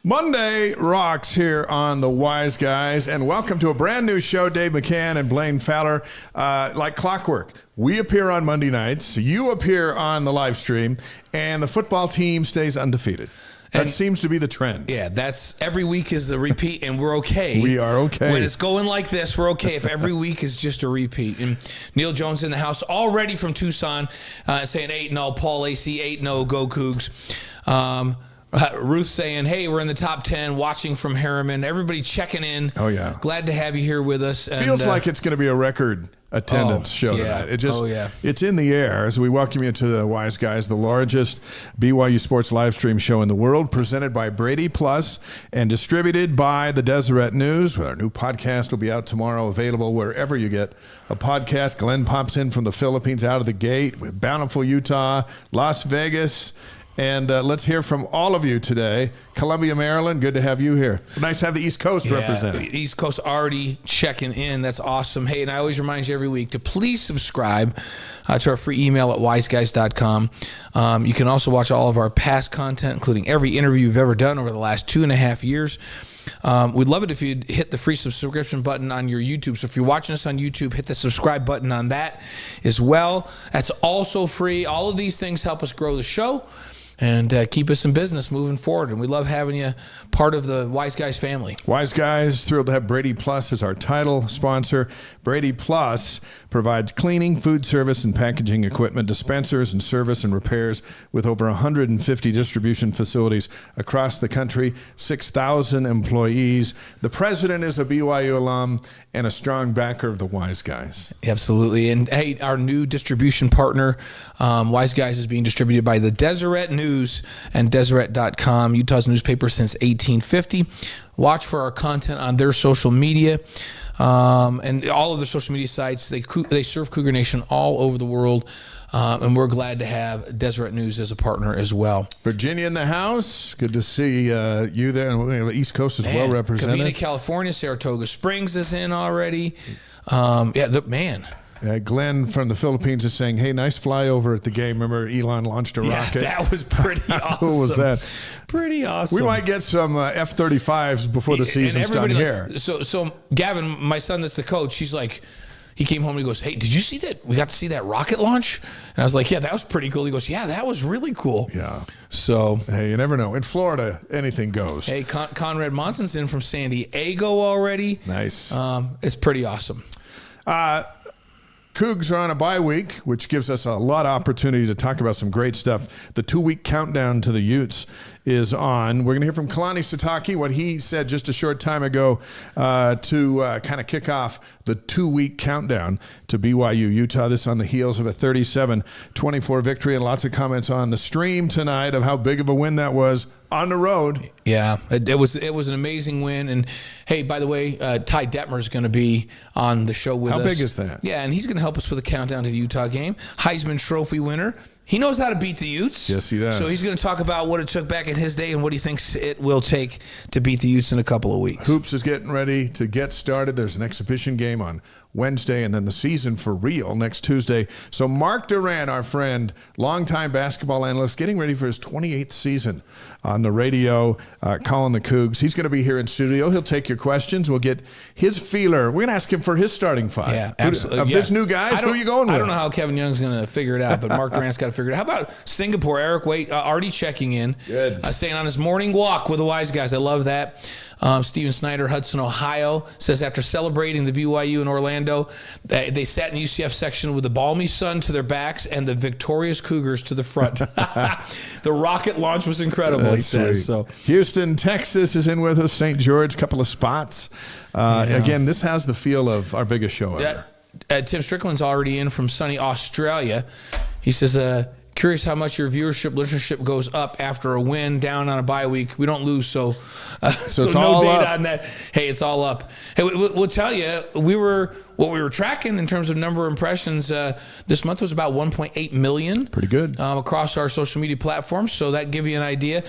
Monday rocks here on The Wise Guys, and welcome to a brand new show. Dave McCann and Blaine Fowler, like clockwork. We appear on Monday nights, you appear on the live stream, and the football team stays undefeated. That seems to be the trend. Yeah, that's every week is a repeat, and we're okay. We are okay. When it's going like this, we're okay. If every week is just a repeat. And Neil Jones in the house already from Tucson saying 8-0, Paul AC 8-0, go Cougs. Ruth saying, hey, we're in the top 10, watching from Harriman. Everybody checking in. Oh, yeah. Glad to have you here with us. Feels like it's going to be a record attendance show tonight. It's in the air as we welcome you to The Wise Guys, the largest BYU sports live stream show in the world, presented by Brady Plus and distributed by the Deseret News. Our new podcast will be out tomorrow, available wherever you get a podcast. Glenn pops in from the Philippines out of the gate with Bountiful, Utah, Las Vegas. And let's hear from all of you today. Columbia, Maryland, good to have you here. Nice to have the East Coast represented. East Coast already checking in. That's awesome. Hey, and I always remind you every week to please subscribe to our free email at wiseguys.com. You can also watch all of our past content, including every interview you've ever done over the last 2.5 years. We'd love it if you'd hit the free subscription button on your YouTube. So if you're watching us on YouTube, hit the subscribe button on that as well. That's also free. All of these things help us grow the show and keep us in business moving forward. And we love having you part of the Wise Guys family. Wise Guys, thrilled to have Brady Plus as our title sponsor. Brady Plus provides cleaning, food service, and packaging equipment, dispensers, and service and repairs with over 150 distribution facilities across the country, 6,000 employees. The president is a BYU alum and a strong backer of the Wise Guys. Absolutely. And hey, our new distribution partner, Wise Guys, is being distributed by the Deseret News and Deseret.com, Utah's newspaper since 1850. Watch for our content on their social media. And all of the social media sites, they serve Cougar Nation all over the world, and we're glad to have Deseret News as a partner as well. Virginia in the house. Good to see you there. And the East Coast is well represented. Covina, California. Saratoga Springs is in already. Glenn from the Philippines is saying, hey, nice flyover at the game. Remember Elon launched a rocket? That was pretty awesome. How cool was that? Pretty awesome. We might get some F-35s before the season's done here. So Gavin, my son that's the coach, he's like, he came home and he goes, hey, did you see that? We got to see that rocket launch? And I was like, yeah, that was pretty cool. He goes, yeah, that was really cool. Yeah. So. Hey, you never know. In Florida, anything goes. Hey, Conrad Monson's in from San Diego already. Nice. It's pretty awesome. Cougs are on a bye week, which gives us a lot of opportunity to talk about some great stuff. The 2-week countdown to the Utes is on. We're going to hear from Kalani Sitake, what he said just a short time ago to kind of kick off the 2-week countdown to BYU Utah. This on the heels of a 37-24 victory, and lots of comments on the stream tonight of how big of a win that was on the road. Yeah, it was an amazing win. And hey, by the way, Ty Detmer is going to be on the show with us. How big is that? Yeah, and he's going to help us with the countdown to the Utah game. Heisman Trophy winner. He knows how to beat the Utes. Yes, he does. So he's going to talk about what it took back in his day and what he thinks it will take to beat the Utes in a couple of weeks. Hoops is getting ready to get started. There's an exhibition game on Wednesday, and then the season for real next Tuesday. So Mark Durant, our friend, longtime basketball analyst, getting ready for his 28th season on the radio, calling the Cougs. He's going to be here in studio. He'll take your questions. We'll get his feeler. We're going to ask him for his starting five. Yeah, absolutely. Of this new guys, who are you going with? I don't know how Kevin Young's going to figure it out, but Mark Durant's got to figure it out. How about Singapore? Eric Waite already checking in. Good. Saying on his morning walk with the Wise Guys. I love that. Steven Snyder, Hudson, Ohio, says after celebrating the BYU in Orlando, they sat in the UCF section with the balmy sun to their backs and the victorious Cougars to the front. The rocket launch was incredible, he says. So Houston, Texas is in with us. St. George, couple of spots. Again, this has the feel of our biggest show ever. Tim Strickland's already in from sunny Australia. He says, curious how much your viewership, listenership goes up after a win, down on a bye week. We don't lose, so it's no data on that. Hey, it's all up. Hey, we'll tell you, we were what we were tracking in terms of number of impressions this month was about 1.8 million. Pretty good. Across our social media platforms. So that give you an idea.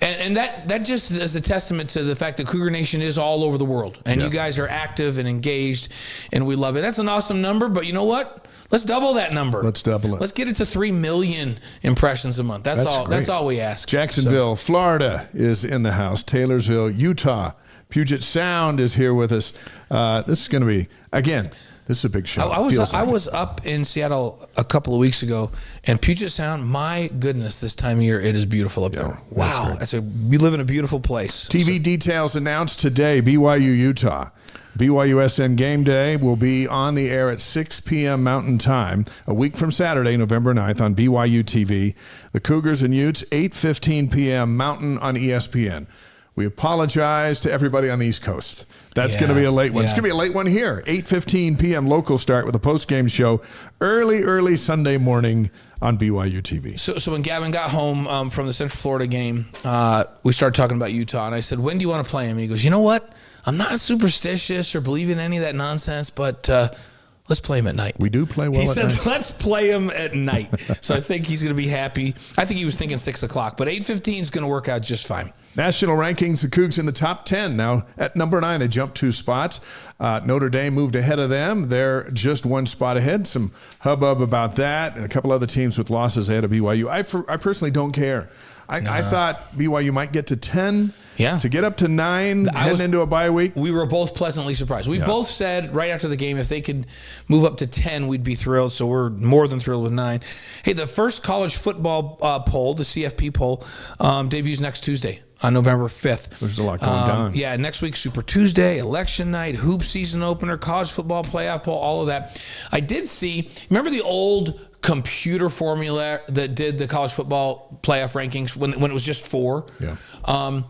And that just is a testament to the fact that Cougar Nation is all over the world. And you guys are active and engaged, and we love it. That's an awesome number, but you know what? Let's double that number. Let's double it. Let's get it to 3 million impressions a month. That's all. Great. That's all we ask. Jacksonville, Florida is in the house. Taylorsville, Utah. Puget Sound is here with us. This is going to be, again, this is a big show. I was up in Seattle a couple of weeks ago, and Puget Sound, my goodness, this time of year, it is beautiful up there. Wow. We live in a beautiful place. TV details announced today, BYU, Utah. BYU-SN Game Day will be on the air at 6 p.m. Mountain Time, a week from Saturday, November 9th on BYU TV. The Cougars and Utes, 8:15 p.m. Mountain on ESPN. We apologize to everybody on the East Coast. That's going to be a late one. It's going to be a late one here. 8:15 p.m. local start with a post-game show early Sunday morning on BYU TV. So when Gavin got home from the Central Florida game, we started talking about Utah, and I said, when do you want to play him? He goes, you know what? I'm not superstitious or believe in any of that nonsense, but let's play him at night. We do play well at night. He said, let's play him at night. So I think he's going to be happy. I think he was thinking 6 o'clock, but 8:15 is going to work out just fine. National rankings, the Cougs in the top 10. Now, at number 9, they jumped 2 spots. Notre Dame moved ahead of them. They're just 1 spot ahead. Some hubbub about that, and a couple other teams with losses ahead of BYU. I personally don't care. I thought BYU might get to 10. Yeah. To get up to 9 heading into a bye week. We were both pleasantly surprised. We both said right after the game if they could move up to 10, we'd be thrilled. So we're more than thrilled with 9. Hey, the first college football poll, the CFP poll, debuts next Tuesday on November 5th. There's a lot going on. Yeah, next week, Super Tuesday, election night, hoop season opener, college football playoff poll, all of that. I did see, remember the old computer formula that did the college football playoff rankings when it was just 4? Yeah.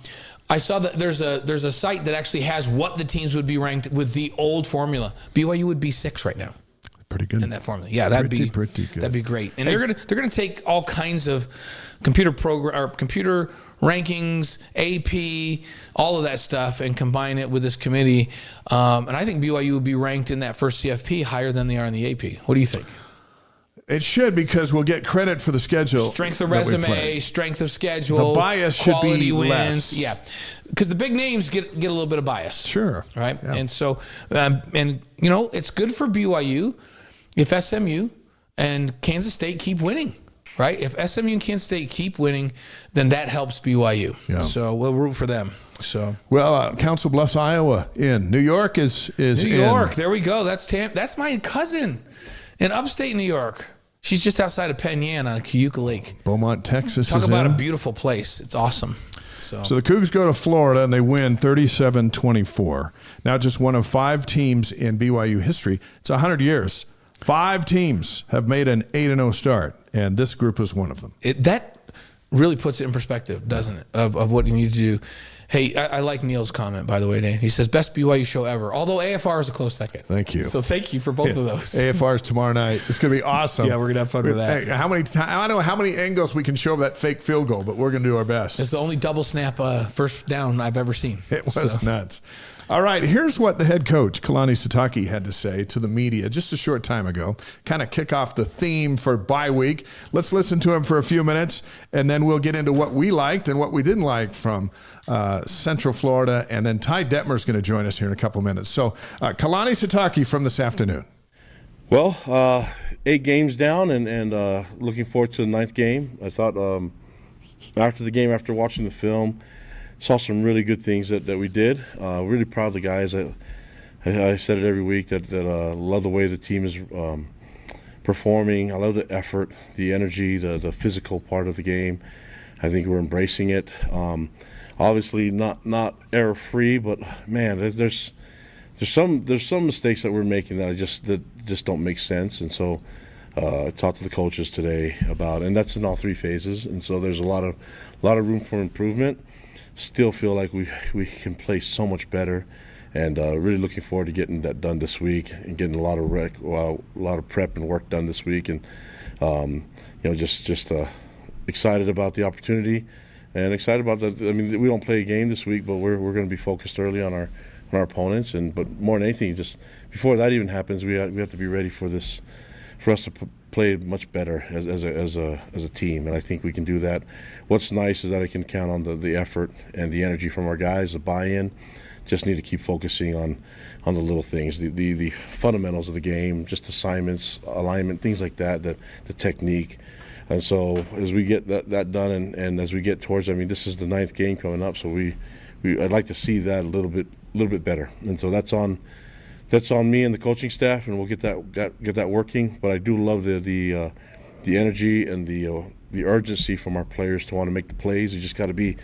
I saw that there's a site that actually has what the teams would be ranked with the old formula. BYU would be 6 right now. Pretty good in that formula. Yeah, that'd be pretty good. That'd be great. And they're gonna take all kinds of computer rankings, AP, all of that stuff, and combine it with this committee. And I think BYU would be ranked in that first CFP higher than they are in the AP. What do you think? It should, because we'll get credit for the schedule. Strength of resume, strength of schedule. The bias should be wins. less. Yeah, because the big names get a little bit of bias. Sure. Right? Yeah. And so, it's good for BYU if SMU and Kansas State keep winning. Right? If SMU and Kansas State keep winning, then that helps BYU. Yeah. So we'll root for them. So Council Bluffs, Iowa in. New York is New York. in. There we go. That's my cousin in upstate New York. She's just outside of Penn Yan on Cayuga Lake. Beaumont, Texas. Talk about a beautiful place. It's awesome. So the Cougs go to Florida and they win 37-24. Now just one of 5 teams in BYU history. It's 100 years. 5 teams have made an 8-0 start, and this group was one of them. That really puts it in perspective, doesn't it, of what you need to do. Hey, I like Neil's comment, by the way, Dave. He says, best BYU show ever, although AFR is a close second. Thank you. So thank you for both of those. AFR is tomorrow night. It's going to be awesome. Yeah, we're going to have fun with that. Hey, I don't know how many angles we can show of that fake field goal, but we're going to do our best. It's the only double snap first down I've ever seen. It was nuts. All right, here's what the head coach, Kalani Sitake, had to say to the media just a short time ago, kind of kick off the theme for bye week. Let's listen to him for a few minutes, and then we'll get into what we liked and what we didn't like from Central Florida, and then Ty Detmer is going to join us here in a couple minutes. So, Kalani Sitake from this afternoon. Well, 8 games down and looking forward to the 9th game. I thought after the game, after watching the film, saw some really good things that we did. Really proud of the guys. I said it every week that love the way the team is performing. I love the effort, the energy, the physical part of the game. I think we're embracing it. Obviously not error free, but man, there's some mistakes that we're making that just don't make sense. And so I talked to the coaches today about, and that's in all 3 phases. And so there's a lot of room for improvement. Still feel like we can play so much better, and really looking forward to getting that done this week and getting a lot of prep and work done this week, and just excited about the opportunity and excited about that. I mean, we don't play a game this week, but we're going to be focused early on our opponents. But more than anything, just before that even happens, we have to be ready for us to play much better as a team, and I think we can do that. What's nice is that I can count on the effort and the energy from our guys, the buy-in. Just need to keep focusing on the little things, the fundamentals of the game, just assignments, alignment, things like that, the technique. And so as we get that done, and as we get towards, I mean, this is the 9th game coming up, so I'd like to see that a little bit better. And so that's on me and the coaching staff, and we'll get that working. But I do love the energy and the urgency from our players to want to make the plays. You just got to be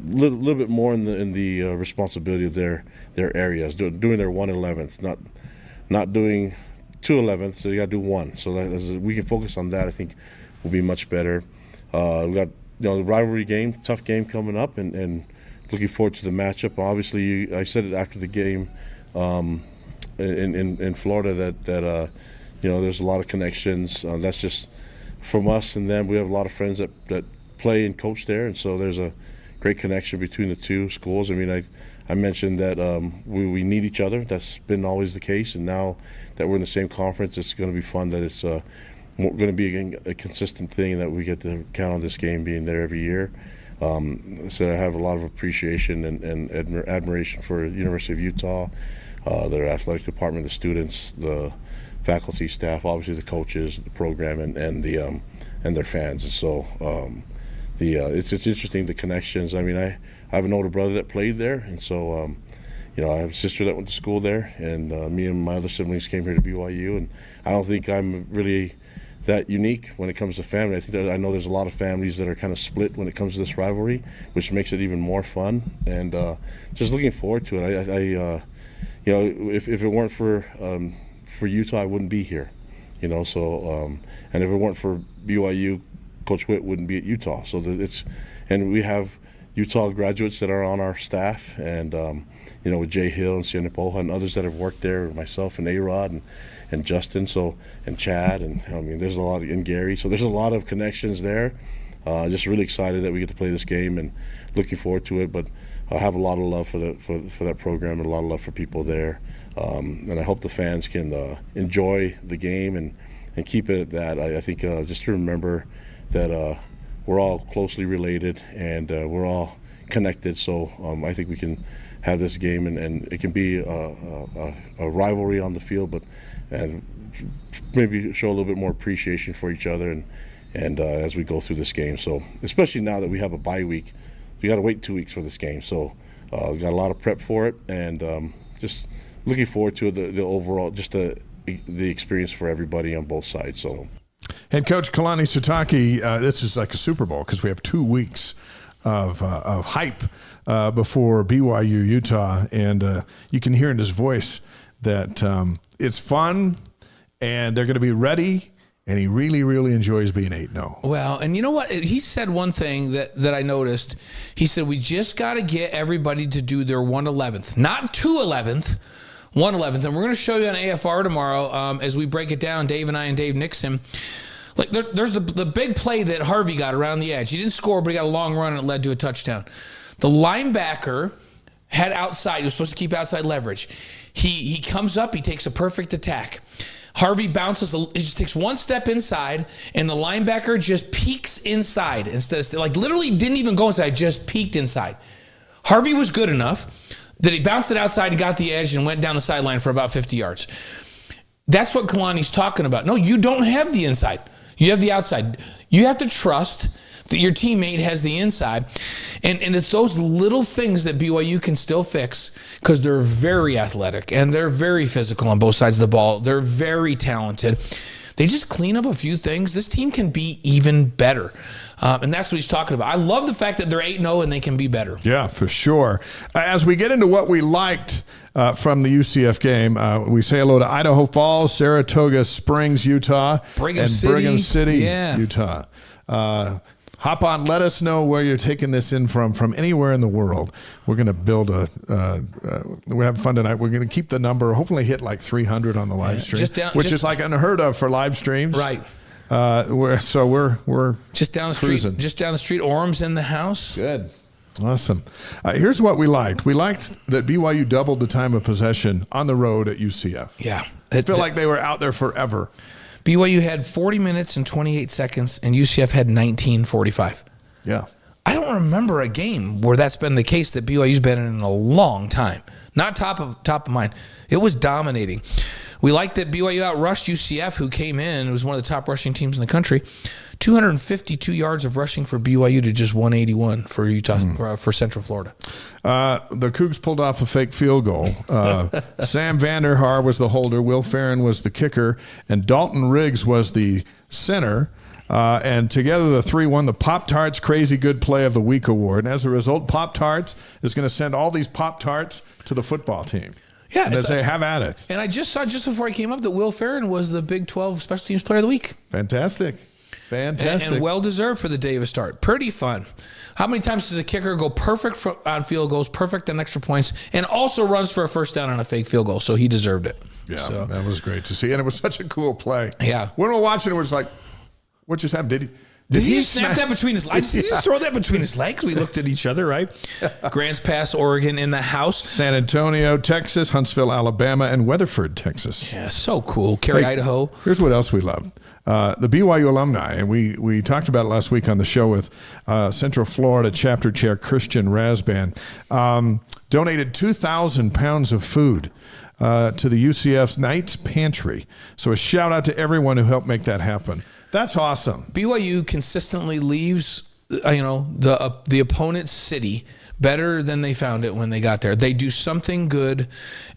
little bit more in the responsibility of their areas, doing their 1/11th, not doing 2/11th. So you got to do one. So that as we can focus on that, I think we'll be much better. We got the rivalry game, tough game coming up, and looking forward to the matchup. Obviously, I said it after the game in Florida that there's a lot of connections. That's just from us and them. We have a lot of friends that play and coach there, and so there's a great connection between the two schools. I mean, I mentioned that we need each other. That's been always the case, and now that we're in the same conference, it's going to be fun that it's going to be a consistent thing that we get to count on this game being there every year. So I have a lot of appreciation and admiration for the University of Utah, their athletic department, the students, the faculty, staff, obviously the coaches, the program, and their fans. And so it's interesting, the connections. I mean, I have an older brother that played there, and so I have a sister that went to school there, and me and my other siblings came here to BYU, and I don't think I'm really that unique when it comes to family. I know there's a lot of families that are kind of split when it comes to this rivalry, which makes it even more fun, and just looking forward to it. If it weren't for Utah, I wouldn't be here, and if it weren't for BYU, Coach Witt wouldn't be at Utah. So and we have Utah graduates that are on our staff, and with Jay Hill and Sienna Poha and others that have worked there, myself and A-Rod and Justin, and Chad, and I mean, there's a lot and Gary. So there's a lot of connections there. Just really excited that we get to play this game and looking forward to it. But I have a lot of love for that program and a lot of love for people there. And I hope the fans can enjoy the game and keep it at that. I think just to remember that we're all closely related and we're all connected. So I think we can have this game and it can be a rivalry on the field, but maybe show a little bit more appreciation for each other and as we go through this game. So especially now that we have a bye week, we got to wait 2 weeks for this game. So we got a lot of prep for it, and just looking forward to the overall, just the experience for everybody on both sides. So, Head Coach Kalani Sitake, this is like a Super Bowl because we have 2 weeks of hype before BYU Utah, and you can hear in his voice that it's fun and they're going to be ready. And he really, really enjoys being 8-0. Well, and you know what? He said one thing that I noticed. He said, we just got to get everybody to do their 1/11th, not 2/11th, 1/11th. And we're going to show you on AFR tomorrow as we break it down, Dave and I and Dave Nixon. Like there's the big play that Harvey got around the edge. He didn't score, but he got a long run and it led to a touchdown. The linebacker had outside. He was supposed to keep outside leverage. He comes up. He takes a perfect attack. Harvey bounces, he just takes one step inside, and the linebacker just peeks inside instead of, literally didn't even go inside, just peeked inside. Harvey was good enough that he bounced it outside, got the edge, and went down the sideline for about 50 yards. That's what Kalani's talking about. No, you don't have the inside. You have the outside. You have to trust that your teammate has the inside. And it's those little things that BYU can still fix because they're very athletic and they're very physical on both sides of the ball. They're very talented. They just clean up a few things. This team can be even better. And that's what he's talking about. I love the fact that they're 8-0 and they can be better. Yeah, for sure. As we get into what we liked from the UCF game, we say hello to Idaho Falls, Saratoga Springs, Utah, Brigham City, Utah. Hop on. Let us know where you're taking this in from anywhere in the world. We're going to build we're having fun tonight. We're going to keep the number, hopefully hit like 300 on the live stream, which is like unheard of for live streams. Right. We're just down the cruising. street. Just down the street. Orm's in the house. Good. Awesome. Here's what we liked. We liked that BYU doubled the time of possession on the road at UCF. Yeah. I feel like they were out there forever. BYU had 40 minutes and 28 seconds, and UCF had 19:45. Yeah. I don't remember a game where that's been the case that BYU's been in a long time. Not top of mind. It was dominating. We liked that BYU outrushed UCF, who came in. It was one of the top rushing teams in the country. 252 yards of rushing for BYU to just 181 for Utah, for Central Florida. The Cougs pulled off a fake field goal. Sam Vanderhaar was the holder. Will Farron was the kicker. And Dalton Riggs was the center. And together the three won the Pop-Tarts Crazy Good Play of the Week award. And as a result, Pop-Tarts is going to send all these Pop-Tarts to the football team. Yeah, and they say, have at it. And I just saw just before I came up that Will Farron was the Big 12 Special Teams Player of the Week. Fantastic. And well-deserved for the Davis start. Pretty fun. How many times does a kicker go perfect on field goals, perfect on extra points, and also runs for a first down on a fake field goal? So he deserved it. Yeah, so that was great to see. And it was such a cool play. Yeah. When we were watching it, was like, what just happened? Did he snap that between his legs? Did he just throw that between his legs? We looked at each other, right? Grants Pass, Oregon in the house. San Antonio, Texas, Huntsville, Alabama, and Weatherford, Texas. Yeah, so cool. Cary, Idaho. Here's what else we loved. The BYU alumni, and we talked about it last week on the show with Central Florida Chapter Chair Christian Rasband, donated 2,000 pounds of food to the UCF's Knights Pantry. So a shout out to everyone who helped make that happen. That's awesome. BYU consistently leaves, the opponent's city better than they found it when they got there. They do something good,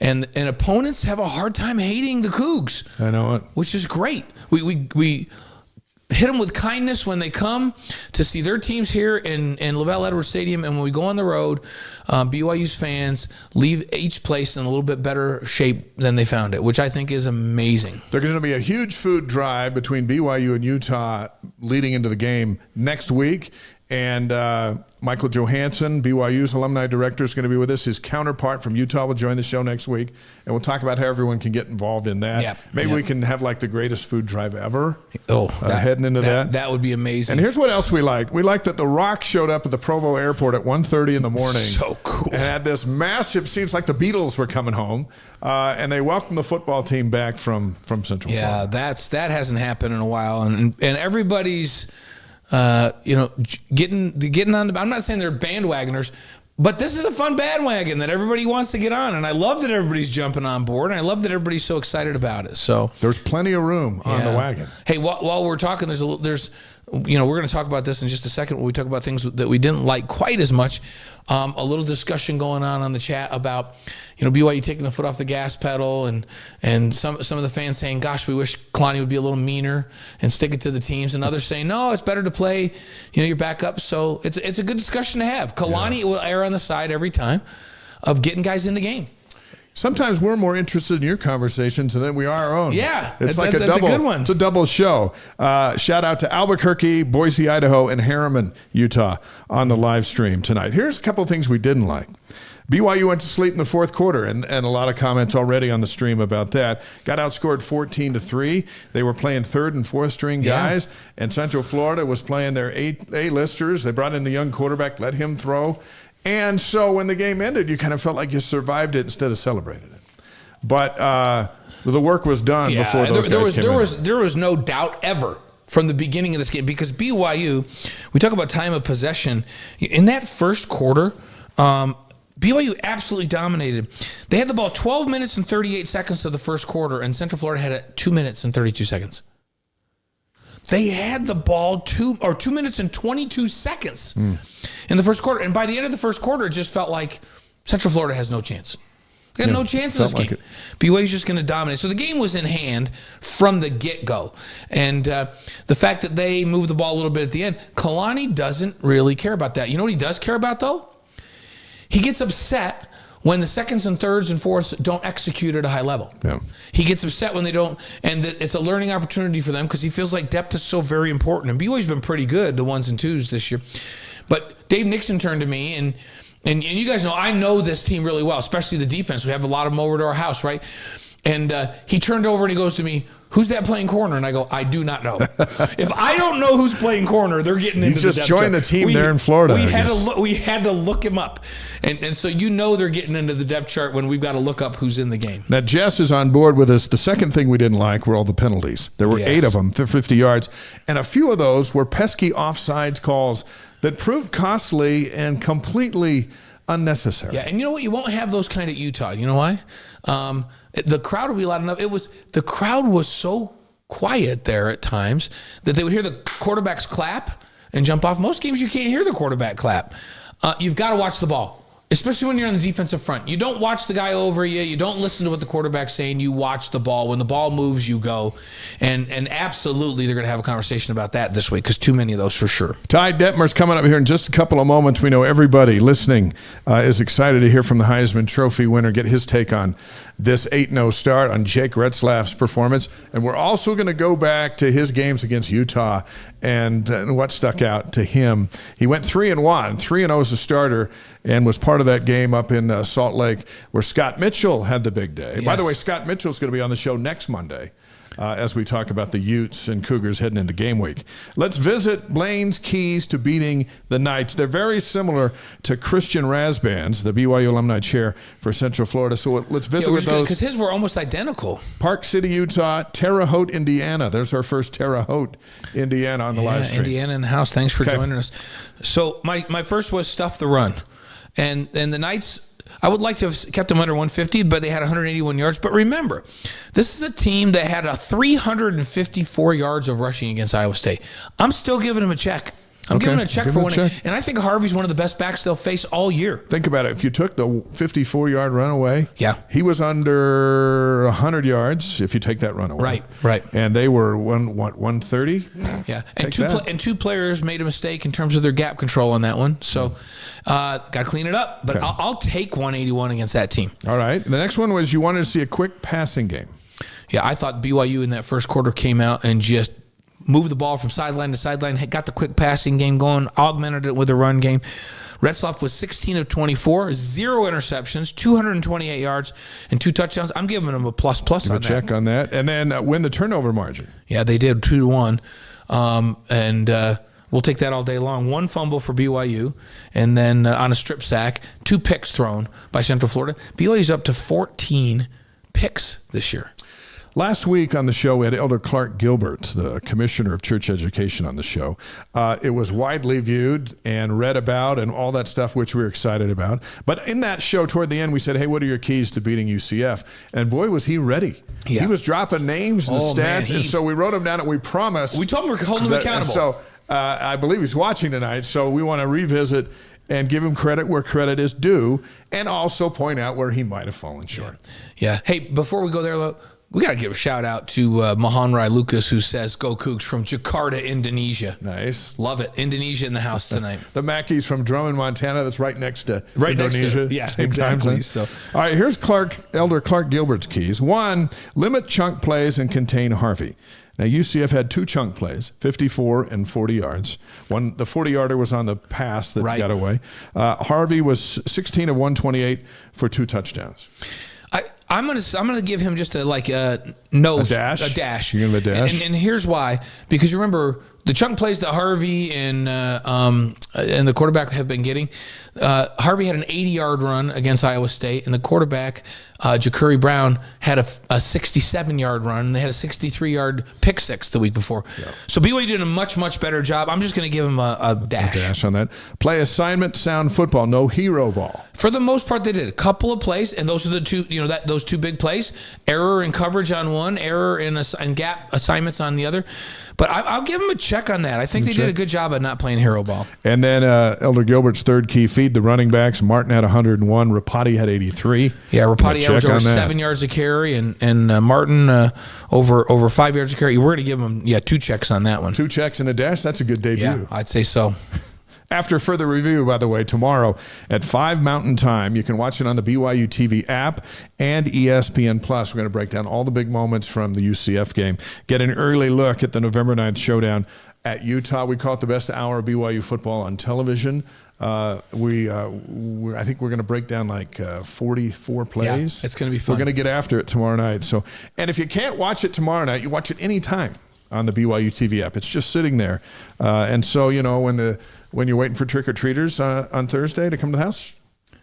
and opponents have a hard time hating the Cougs. I know it. Which is great. We hit them with kindness when they come to see their teams here in LaVell Edwards Stadium, and when we go on the road, BYU's fans leave each place in a little bit better shape than they found it, which I think is amazing. There's going to be a huge food drive between BYU and Utah leading into the game next week. And Michael Johansson, BYU's alumni director, is going to be with us. His counterpart from Utah will join the show next week. And we'll talk about how everyone can get involved in that. Yep. Maybe we can have like the greatest food drive ever. Heading into that. That would be amazing. And here's what else we liked. We liked that The Rock showed up at the Provo airport at 1:30 in the morning. So cool. And had this massive, seems like the Beatles were coming home. And they welcomed the football team back from Central Florida. Yeah, that hasn't happened in a while. And everybody's... getting on I'm not saying they're bandwagoners, but this is a fun bandwagon that everybody wants to get on, and I love that everybody's jumping on board, and I love that everybody's so excited about it. So there's plenty of room on the wagon. Hey, while we're talking, there's we're going to talk about this in just a second when we talk about things that we didn't like quite as much. A little discussion going on the chat about BYU taking the foot off the gas pedal, and some of the fans saying, gosh, we wish Kalani would be a little meaner and stick it to the teams, and others saying, no, it's better to play your backup. So it's a good discussion to have. Kalani will err on the side every time of getting guys in the game. Sometimes we're more interested in your conversations than we are our own. Yeah, it's like a double. A good one. It's a double show. Shout out to Albuquerque, Boise, Idaho, and Harriman, Utah on the live stream tonight. Here's a couple of things we didn't like. BYU went to sleep in the fourth quarter, and a lot of comments already on the stream about that. Got outscored 14-3. They were playing third and fourth string guys, and Central Florida was playing their A-listers. They brought in the young quarterback, let him throw. And so when the game ended, you kind of felt like you survived it instead of celebrated it. But the work was done before those guys came in. There was no doubt ever from the beginning of this game, because BYU, we talk about time of possession. In that first quarter, BYU absolutely dominated. They had the ball 12 minutes and 38 seconds of the first quarter, and Central Florida had it 2 minutes and 32 seconds. They had the ball 2 minutes and 22 seconds in the first quarter. And by the end of the first quarter, it just felt like Central Florida has no chance. They got no chance in this game. BYU's just going to dominate. So the game was in hand from the get-go. And the fact that they moved the ball a little bit at the end, Kalani doesn't really care about that. You know what he does care about, though? He gets upset when the seconds and thirds and fourths don't execute at a high level. Yeah. He gets upset when they don't, and it's a learning opportunity for them because he feels like depth is so very important. And BYU's been pretty good, the ones and twos this year. But Dave Nixon turned to me, and you guys know, I know this team really well, especially the defense. We have a lot of them over to our house, right? And he turned over and he goes to me, who's that playing corner? And I go, I do not know. If I don't know who's playing corner, they're getting into the depth chart. You just joined the team there in Florida. We had to look him up. And so they're getting into the depth chart when we've got to look up who's in the game. Now, Jess is on board with us. The second thing we didn't like were all the penalties. There were 8 of them for 50 yards. And a few of those were pesky offsides calls that proved costly and completely unnecessary. Yeah, and you know what? You won't have those kind at Utah. You know why? The crowd will be loud enough. The crowd was so quiet there at times that they would hear the quarterbacks clap and jump off. Most games you can't hear the quarterback clap. You've got to watch the ball, especially when you're on the defensive front. You don't watch the guy over you. You don't listen to what the quarterback's saying. You watch the ball. When the ball moves, you go. And absolutely, they're going to have a conversation about that this week because too many of those for sure. Ty Detmer's coming up here in just a couple of moments. We know everybody listening is excited to hear from the Heisman Trophy winner, get his take on this 8-0 start, on Jake Retzlaff's performance. And we're also going to go back to his games against Utah and what stuck out to him. He went 3-1, 3-0 as a starter, and was part of that game up in Salt Lake where Scott Mitchell had the big day. Yes. By the way, Scott Mitchell's going to be on the show next Monday as we talk about the Utes and Cougars heading into game week. Let's visit Blaine's keys to beating the Knights. They're very similar to Christian Razban's, the BYU alumni chair for Central Florida. So let's visit with those. Because his were almost identical. Park City, Utah, Terre Haute, Indiana. There's our first Terre Haute, Indiana on the live stream. Indiana in the house. Thanks for joining us. So my first was stuff the run. And the Knights, I would like to have kept them under 150, but they had 181 yards. But remember, this is a team that had 354 yards of rushing against Iowa State. I'm still giving them a check. I'm giving them a check for winning. And I think Harvey's one of the best backs they'll face all year. Think about it. If you took the 54-yard run away, he was under 100 yards if you take that run away. Right. And they were 130? Yeah. And two players made a mistake in terms of their gap control on that one. So got to clean it up. But I'll take 181 against that team. All right. The next one was you wanted to see a quick passing game. Yeah, I thought BYU in that first quarter came out and just moved the ball from sideline to sideline, got the quick passing game going, augmented it with a run game. Retzlaff was 16 of 24, 0 interceptions, 228 yards, and 2 touchdowns. I'm giving him a plus on that. Check on that. And then win the turnover margin. Yeah, they did 2-1. We'll take that all day long. 1 fumble for BYU, and then on a strip sack, 2 picks thrown by Central Florida. BYU's up to 14 picks this year. Last week on the show, we had Elder Clark Gilbert, the Commissioner of Church Education, on the show. It was widely viewed and read about and all that stuff, which we were excited about. But in that show, toward the end, we said, hey, what are your keys to beating UCF? And boy, was he ready. Yeah. He was dropping names and stats, and so we wrote them down and we promised. We told him we're holding him accountable. So I believe he's watching tonight, so we want to revisit and give him credit where credit is due and also point out where he might have fallen short. Yeah. Hey, before we go there, we got to give a shout out to Mahan Rai Lucas, who says, go Cougs, from Jakarta, Indonesia. Nice. Love it. Indonesia in the house tonight. The Mackeys from Drummond, Montana, that's right next to Indonesia. Same exactly. Time zone. All right, here's Elder Clark Gilbert's keys. 1, limit chunk plays and contain Harvey. Now, UCF had 2 chunk plays, 54 and 40 yards. The 40-yarder was on the pass that got away. Harvey was 16 of 128 for 2 touchdowns. I'm gonna give him just a dash. You're gonna have a dash. And here's why. Because remember the chunk plays that Harvey and the quarterback have been getting. Harvey had an 80-yard run against Iowa State, and the quarterback Ja'Curry Brown had a 67-yard run, and they had a 63-yard pick six the week before. Yeah. So BYU did a much better job. I'm just going to give him a dash. A dash on that. Play assignment, sound football, no hero ball. For the most part, they did a couple of plays, and those are the two. Those 2 big plays: error in coverage on one, error in gap assignments on the other. But I'll give them a check on that. I think they did a good job of not playing hero ball. And then Elder Gilbert's third key, feed the running backs. Martin had 101. Rapati had 83. Yeah, Rapati averaged over 7 yards a carry, and Martin over 5 yards a carry. We're going to give them 2 checks on that one. 2 checks and a dash. That's a good debut. Yeah, I'd say so. After further review, by the way, tomorrow at 5 Mountain Time, you can watch it on the BYU TV app and ESPN+. We're going to break down all the big moments from the UCF game. Get an early look at the November 9th showdown at Utah. We call it the best hour of BYU football on television. I think we're going to break down like 44 plays. Yeah, it's going to be fun. We're going to get after it tomorrow night. So, and if you can't watch it tomorrow night, you watch it anytime on the BYU TV app. It's just sitting there. And so, when you're waiting for trick-or-treaters on Thursday to come to the house,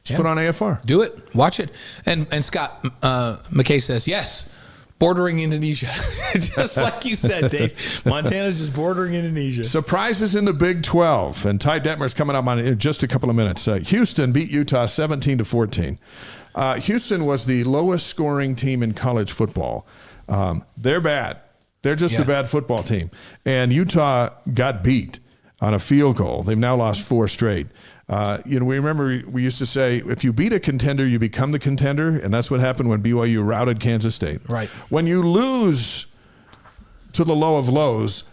just put on AFR. Do it. Watch it. And Scott McKay says, yes, bordering Indonesia. Just like you said, Dave. Montana's just bordering Indonesia. Surprises in the Big 12. And Ty Detmer's coming up in just a couple of minutes. Houston beat Utah 17-14. Houston was the lowest scoring team in college football. They're bad. They're just a bad football team. And Utah got beat on a field goal. They've now lost 4 straight. We remember we used to say, if you beat a contender, you become the contender, and that's what happened when BYU routed Kansas State. Right. When you lose to the low of lows,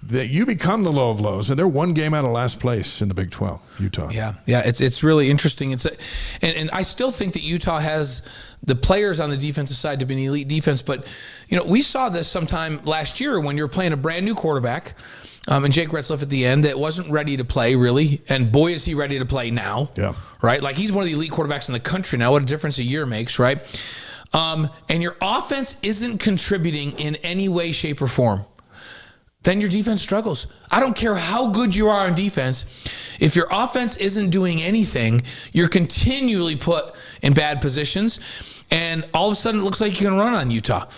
that you become the low of lows, and they're one game out of last place in the Big 12, Utah. Yeah, it's really interesting. And I still think that Utah has the players on the defensive side to be an elite defense, but we saw this sometime last year when you're playing a brand new quarterback. And Jake Retzlaff at the end that wasn't ready to play, really. And boy, is he ready to play now. Yeah. Right? Like, he's one of the elite quarterbacks in the country now. What a difference a year makes, right? And your offense isn't contributing in any way, shape, or form. Then your defense struggles. I don't care how good you are on defense. If your offense isn't doing anything, you're continually put in bad positions. And all of a sudden, it looks like you can run on Utah.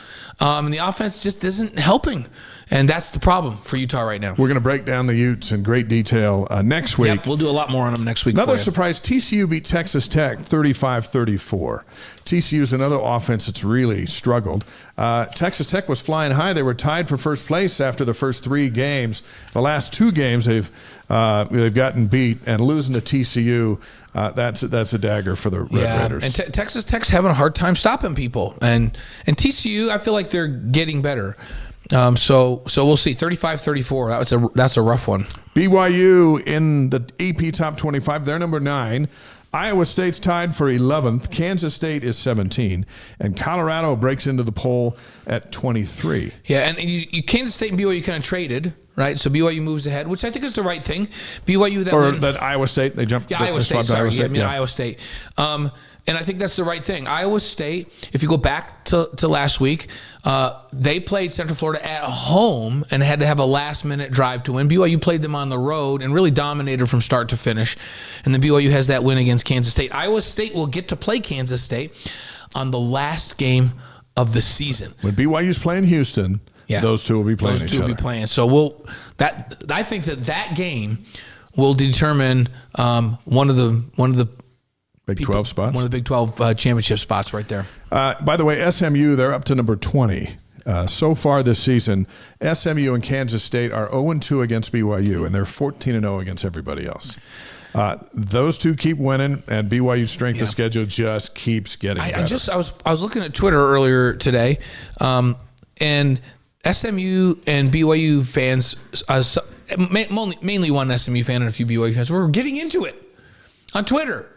And the offense just isn't helping. And that's the problem for Utah right now. We're going to break down the Utes in great detail next week. Yep, we'll do a lot more on them next week. Another surprise, TCU beat Texas Tech 35-34. TCU is another offense that's really struggled. Texas Tech was flying high. They were tied for first place after the first 3 games. The last 2 games they've gotten beat, and losing to TCU, that's a dagger for the Red Raiders. And Texas Tech's having a hard time stopping people. And TCU, I feel like they're getting better. So we'll see. 35-34. That's a rough one. BYU in the AP Top 25. They're number 9. Iowa State's tied for 11th. Kansas State is 17. And Colorado breaks into the poll at 23. Yeah, and Kansas State and BYU kind of traded, right? So BYU moves ahead, which I think is the right thing. BYU that Iowa State, they jumped. Yeah, Iowa State. Sorry, Iowa State. And I think that's the right thing. Iowa State, if you go back to last week, they played Central Florida at home and had to have a last-minute drive to win. BYU played them on the road and really dominated from start to finish. And then BYU has that win against Kansas State. Iowa State will get to play Kansas State on the last game of the season. When BYU's playing Houston, those two will be playing each other. Those two will be playing. So I think that game will determine one of the Big 12 spots? One of the Big 12 championship spots right there. By the way, SMU, they're up to number 20. So far this season, SMU and Kansas State are 0-2 against BYU, and they're 14-0 against everybody else. Those two keep winning, and BYU's strength of schedule just keeps getting better. I was looking at Twitter earlier today, and SMU and BYU fans, mainly one SMU fan and a few BYU fans, were getting into it on Twitter.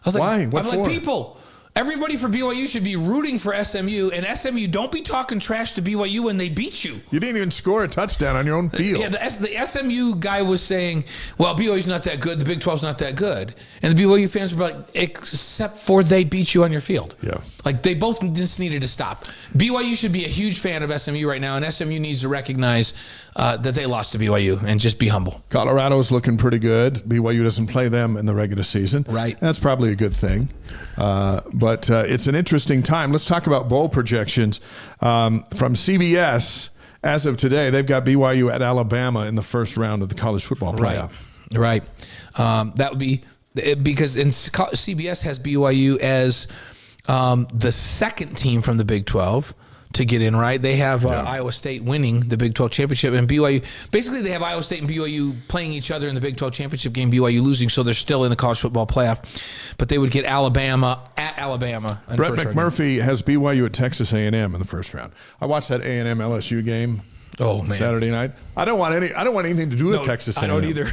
I was Why? Like, What for? People, everybody for BYU should be rooting for SMU, and SMU, don't be talking trash to BYU when they beat you. You didn't even score a touchdown on your own field. Yeah, the SMU guy was saying, well, BYU's not that good, the Big 12's not that good. And the BYU fans were like, except for they beat you on your field. Yeah. Like, they both just needed to stop. BYU should be a huge fan of SMU right now, and SMU needs to recognize that they lost to BYU and just be humble. Colorado's looking pretty good. BYU doesn't play them in the regular season. Right. That's probably a good thing. But it's an interesting time. Let's talk about bowl projections. From CBS, as of today, they've got BYU at Alabama in the first round of the college football playoff. Right. That would be because CBS has BYU as the second team from the Big 12 to get in, right? They have Iowa State winning the Big 12 championship, and BYU, basically they have Iowa State and BYU playing each other in the Big 12 championship game, BYU losing, so they're still in the college football playoff. But they would get Alabama at Alabama. Brett McMurphy has BYU at Texas A&M in the first round. I watched that A&M LSU game. Oh, man. Saturday night. I don't want anything to do with Texas A&M. I don't either.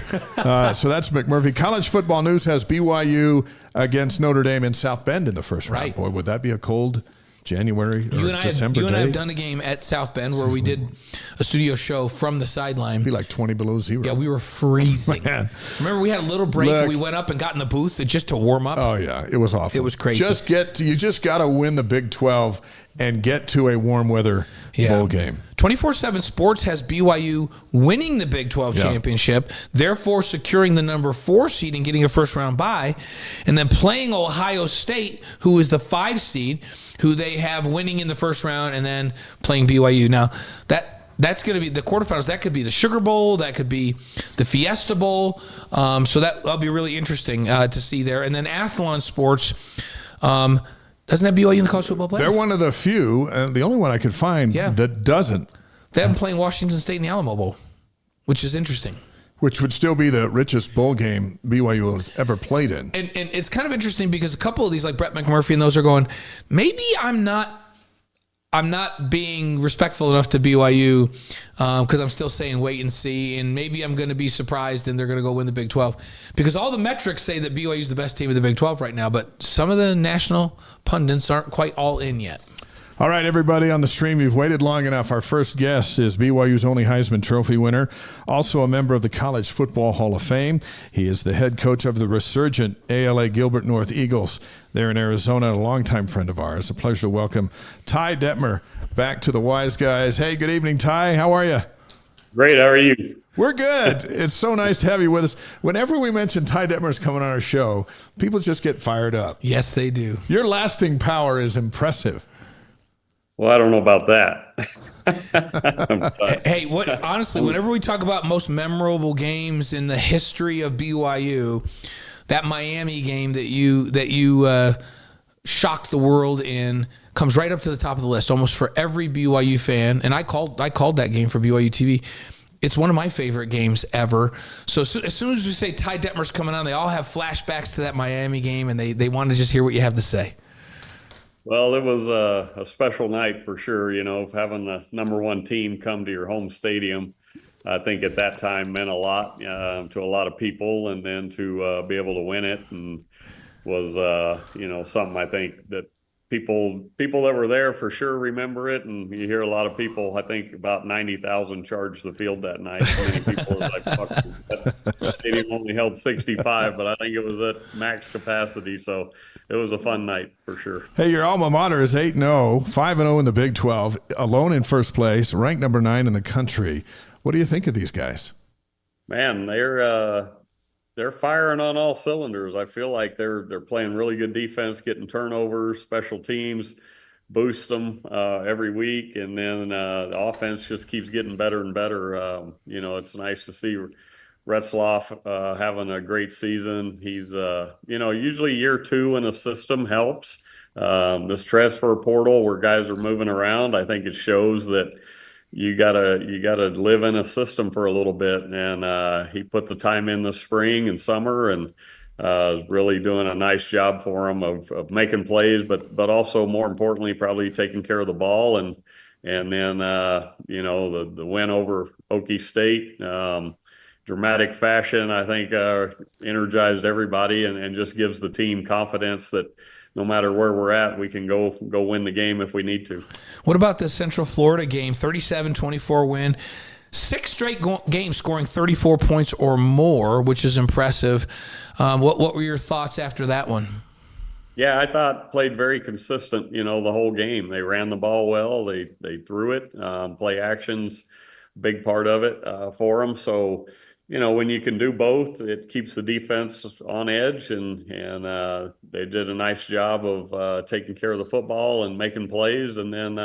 So that's McMurphy. College Football News has BYU against Notre Dame in South Bend in the first round. Right. Boy, would that be a cold January or December day. You and I have done a game at South Bend where we did a studio show from the sideline. It'd be like 20 below zero. Yeah, we were freezing. Man. Remember, we had a little break and we went up and got in the booth just to warm up. Oh yeah, it was awful. It was crazy. You just got to win the Big 12 and get to a warm weather bowl game. 24/7 Sports has BYU winning the Big 12 championship, therefore securing the number 4 seed and getting a first round bye, and then playing Ohio State, who is the 5 seed, who they have winning in the first round, and then playing BYU. Now, that's going to be the quarterfinals. That could be the Sugar Bowl. That could be the Fiesta Bowl. So that'll be really interesting to see there. And then Athlon Sports doesn't have BYU in the college football playoff. They're one of the few, and the only one I could find that doesn't. They haven't playing Washington State in the Alamo Bowl, which is interesting. Which would still be the richest bowl game BYU has ever played in. And it's kind of interesting because a couple of these, like Brett McMurphy and those, are going, maybe I'm not being respectful enough to BYU because I'm still saying wait and see, and maybe I'm going to be surprised and they're going to go win the Big 12. Because all the metrics say that BYU is the best team of the Big 12 right now, but some of the national pundits aren't quite all in yet. All right, everybody on the stream, you've waited long enough. Our first guest is BYU's only Heisman Trophy winner, also a member of the College Football Hall of Fame. He is the head coach of the resurgent ALA Gilbert North Eagles there in Arizona, a longtime friend of ours. A pleasure to welcome Ty Detmer back to the Wise Guys. Hey, good evening, Ty. How are you? Great. How are you? We're good. It's so nice to have you with us. Whenever we mention Ty Detmer's coming on our show, people just get fired up. Yes, they do. Your lasting power is impressive. Well, I don't know about that. Hey, honestly, whenever we talk about most memorable games in the history of BYU, that Miami game that you shocked the world in comes right up to the top of the list almost for every BYU fan. And I called that game for BYU TV. It's one of my favorite games ever. So as soon as we say Ty Detmer's coming on, they all have flashbacks to that Miami game, and they want to just hear what you have to say. Well, it was a special night for sure, having the number 1 team come to your home stadium. I think at that time meant a lot to a lot of people, and then to be able to win it and was, something I think that people that were there for sure remember it. And you hear a lot of people, I think about 90,000 charged the field that night. Many people were like, fuck, the stadium only held 65, but I think it was at max capacity. So it was a fun night for sure. Hey, your alma mater is 8-0, 5-0 in the Big 12, alone in first place, ranked number 9 in the country. What do you think of these guys? Man, they're firing on all cylinders. I feel like they're playing really good defense, getting turnovers, special teams, boost them every week, and then the offense just keeps getting better and better. It's nice to see Retzlaff having a great season. He's usually year 2 in a system helps. This transfer portal where guys are moving around, I think it shows that you gotta live in a system for a little bit, and he put the time in this spring and summer, and is really doing a nice job for him of making plays, but also more importantly probably taking care of the ball, and then the win over Okie State, dramatic fashion, I think energized everybody and just gives the team confidence that no matter where we're at, we can go win the game if we need to. What about the Central Florida game, 37-24 win? 6 straight games scoring 34 points or more, which is impressive. What were your thoughts after that one? Yeah, I thought played very consistent, the whole game. They ran the ball well. They threw it. Play actions, big part of it for them. So, when you can do both, it keeps the defense on edge, and they did a nice job of taking care of the football and making plays, and then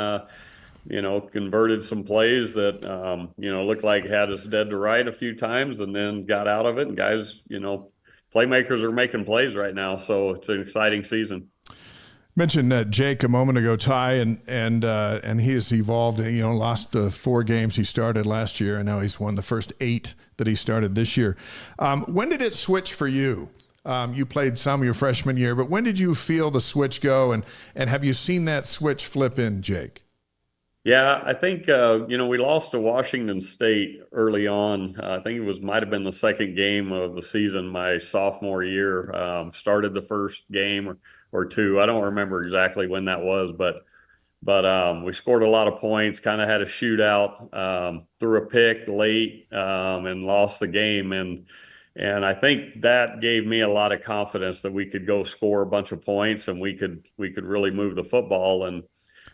converted some plays that looked like had us dead to right a few times, and then got out of it. And guys, playmakers are making plays right now, so it's an exciting season. Mentioned Jake a moment ago, Ty, and he has evolved. Lost the 4 games he started last year, and now he's won the first 8 that he started this year. When did it switch for you? You played some your freshman year, but when did you feel the switch go, and have you seen that switch flip in, Jake? Yeah, I think we lost to Washington State early on. I think it might have been the second game of the season my sophomore year. Started the first game or 2. I don't remember exactly when that was, but But we scored a lot of points, kind of had a shootout, threw a pick late, and lost the game. And I think that gave me a lot of confidence that we could go score a bunch of points and we could really move the football. And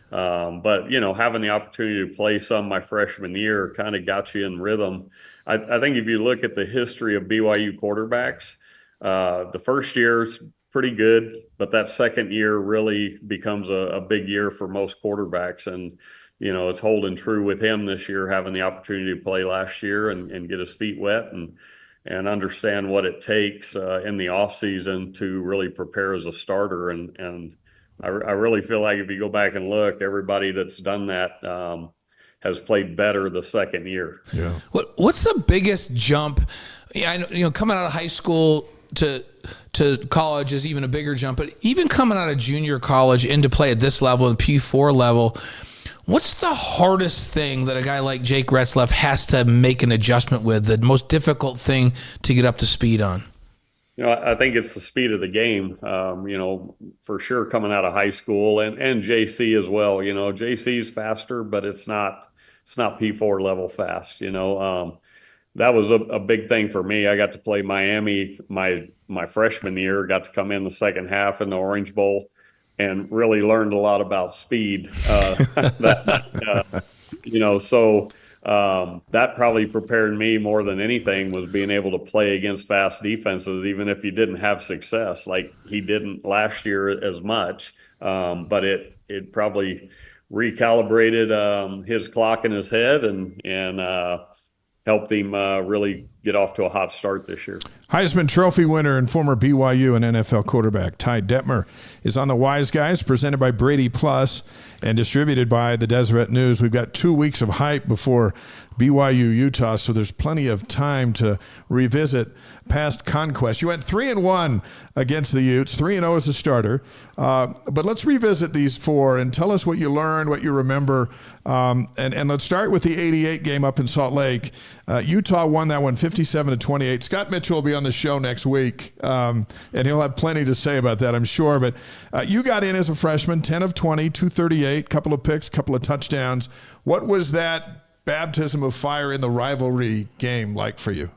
but having the opportunity to play some my freshman year kind of got you in rhythm. I think if you look at the history of BYU quarterbacks, the first year's pretty good, but that second year really becomes a big year for most quarterbacks. And it's holding true with him this year, having the opportunity to play last year and get his feet wet and understand what it takes in the off season to really prepare as a starter. And I really feel like if you go back and look, everybody that's done that has played better the second year. Yeah. What's the biggest jump? Yeah, I know, coming out of high school to college is even a bigger jump, but even coming out of junior college into play at this level, the P4 level, what's the hardest thing that a guy like Jake Retzlaff has to make an adjustment with, the most difficult thing to get up to speed on? I think it's the speed of the game, for sure coming out of high school and JC as well. JC's faster, but it's not P4 level fast. That was a big thing for me. I got to play Miami my freshman year, got to come in the second half in the Orange Bowl and really learned a lot about speed. That probably prepared me more than anything, was being able to play against fast defenses, even if you didn't have success. Like he didn't last year as much, but it probably recalibrated his clock in his head and helped him really get off to a hot start this year. Heisman Trophy winner and former BYU and NFL quarterback Ty Detmer is on the Wise Guys, presented by Brady Plus and distributed by the Deseret News. We've got 2 weeks of hype before BYU Utah, so there's plenty of time to revisit past conquests. You went 3-1 against the Utes, 3-0 as a starter. But let's revisit these 4 and tell us what you learned, what you remember. And let's start with the 88 game up in Salt Lake. Utah won that one 57-28. Scott Mitchell will be on the show next week, and he'll have plenty to say about that, I'm sure. But you got in as a freshman, 10 of 20, 238, couple of picks, couple of touchdowns. What was that baptism of fire in the rivalry game like for you?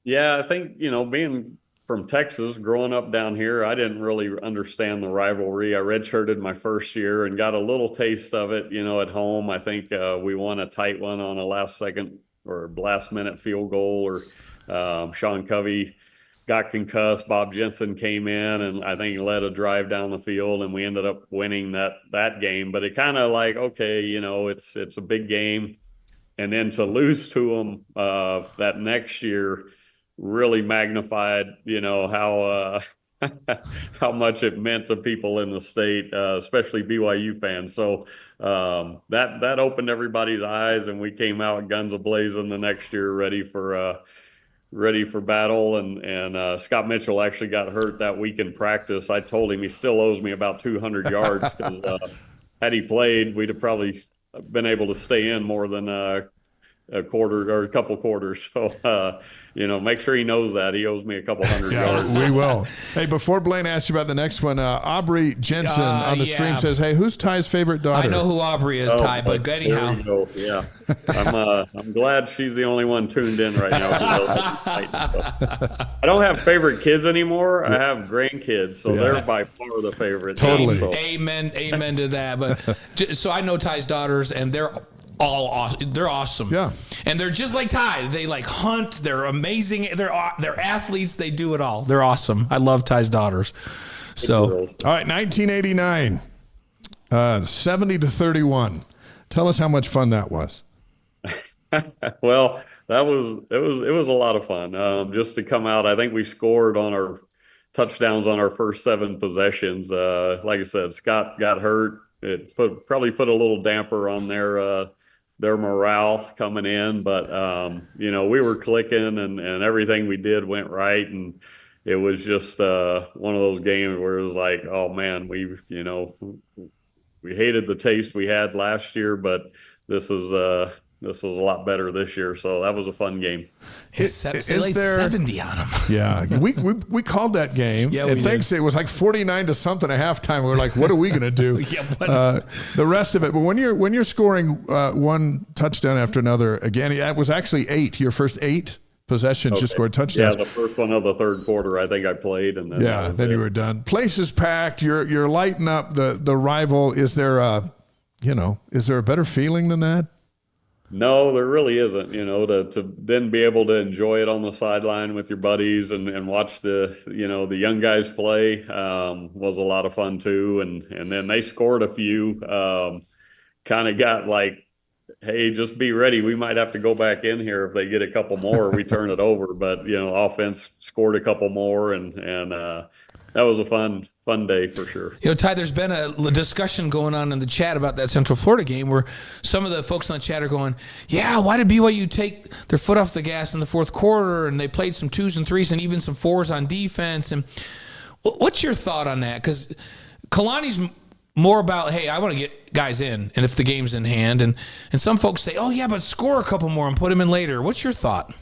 Yeah, I think, being from Texas, growing up down here, I didn't really understand the rivalry. I redshirted my first year and got a little taste of it, at home. I think we won a tight one on a last-second or last-minute field goal, or Sean Covey got concussed. Bob Jensen came in, and I think he led a drive down the field, and we ended up winning that game. But it kind of like, okay, it's a big game. And then to lose to them that next year really magnified, how how much it meant to people in the state, especially BYU fans. So that opened everybody's eyes, and we came out guns a-blazing the next year, ready for battle. And Scott Mitchell actually got hurt that week in practice. I told him he still owes me about 200 yards because had he played, we'd have probably been able to stay in more than a quarter or a couple quarters. So, make sure he knows that he owes me a couple hundred yards. We will. Hey, before Blaine asks you about the next one, Aubrey Jensen on the stream says, "Hey, who's Ty's favorite daughter?" I know who Aubrey is, Ty, but anyhow. Yeah, I'm glad she's the only one tuned in right now. I don't have favorite kids anymore. I have grandkids, so they're by far the favorite. Totally. So. Amen to that. But so I know Ty's daughters, and they're all awesome. They're awesome. Yeah. And they're just like Ty. They like hunt. They're amazing. They're athletes. They do it all. They're awesome. I love Ty's daughters. So, all right, 1989, 70-31. Tell us how much fun that was. Well, it was a lot of fun. Just to come out, I think we scored on our touchdowns on our first 7 possessions. Like I said, Scott got hurt. It probably put a little damper on their morale coming in, but we were clicking and everything we did went right, and it was just one of those games where it was like, oh man, we hated the taste we had last year, but this is this was a lot better this year. So that was a fun game. They laid 70 on them. Yeah, we called that game. Yeah, and thanks, it was like 49 to something at halftime. We were like, what are we going to do? The rest of it. But when you're scoring one touchdown after another, again, it was actually 8. Your first 8 possessions, you scored touchdowns. Yeah, the first one of the third quarter, I think I played, and then you were done. Place is packed. You're lighting up the rival. Is there a better feeling than that? No, there really isn't. To then be able to enjoy it on the sideline with your buddies and watch the young guys play was a lot of fun too. And then they scored a few. Kind of got like, hey, just be ready. We might have to go back in here if they get a couple more. We turn it over. But offense scored a couple more, and that was a fun day for sure. Ty, there's been a discussion going on in the chat about that Central Florida game where some of the folks on the chat are going, yeah, why did BYU take their foot off the gas in the fourth quarter? And they played some 2s and 3s and even some 4s on defense. And what's your thought on that? Because Kalani's more about, hey, I want to get guys in, and if the game's in hand. And some folks say, oh, yeah, but score a couple more and put them in later. What's your thought?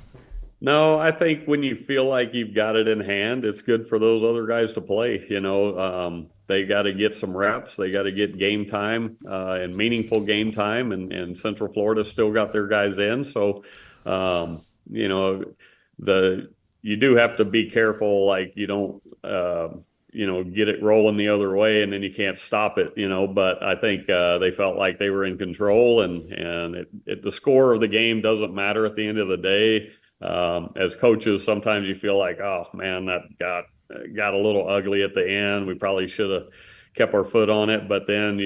No, I think when you feel like you've got it in hand, it's good for those other guys to play. They got to get some reps. They got to get game time and meaningful game time. And Central Florida still got their guys in. So, you do have to be careful. Like you don't, get it rolling the other way and then you can't stop it. But I think they felt like they were in control, and the score of the game doesn't matter at the end of the day. As coaches, sometimes you feel like, oh man, that got a little ugly at the end. We probably should have kept our foot on it. But then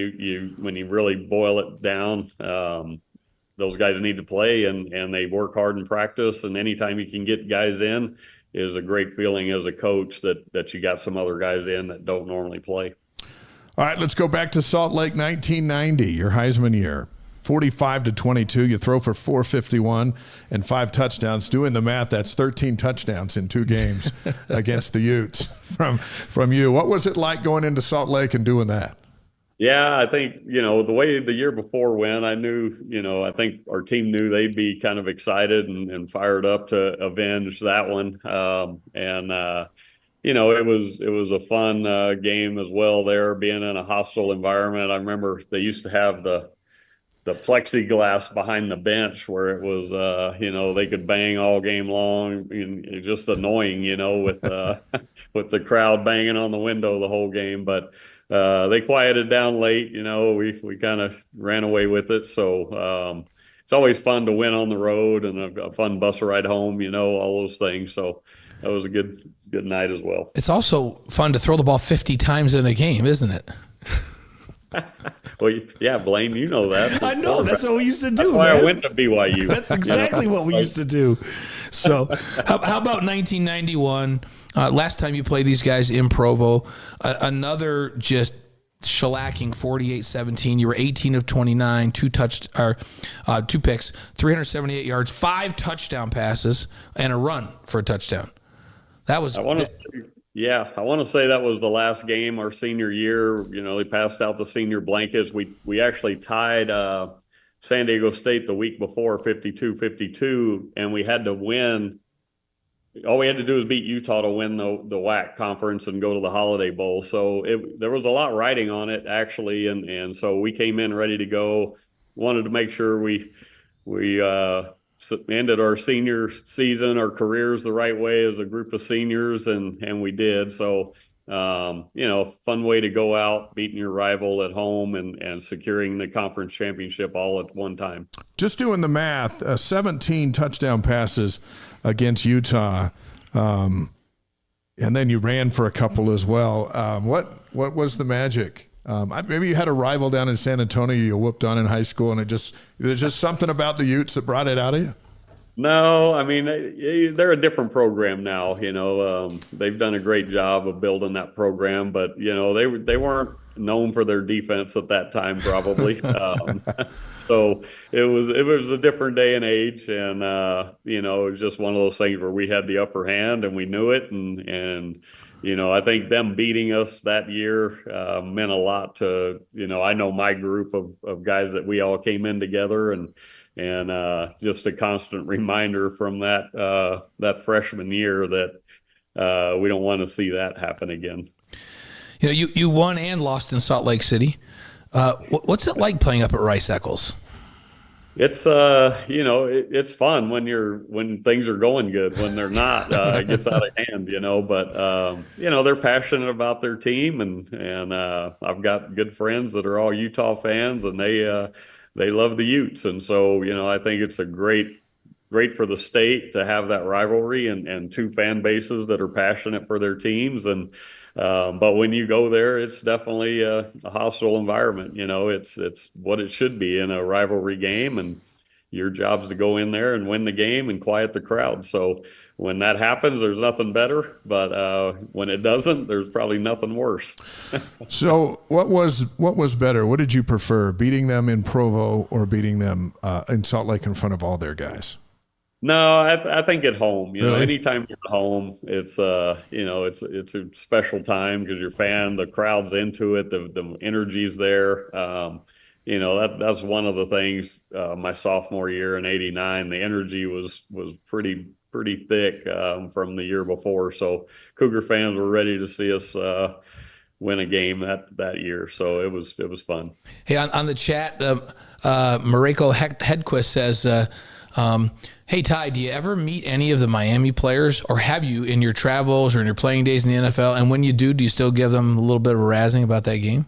when you really boil it down, those guys need to play and they work hard in practice. And anytime you can get guys in is a great feeling as a coach that you got some other guys in that don't normally play. All right, let's go back to Salt Lake 1990, your Heisman year. 45-22, you throw for 451 and 5 touchdowns. Doing the math, that's 13 touchdowns in 2 games against the Utes from you. What was it like going into Salt Lake and doing that? Yeah, I think, the way the year before went, I knew, I think our team knew they'd be kind of excited and fired up to avenge that one. It was a fun game as well there, being in a hostile environment. I remember they used to have the plexiglass behind the bench where it was, they could bang all game long, and it's just annoying, with the crowd banging on the window the whole game. But they quieted down late, we kind of ran away with it. So it's always fun to win on the road and a fun bus ride home, all those things. So that was a good night as well. It's also fun to throw the ball 50 times in a game, isn't it? Well, yeah, Blaine, you know that. I know. That's what we used to do. That's why I went to BYU. That's exactly what we used to do. So how about 1991? Last time you played these guys in Provo, another just shellacking 48-17. You were 18 of 29, 2 picks, 378 yards, 5 touchdown passes, and a run for a touchdown. That was. I want to say that was the last game our senior year. They passed out the senior blankets. We actually tied San Diego State the week before 52-52, and we had to win. All we had to do was beat Utah to win the WAC conference and go to the Holiday Bowl. So there was a lot riding on it actually, and so we came in ready to go. Wanted to make sure we ended our senior season, our careers the right way as a group of seniors, and we did. So, fun way to go out, beating your rival at home and securing the conference championship all at one time. Just doing the math, 17 touchdown passes against Utah, and then you ran for a couple as well. What was the magic? Maybe you had a rival down in San Antonio you whooped on in high school, and there's just something about the Utes that brought it out of you? No, I mean, they're a different program now. They've done a great job of building that program, but, they weren't known for their defense at that time, probably. So it was a different day and age, and, it was just one of those things where we had the upper hand and we knew it. And I think them beating us that year meant a lot to, I know my group of guys that we all came in together, and just a constant reminder from that freshman year that we don't want to see that happen again. You know, you won and lost in Salt Lake City. What's it like playing up at Rice Eccles? It's it's fun when things are going good. When they're not, it gets out of hand, But they're passionate about their team, and I've got good friends that are all Utah fans, and they love the Utes, and so I think it's great for the state to have that rivalry and two fan bases that are passionate for their teams. And but when you go there, it's definitely a hostile environment. It's what it should be in a rivalry game, and your job's to go in there and win the game and quiet the crowd. So when that happens, there's nothing better. But when it doesn't, there's probably nothing worse. So what was better? What did you prefer, beating them in Provo or beating them in Salt Lake in front of all their guys? No, I think at home. Really? Anytime you're at home, it's it's a special time because you're the crowd's into it, the energy's there. That's one of the things. My sophomore year in '89, the energy was pretty thick from the year before. So Cougar fans were ready to see us win a game that year. So it was fun. Hey, on the chat, Mareko Hedquist says. Hey, Ty, do you ever meet any of the Miami players, or have you in your travels or in your playing days in the NFL? And when you do you still give them a little bit of a razzing about that game?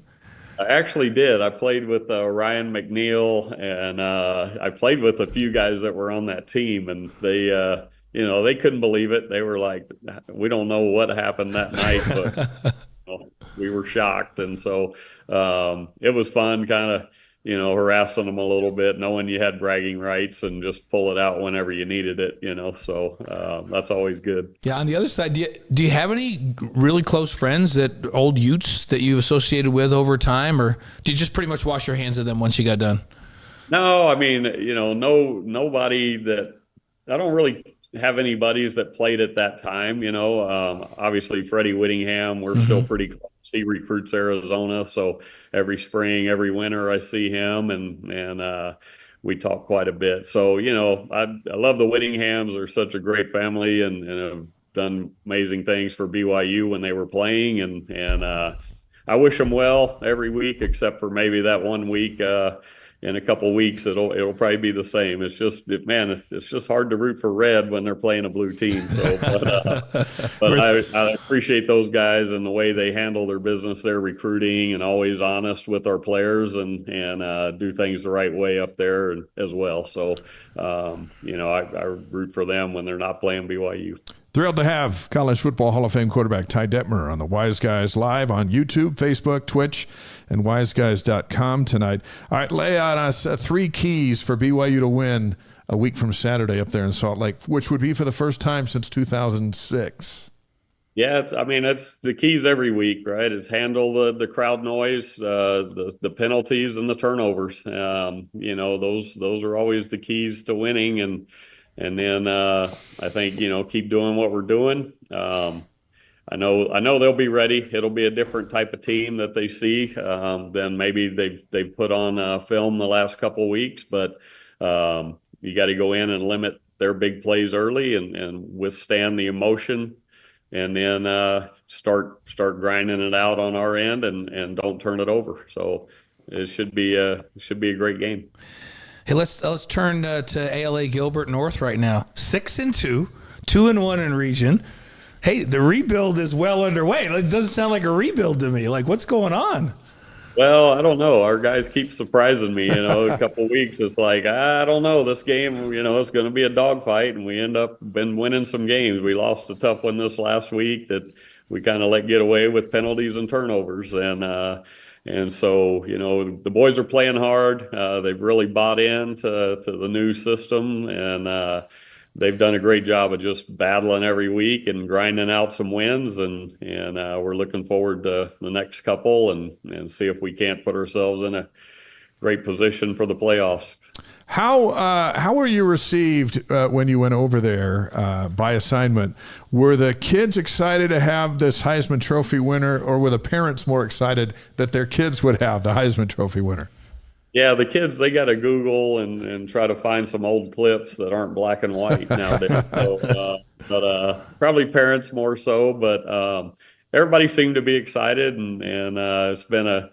I actually did. I played with Ryan McNeil, and I played with a few guys that were on that team, and they they couldn't believe it. They were like, we don't know what happened that night, but we were shocked. And so it was fun kind of, harassing them a little bit, knowing you had bragging rights and just pull it out whenever you needed it, so that's always good. Yeah. On the other side, do you have any really close friends old Utes that you associated with over time, or do you just pretty much wash your hands of them once you got done? No, I mean, nobody that I don't really have any buddies that played at that time, obviously Freddie Whittingham, we're still pretty close. He recruits Arizona. So every spring, every winter I see him and we talk quite a bit. So, I love the Whittinghams. They're such a great family and have done amazing things for BYU when they were playing. And I wish them well every week, except for maybe that 1 week, in a couple of weeks, it'll probably be the same. It's just, it's just hard to root for red when they're playing a blue team. So, but I appreciate those guys and the way they handle their business, their recruiting, and always honest with our players and do things the right way up there as well. So, I root for them when they're not playing BYU. Thrilled to have College Football Hall of Fame quarterback Ty Detmer on the Wise Guys Live on YouTube, Facebook, Twitch, and wiseguys.com tonight. All right, lay on us 3 keys for BYU to win a week from Saturday up there in Salt Lake, which would be for the first time since 2006. Yeah, it's the keys every week, right? It's handle the crowd noise, the penalties, and the turnovers. Those are always the keys to winning, and then I think keep doing what we're doing. I know they'll be ready. It'll be a different type of team that they see than maybe they've put on film the last couple of weeks. But you got to go in and limit their big plays early and withstand the emotion, and then start grinding it out on our end and don't turn it over. So it should be a great game. Hey, let's turn to ALA Gilbert North right now. 6-2, 2-1 in region. Hey, the rebuild is well underway. It doesn't sound like a rebuild to me. Like, what's going on? Well, I don't know. Our guys keep surprising me. A couple of weeks, it's like, I don't know. This game, it's going to be a dogfight, and we end up been winning some games. We lost a tough one this last week that we kind of let get away with penalties and turnovers, and so, the boys are playing hard. They've really bought into the new system, and they've done a great job of just battling every week and grinding out some wins. And we're looking forward to the next couple and see if we can't put ourselves in a great position for the playoffs. How were you received when you went over there by assignment? Were the kids excited to have this Heisman Trophy winner, or were the parents more excited that their kids would have the Heisman Trophy winner? Yeah, the kids, they got to Google and try to find some old clips that aren't black and white nowadays. But probably parents more so. But everybody seemed to be excited, and it's been a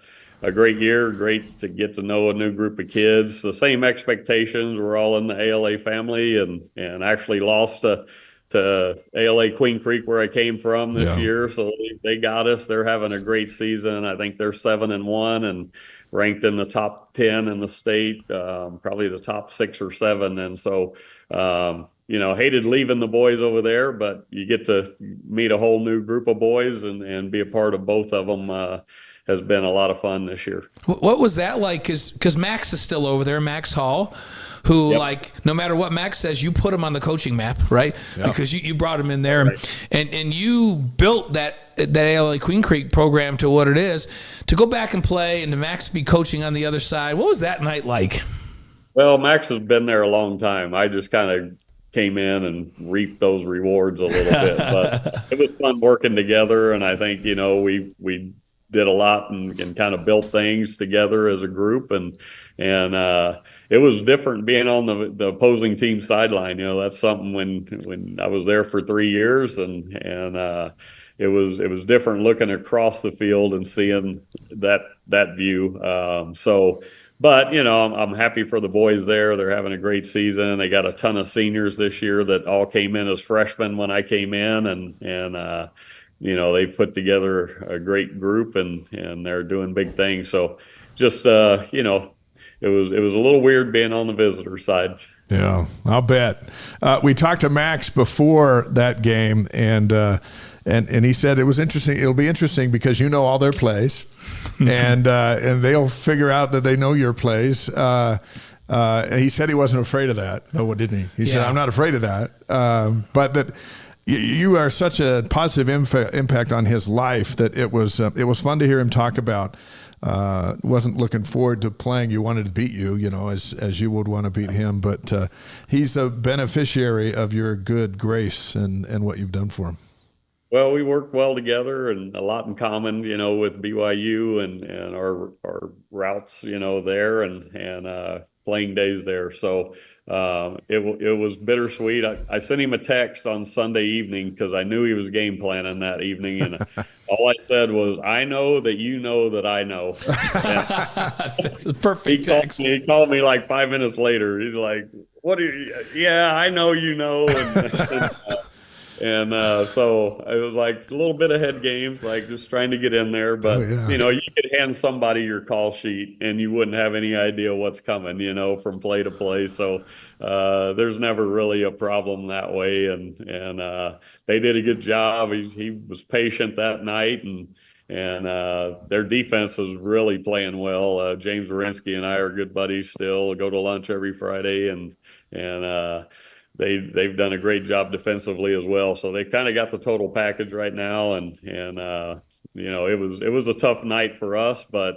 great year. Great to get to know a new group of kids. The same expectations. We're all in the ALA family, and actually lost to ALA Queen Creek, where I came from this year. So they got us. They're having a great season. I think they're 7-1 and ranked in the top 10 in the state, probably the top 6 or 7. And so, hated leaving the boys over there, but you get to meet a whole new group of boys and be a part of both of them. Has been a lot of fun this year. What was that like? Because Max is still over there, Max Hall, who, no matter what Max says, you put him on the coaching map, right? Yep. Because you brought him in there, right. and you built that ALA Queen Creek program to what it is. To go back and play and to Max be coaching on the other side, what was that night like? Well, Max has been there a long time. I just kind of came in and reaped those rewards a little bit. But it was fun working together, and I think, we did a lot and kind of built things together as a group, and it was different being on the opposing team sideline. That's something when I was there for 3 years, and it was different looking across the field and seeing that view. But I'm happy for the boys there. They're having a great season. They got a ton of seniors this year that all came in as freshmen when I came in, and they've put together a great group, and they're doing big things. So just, it was a little weird being on the visitor side. Yeah, I'll bet. We talked to Max before that game, and he said it was interesting. It'll be interesting because you know all their plays, and they'll figure out that they know your plays. He said he wasn't afraid of that, though, didn't he? He said, I'm not afraid of that, but that you are such a positive impact on his life that it was fun to hear him talk about. Wasn't looking forward to playing. You wanted to beat you, as you would want to beat him. But he's a beneficiary of your good grace and what you've done for him. Well, we work well together and a lot in common, with BYU and our routes, there and playing days there. So it was bittersweet. I sent him a text on Sunday evening because I knew he was game planning that evening, and all I said was, "I know that you know that I know." That's a perfect text. He called me like 5 minutes later. He's like, "What? Yeah, I know you know." And so it was like a little bit of head games, like just trying to get in there. But, you could hand somebody your call sheet and you wouldn't have any idea what's coming, from play to play. So there's never really a problem that way. And they did a good job. He was patient that night, and their defense is really playing well. James Warinsky and I are good buddies still. Go to lunch every Friday, and they've done a great job defensively as well. So they kind of got the total package right now, and it was a tough night for us, but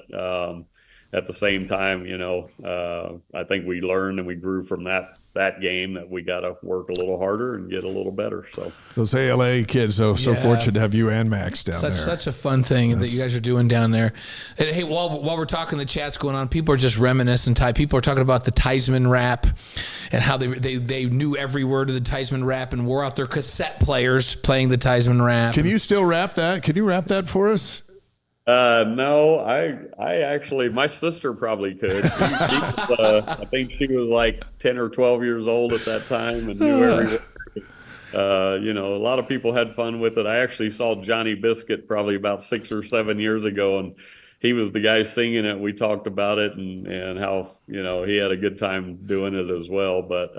at the same time, I think we learned and we grew from that game that we got to work a little harder and get a little better. So those ALA kids, though, so fortunate to have you and Max down there. Such a fun thing that you guys are doing down there. And hey, while we're talking, the chat's going on, people are just reminiscing. People are talking about the Theismann rap and how they knew every word of the Theismann rap and wore out their cassette players playing the Theismann rap. Can you still rap that? Can you rap that for us? No, I actually, my sister probably could. I think she was like 10 or 12 years old at that time and knew every word. A lot of people had fun with it. I actually saw Johnny Biscuit probably about 6 or 7 years ago, and he was the guy singing it. We talked about it and how, he had a good time doing it as well. But,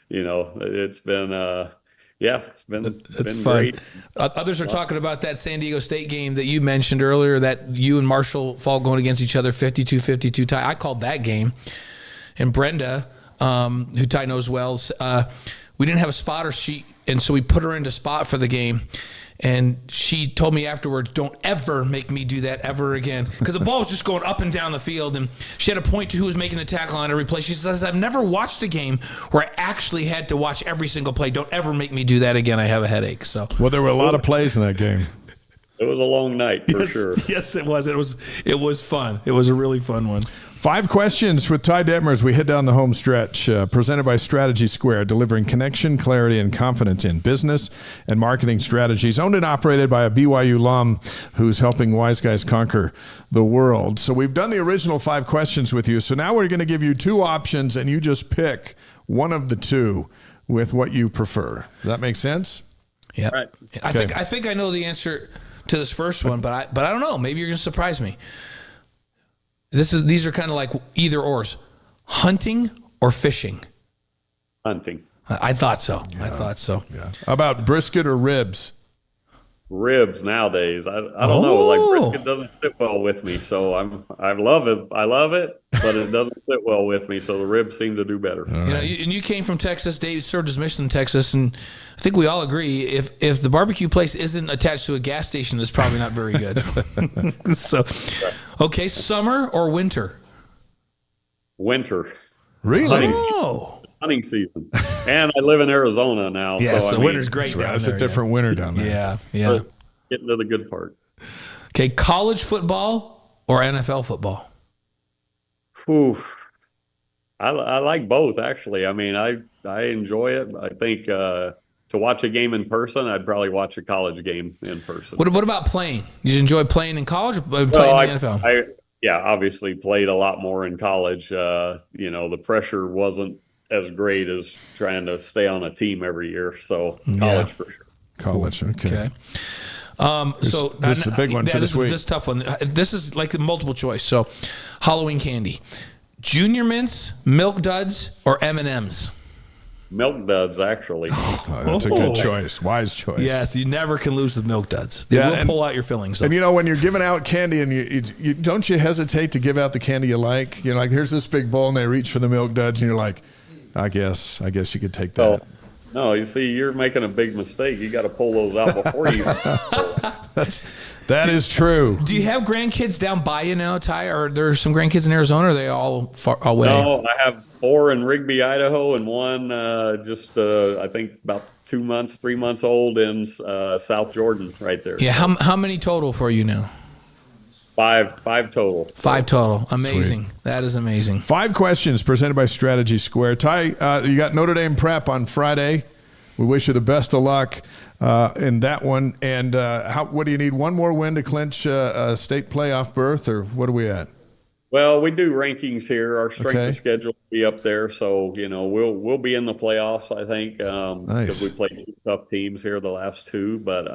it's been, it's been fun. Great. Others are talking about that San Diego State game that you mentioned earlier, that you and Marshall Falk going against each other, 52-52 tie. I called that game. And Brenda, who Ty knows well, we didn't have a spotter sheet, and so we put her into spot for the game. And she told me afterwards, don't ever make me do that ever again. Because the ball was just going up and down the field. And she had to point to who was making the tackle on every play. She says, I've never watched a game where I actually had to watch every single play. Don't ever make me do that again. I have a headache. So, well, there were a lot of plays in that game. It was a long night for sure. Yes, it was. It was fun. It was a really fun one. 5 questions with Ty Detmer as we head down the home stretch. Presented by Strategy Square, delivering connection, clarity, and confidence in business and marketing strategies. Owned and operated by a BYU alum who's helping wise guys conquer the world. So we've done the original 5 questions with you. So now we're going to give you 2 options, and you just pick one of the 2 with what you prefer. Does that make sense? Yeah. Right. I think I know the answer to this first one, but I don't know. Maybe you're going to surprise me. These are kind of like either ors. Hunting or fishing? Hunting. I thought so. Yeah. I thought so. Yeah. How about brisket or ribs? Ribs nowadays. I don't know. Like brisket doesn't sit well with me, so I love it. I love it, but it doesn't sit well with me. So the ribs seem to do better. You came from Texas. Dave served his mission in Texas, and I think we all agree if the barbecue place isn't attached to a gas station, it's probably not very good. So, okay, summer or winter? Winter. Really? Hunting season. And I live in Arizona now. Yeah, so winter's great down there. That's a different winter down there. Yeah. Getting to the good part. Okay, college football or NFL football? Ooh, I like both, actually. I mean, I enjoy it. I think to watch a game in person, I'd probably watch a college game in person. What about playing? Did you enjoy playing in college or playing in the NFL? Yeah, obviously played a lot more in college. The pressure wasn't as great as trying to stay on a team every year. So college for sure. College, okay. So this is a big one for this week. This is a tough one. This is like a multiple choice. So Halloween candy. Junior Mints, Milk Duds, or M&M's? Milk Duds, actually. That's a good choice. Wise choice. Yes, you never can lose with Milk Duds. They will pull out your fillings. And when you're giving out candy, and you don't you hesitate to give out the candy you like? You're like, here's this big bowl, and they reach for the Milk Duds, and you're like, I guess you could take that. Oh, no, you see, you're making a big mistake. You got to pull those out before you. That is true. Do you have grandkids down by you now, Ty? Are there some grandkids in Arizona, or are they all far away? No, I have 4 in Rigby, Idaho, and one I think about 3 months old in South Jordan right there. Yeah, how many total for you now? 5 total. 5 total. Amazing. Sweet. That is amazing. 5 questions presented by Strategy Square. Ty, you got Notre Dame prep on Friday. We wish you the best of luck in that one. And what do you need? One more win to clinch a state playoff berth, or what are we at? Well, we do rankings here. Our strength of schedule will be up there, so we'll be in the playoffs, I think, because we played 2 tough teams here the last 2. But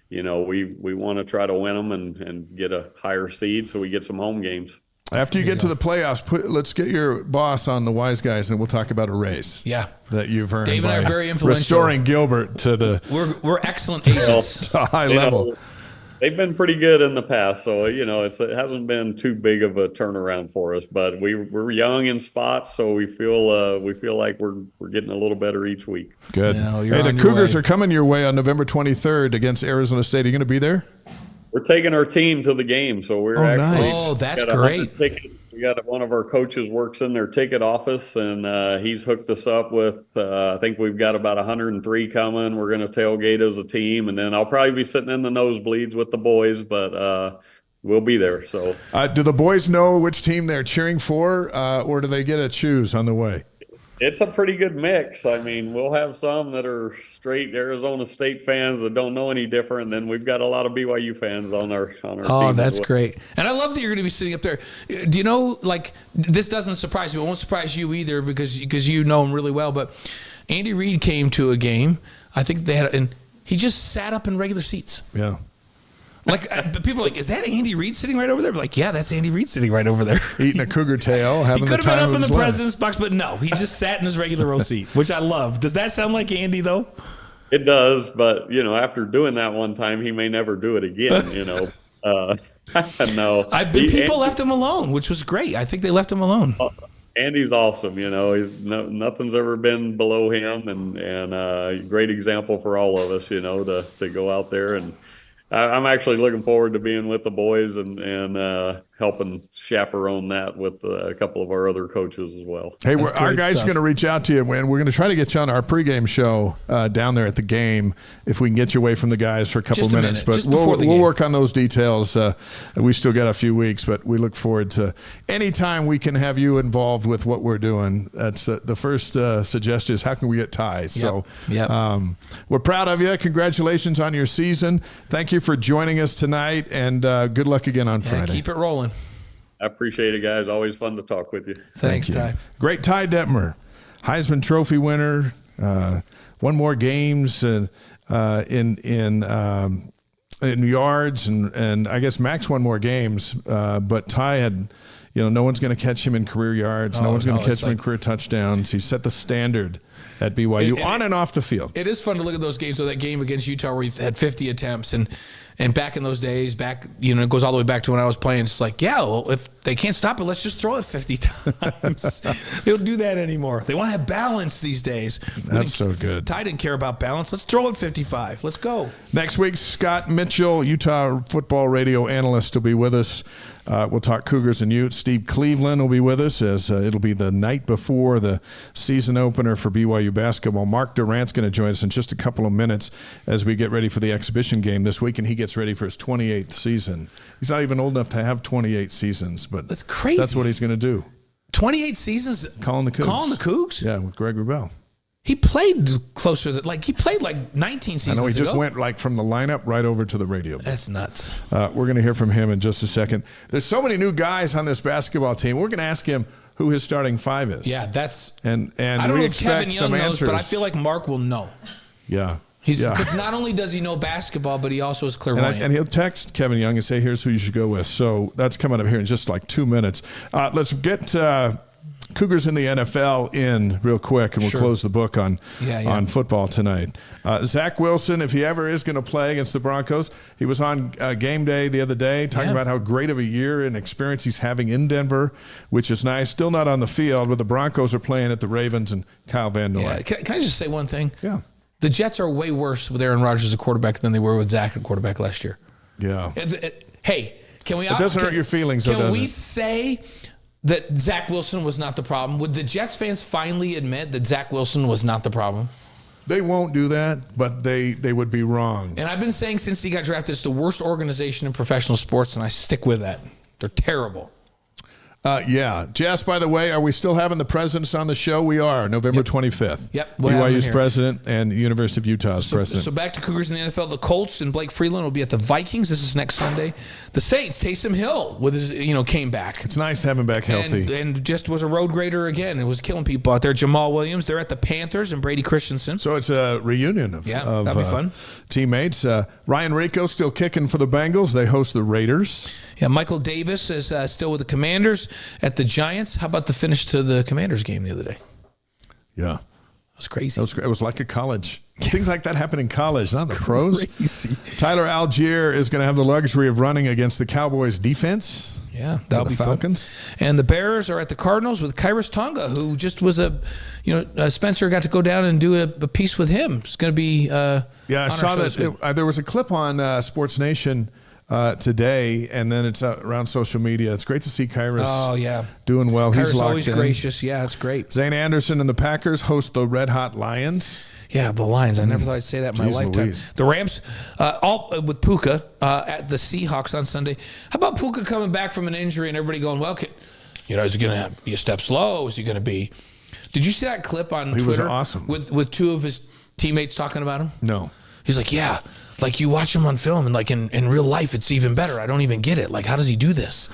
we want to try to win them and get a higher seed so we get some home games. After you get to the playoffs, let's get your boss on the Wise Guys, and we'll talk about a race. Yeah, that you've earned. Dave and I are very influential. Restoring Gilbert to the we're excellent agents to a high level. They've been pretty good in the past, so it hasn't been too big of a turnaround for us. But we're young in spots, so we feel like we're getting a little better each week. Good. Hey, the Cougars are coming your way on November 23rd against Arizona State. Are you going to be there? We're taking our team to the game, so we're actually. Nice. Oh, that's great. Tickets. We got one of our coaches works in their ticket office, and he's hooked us up with. I think we've got about 103 coming. We're going to tailgate as a team, and then I'll probably be sitting in the nosebleeds with the boys, but we'll be there. So, do the boys know which team they're cheering for, or do they get to choose on the way? It's a pretty good mix. I mean, we'll have some that are straight Arizona State fans that don't know any different. Then we've got a lot of BYU fans on our team. Oh, that's great. And I love that you're going to be sitting up there. Do you know, this doesn't surprise me. It won't surprise you either because you know him really well. But Andy Reid came to a game. I think and he just sat up in regular seats. Yeah. People are like, is that Andy Reid sitting right over there? Like, yeah, that's Andy Reid sitting right over there. Eating a cougar tail, having the time of his life. He could have been up in the president's box, but no, he just sat in his regular row seat, which I love. Does that sound like Andy, though? It does, but, after doing that one time, he may never do it again, No. People left him alone, which was great. I think they left him alone. Andy's awesome, he's nothing's ever been below him, and a great example for all of us, to go out there and I'm actually looking forward to being with the boys and helping chaperone that with a couple of our other coaches as well. Hey, our guys are going to reach out to you, and we're going to try to get you on our pregame show down there at the game if we can get you away from the guys for a couple of minutes. But we'll work on those details. We still got a few weeks, but we look forward to any time we can have you involved with what we're doing. That's the first suggestion is how can we get ties? So we're proud of you. Congratulations on your season. Thank you for joining us tonight, and good luck again on Friday. Keep it rolling. I appreciate it, guys. Always fun to talk with you. Thanks, Ty. Great Ty Detmer, Heisman Trophy winner, won more games in yards, and I guess Max won more games, but Ty had, no one's going to catch him in career yards. No one's going to catch him in career touchdowns. He set the standard at BYU on and off the field. It is fun to look at those games. So that game against Utah where he had 50 attempts, and back in those days, it goes all the way back to when I was playing. It's like, if they can't stop it, let's just throw it 50 times. They don't do that anymore. They want to have balance these days. That's so good. Ty didn't care about balance. Let's throw it 55. Let's go. Next week, Scott Mitchell, Utah football radio analyst, will be with us. We'll talk Cougars and Utes. Steve Cleveland will be with us as it'll be the night before the season opener for BYU basketball. Mark Durant's going to join us in just a couple of minutes as we get ready for the exhibition game this week, and he gets ready for his 28th season. He's not even old enough to have 28 seasons, but that's crazy. That's what he's going to do. 28 seasons? Calling the Cougs. Calling the Cougs? Yeah, with Greg Wrubell. He played closer than, he played 19 seasons ago. I know, he just went from the lineup right over to the radio. That's nuts. We're going to hear from him in just a second. There's so many new guys on this basketball team. We're going to ask him who his starting five is. Yeah, that's... And I don't we know if expect Kevin Young some knows, answers. but I feel like Mark will know. Yeah. Because not only does he know basketball, but he also is clairvoyant. And he'll text Kevin Young and say, here's who you should go with. So that's coming up here in just 2 minutes. Let's get Cougars in the NFL in real quick, and we'll close the book on football tonight. Zach Wilson, if he ever is going to play against the Broncos, he was on game day the other day talking about how great of a year and experience he's having in Denver, which is nice. Still not on the field, but the Broncos are playing at the Ravens and Kyle Van Noy. Yeah. Can I just say one thing? Yeah. The Jets are way worse with Aaron Rodgers as a quarterback than they were with Zach at quarterback last year. Yeah. Hey, can we... It doesn't hurt your feelings, though, does it? Can we say that Zach Wilson was not the problem? Would the Jets fans finally admit that Zach Wilson was not the problem? They won't do that, but they would be wrong. And I've been saying since he got drafted, it's the worst organization in professional sports, and I stick with that. They're terrible. Jess, by the way, are we still having the presidents on the show? We are, November 25th. Yep. BYU's president and University of Utah's president. So back to Cougars in the NFL. The Colts and Blake Freeland will be at the Vikings. This is next Sunday. The Saints, Taysom Hill with his, came back. It's nice to have him back healthy. And just was a road grader again. It was killing people out there. Jamal Williams, they're at the Panthers and Brady Christensen. So it's a reunion of that'd be fun. Teammates. Ryan Rico still kicking for the Bengals. They host the Raiders. Yeah, Michael Davis is still with the Commanders at the Giants. How about the finish to the Commanders game the other day? Yeah. It was crazy. It was like a college. Things like that happen in college, not the pros. Crazy. Tyler Algier is going to have the luxury of running against the Cowboys defense. Yeah, that'll be Falcons. Fun. And the Bears are at the Cardinals with Kairos Tonga, who just was Spencer got to go down and do a piece with him. It's going to be I saw that there was a clip on Sports Nation today, and then it's around social media. It's great to see Kairos doing well. Kairos He's locked always in. Gracious. Yeah, it's great. Zane Anderson and the Packers host the Red Hot Lions. Yeah, the Lions. I never thought I'd say that in my lifetime. Louise. The Rams, all with Puka at the Seahawks on Sunday. How about Puka coming back from an injury and everybody going, well, is he going to be a step slow? Is he going to be... Did you see that clip on Twitter? He was awesome. With two of his teammates talking about him? No. He's like, yeah, you watch him on film and in real life, it's even better. I don't even get it. How does he do this?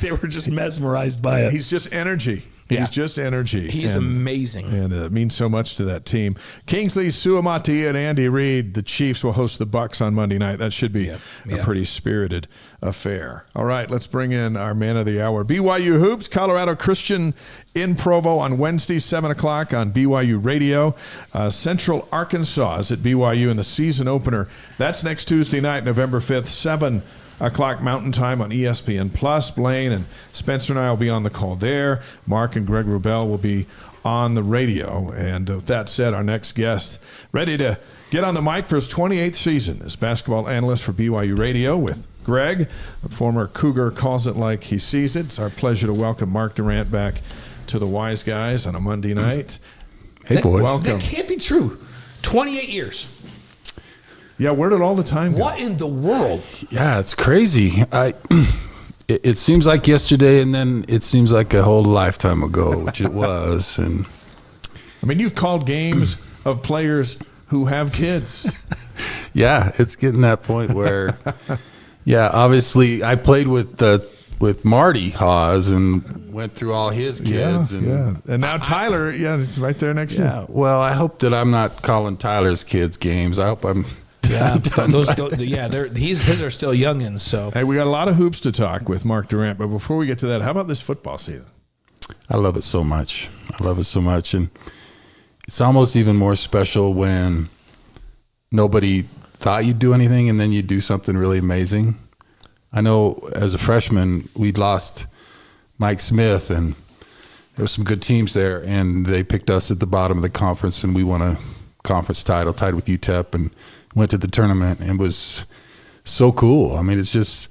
They were just mesmerized by it. He's just energy. Yeah. He's just energy. He's amazing. And it means so much to that team. Kingsley Suamati and Andy Reid, the Chiefs, will host the Bucs on Monday night. That should be a pretty spirited affair. All right, let's bring in our man of the hour. BYU Hoops, Colorado Christian in Provo on Wednesday, 7 o'clock on BYU Radio. Central Arkansas is at BYU in the season opener. That's next Tuesday night, November 5th, 7 o'clock Mountain Time on ESPN+. Blaine and Spencer and I will be on the call there. Mark and Greg Wrubell will be on the radio. And with that said, our next guest ready to get on the mic for his 28th season as basketball analyst for BYU Radio with Greg, a former Cougar, calls it like he sees it. It's our pleasure to welcome Mark Durant back to the Wise Guys on a Monday night. Hey, boys. Welcome. That can't be true. 28 years. Yeah, where did all the time go? What in the world? Yeah, it's crazy. It seems like yesterday, and then it seems like a whole lifetime ago, which it was. And I mean, you've called games of players who have kids. yeah, it's getting that point where, yeah, obviously I played with Marty Hawes and went through all his kids. And now Tyler, it's right there next to you. Yeah, well, I hope that I'm not calling Tyler's kids games. I hope I'm. Yeah, his are still youngins. So hey, we got a lot of hoops to talk with Mark Durant, but before we get to that, how about this football season? I love it so much. And it's almost even more special when nobody thought you'd do anything and then you do something really amazing. I know as a freshman, we'd lost Mike Smith, and there were some good teams there, and they picked us at the bottom of the conference, and we won a conference title, tied with UTEP, and went to the tournament, and it was so cool. I mean, it's just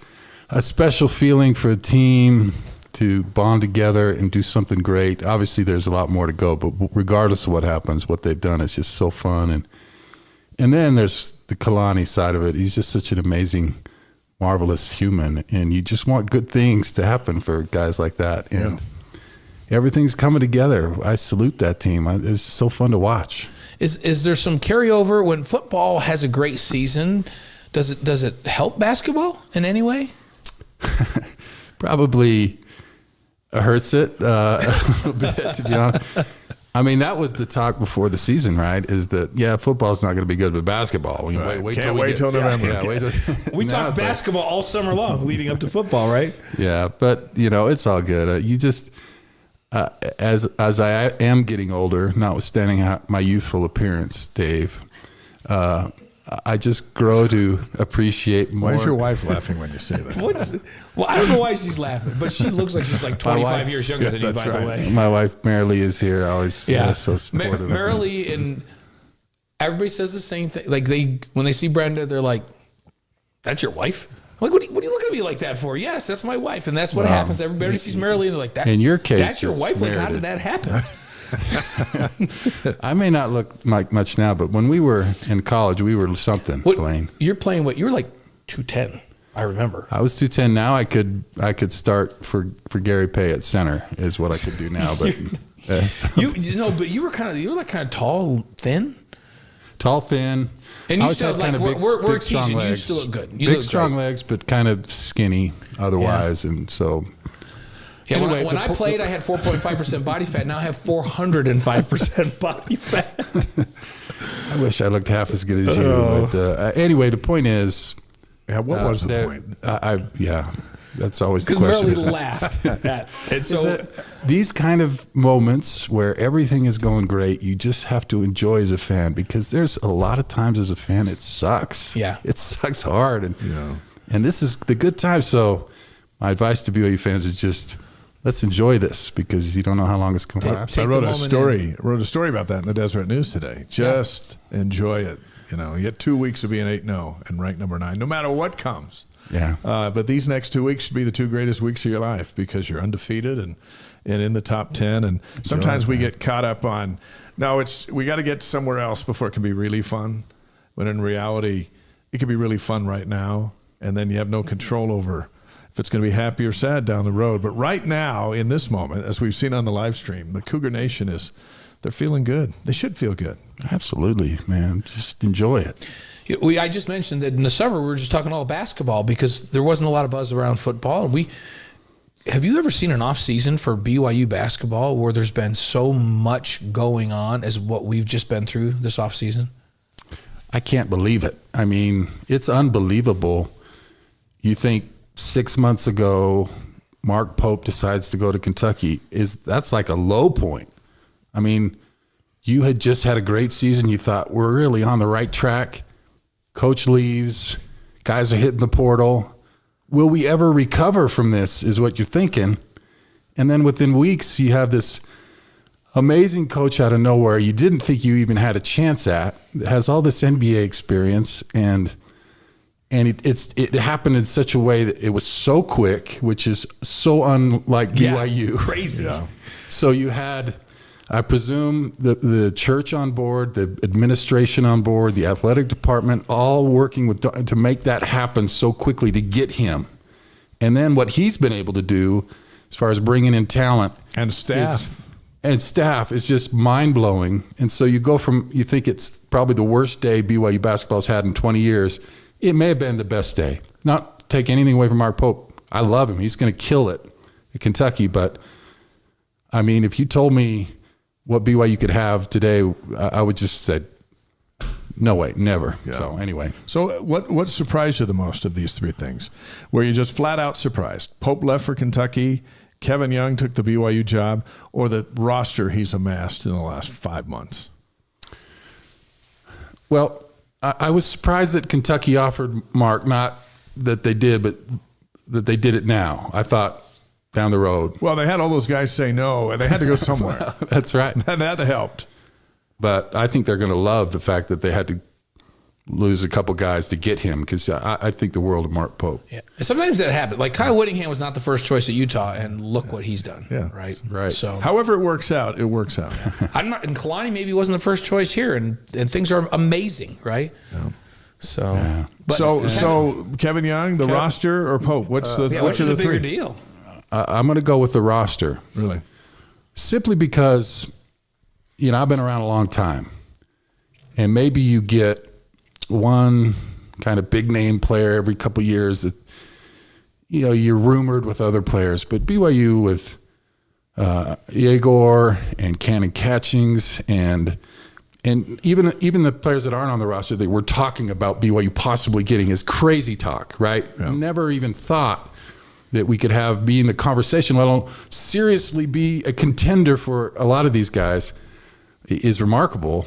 a special feeling for a team to bond together and do something great. Obviously, there's a lot more to go, but regardless of what happens, what they've done is just so fun. And then there's the Kalani side of it. He's just such an amazing, marvelous human, and you just want good things to happen for guys like that. And everything's coming together. I salute that team. It's so fun to watch. Is there some carryover when football has a great season? Does it help basketball in any way? Probably hurts it a little bit, to be honest. I mean, that was the talk before the season, right? Is that football's not going to be good, but basketball. Right. Wait till November. Yeah, wait till, we talk basketball all summer long, leading up to football, right? Yeah, but it's all good. You just. As I am getting older, notwithstanding my youthful appearance, Dave, I just grow to appreciate more. Why is your wife laughing when you say that? Well, I don't know why she's laughing, but she looks like she's like 25 years younger than you, by the way. My wife, Marilee, is here. Always so supportive. Marilee, and everybody says the same thing. Like when they see Brenda, they're like, "That's your wife?" I'm like, what are you looking at me like that for? Yes, that's my wife. And that's what happens. Everybody sees Marilee and they're like, that. In your case, that's your wife? Like, how did that happen? I may not look like much now, but when we were in college, we were something, Blaine. You're playing what? You're like 210, I remember. I was 210. Now I could start for Gary Pay at center is what I could do now. But but you were kind of tall, thin. Tall, thin. And you still like we're teaching. You still look good. You big, look strong great. legs, but kind of skinny otherwise, and so. Yeah, anyway, when I played, I had 4.5% body fat. Now I have 405% body fat. I wish I looked half as good as you. But anyway, the point is. Yeah, what was the point? That's always the question. Because Marilee laughed at that. And so these kind of moments where everything is going great, you just have to enjoy as a fan, because there's a lot of times as a fan it sucks. Yeah. It sucks hard. And this is the good time. So my advice to BYU fans is just let's enjoy this, because you don't know how long it's going to last. I wrote a story about that in the Deseret News today. Just enjoy it. You get 2 weeks of being 8-0 and ranked number 9, no matter what comes. Yeah. But these next 2 weeks should be the 2 greatest weeks of your life, because you're undefeated and in the top 10. And sometimes we get caught up on, we got to get somewhere else before it can be really fun. But in reality, it can be really fun right now. And then you have no control over if it's going to be happy or sad down the road. But right now, in this moment, as we've seen on the live stream, the Cougar Nation they're feeling good. They should feel good. Absolutely, man. Just enjoy it. I just mentioned that in the summer we were just talking all basketball because there wasn't a lot of buzz around football. Have you ever seen an off season for BYU basketball where there's been so much going on as what we've just been through this off season? I can't believe it. I mean, it's unbelievable. You think 6 months ago, Mark Pope decides to go to Kentucky. That's like a low point. I mean, you had just had a great season. You thought we're really on the right track. Coach leaves, guys are hitting the portal. Will we ever recover from this is what you're thinking. And then within weeks, you have this amazing coach out of nowhere you didn't think you even had a chance at, that has all this NBA experience, and And it happened in such a way that it was so quick, which is so unlike BYU. Crazy. Yeah. So you had, I presume, the church on board, the administration on board, the athletic department, all working to make that happen so quickly to get him. And then what he's been able to do as far as bringing in talent. And staff. Is just mind-blowing. And so you go from, you think it's probably the worst day BYU basketball's had in 20 years. It may have been the best day. Not to take anything away from Mark Pope. I love him. He's going to kill it at Kentucky. But, I mean, if you told me what BYU could have today, I would just say, no way, never. Yeah. So, anyway. So, what surprised you the most of these three things? Were you just flat out surprised? Pope left for Kentucky, Kevin Young took the BYU job, or the roster he's amassed in the last 5 months? Well, I was surprised that Kentucky offered Mark, not that they did, but that they did it now. I thought down the road. Well, they had all those guys say no, and they had to go somewhere. Well, that's right. That helped. But I think they're going to love the fact that they had to lose a couple guys to get him, because I think the world of Mark Pope. Yeah. Sometimes that happens. Like Kyle Whittingham was not the first choice at Utah, and look what he's done. Yeah. Right. So, however it works out, it works out. I'm not. And Kalani maybe wasn't the first choice here, and things are amazing, right? Yeah. So, yeah. So Kevin Young, the roster, or Pope? Which of the three? Deal? I'm going to go with the roster. Really? Simply because, I've been around a long time, and maybe you get one kind of big name player every couple of years that, you're rumored with other players, but BYU with Yegor and Cannon Catchings and even the players that aren't on the roster that we're talking about BYU possibly getting is crazy talk, right? Yeah. Never even thought that we could be in the conversation, let alone seriously be a contender for a lot of these guys, is remarkable.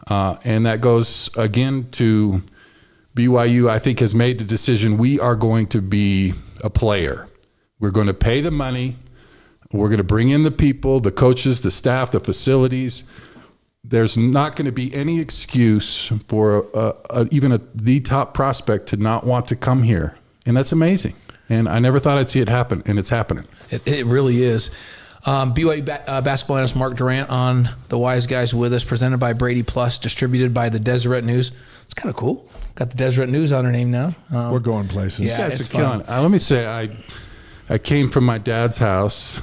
And that goes again to BYU, I think, has made the decision we are going to be a player. We're going to pay the money. We're going to bring in the people, the coaches, the staff, the facilities. There's not going to be any excuse for even the top prospect to not want to come here. And that's amazing. And I never thought I'd see it happen, and it's happening. It really is. BYU basketball analyst Mark Durant on the Wise Guys with us, presented by Brady Plus, distributed by the Deseret News. It's kind of cool. Got the Deseret News on our name now. We're going places. Yeah, you guys are killing it. Let me say, I came from my dad's house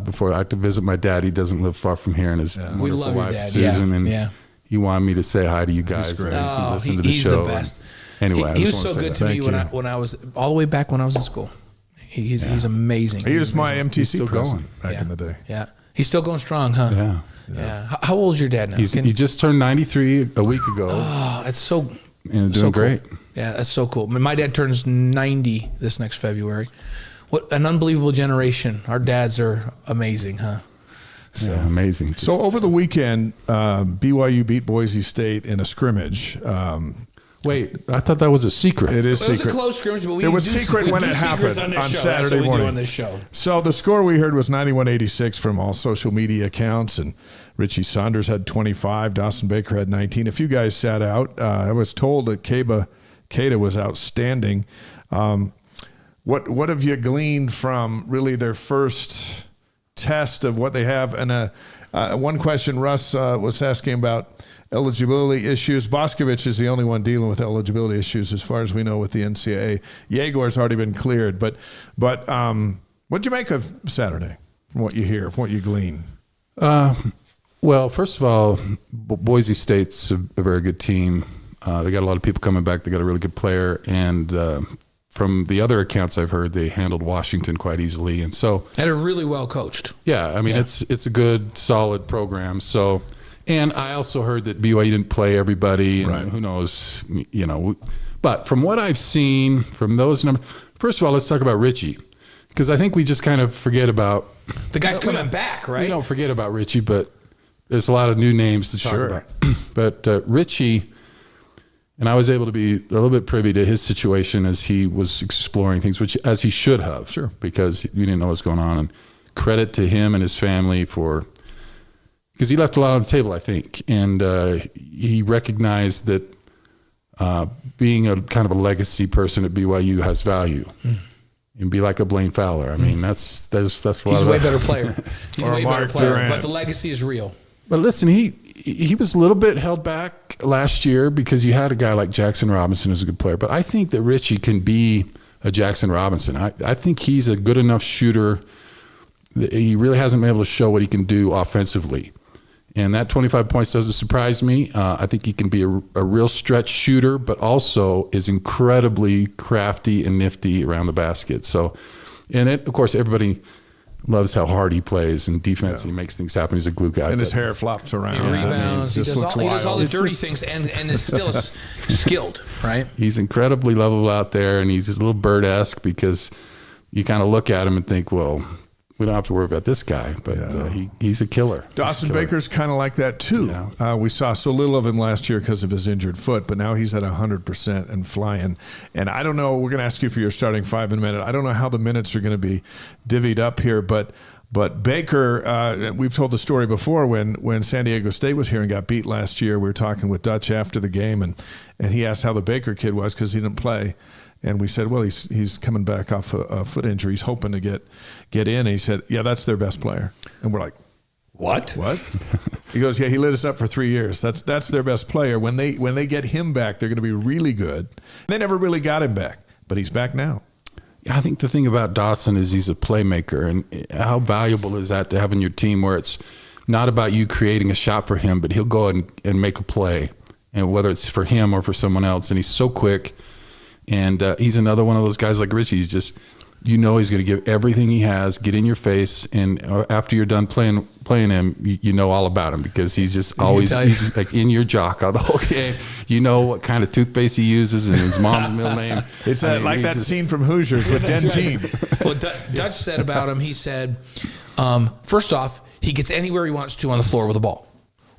before I had to visit my dad. He doesn't live far from here, and his wonderful we love wife, your dad. Susan. Yeah. And he wanted me to say hi to you guys. He's great. And listen to the he's show. The best. Anyway, he was so good to me Thank when I was all the way back when I was in school. He's amazing. He was my MTC still president going. back in the day. Yeah. He's still going strong, huh? Yeah. How old is your dad now? He just turned 93 a week ago. Oh, that's so and doing so great. Cool. Yeah, that's so cool. My dad turns 90 this next February. What an unbelievable generation. Our dads are amazing, huh? So amazing. So over the weekend, BYU beat Boise State in a scrimmage. Wait, I thought that was a secret. It is It secret. was a close scrimmage, but it was secret when it happened on Saturday morning. On this show. So the score we heard was 91-86 from all social media accounts, and Richie Saunders had 25, Dawson Baker had 19. A few guys sat out. I was told that Keita was outstanding. What have you gleaned from really their first test of what they have? And one question Russ was asking about eligibility issues. Boscovich is the only one dealing with eligibility issues as far as we know with the NCAA. Yegor's already been cleared. But what'd you make of Saturday from what you hear, from what you glean? Well, first of all, Boise State's a very good team. They got a lot of people coming back. They got a really good player. And from the other accounts I've heard, they handled Washington quite easily. And so, and are really well coached. Yeah, I mean, it's a good, solid program. So, and I also heard that BYU didn't play everybody, and who knows, But from what I've seen from those numbers, first of all, let's talk about Richie, because I think we just kind of forget about the guy's coming back, right? We don't forget about Richie, but there's a lot of new names to talk about. But Richie, and I was able to be a little bit privy to his situation as he was exploring things, which as he should have, because we didn't know what's going on. And credit to him and his family because he left a lot on the table, I think, and he recognized that being a kind of a legacy person at BYU has value. And be like a Blaine Fowler. I mean, that's a lot. He's a way better player. He's a way better player, Durant. but the legacy is real. But listen, he was a little bit held back last year because you had a guy like Jackson Robinson who's a good player. But I think that Richie can be a Jackson Robinson. I think he's a good enough shooter. He really hasn't been able to show what he can do offensively. And that 25 points doesn't surprise me. I think he can be a real stretch shooter, but also is incredibly crafty and nifty around the basket. So, and of course, everybody loves how hard he plays and defense. He makes things happen. He's a glue guy. And his hair flops around. He rebounds. He does all the dirty things and is still skilled, right? He's incredibly level out there, and he's just a little Bird-esque because you kind of look at him and think, well, we don't have to worry about this guy, but he's a killer. Dawson Baker's kind of like that too. Yeah. We saw so little of him last year because of his injured foot, but now he's at 100% and flying. And I don't know, we're going to ask you for your starting five in a minute. I don't know how the minutes are going to be divvied up here, but Baker, we've told the story before when San Diego State was here and got beat last year. We were talking with Dutch after the game, and he asked how the Baker kid was because he didn't play. And we said, well, he's coming back off a foot injury. He's hoping to get in. And he said, yeah, that's their best player. And we're like, what? He goes, yeah, he lit us up for 3 years. That's their best player. When they get him back, they're going to be really good. They never really got him back, but he's back now. Yeah, I think the thing about Dawson is he's a playmaker. And how valuable is that to have in your team where it's not about you creating a shot for him, but he'll go and make a play. And whether it's for him or for someone else. And he's so quick. And he's another one of those guys like Richie. He's just, he's going to give everything he has, get in your face, and after you're done playing him, you know all about him because he's just always he's like in your jock all the whole game. You know what kind of toothpaste he uses and his mom's middle name. It's that scene from Hoosiers with Dentine. Well, Dutch said about him, he said, first off, he gets anywhere he wants to on the floor with the ball,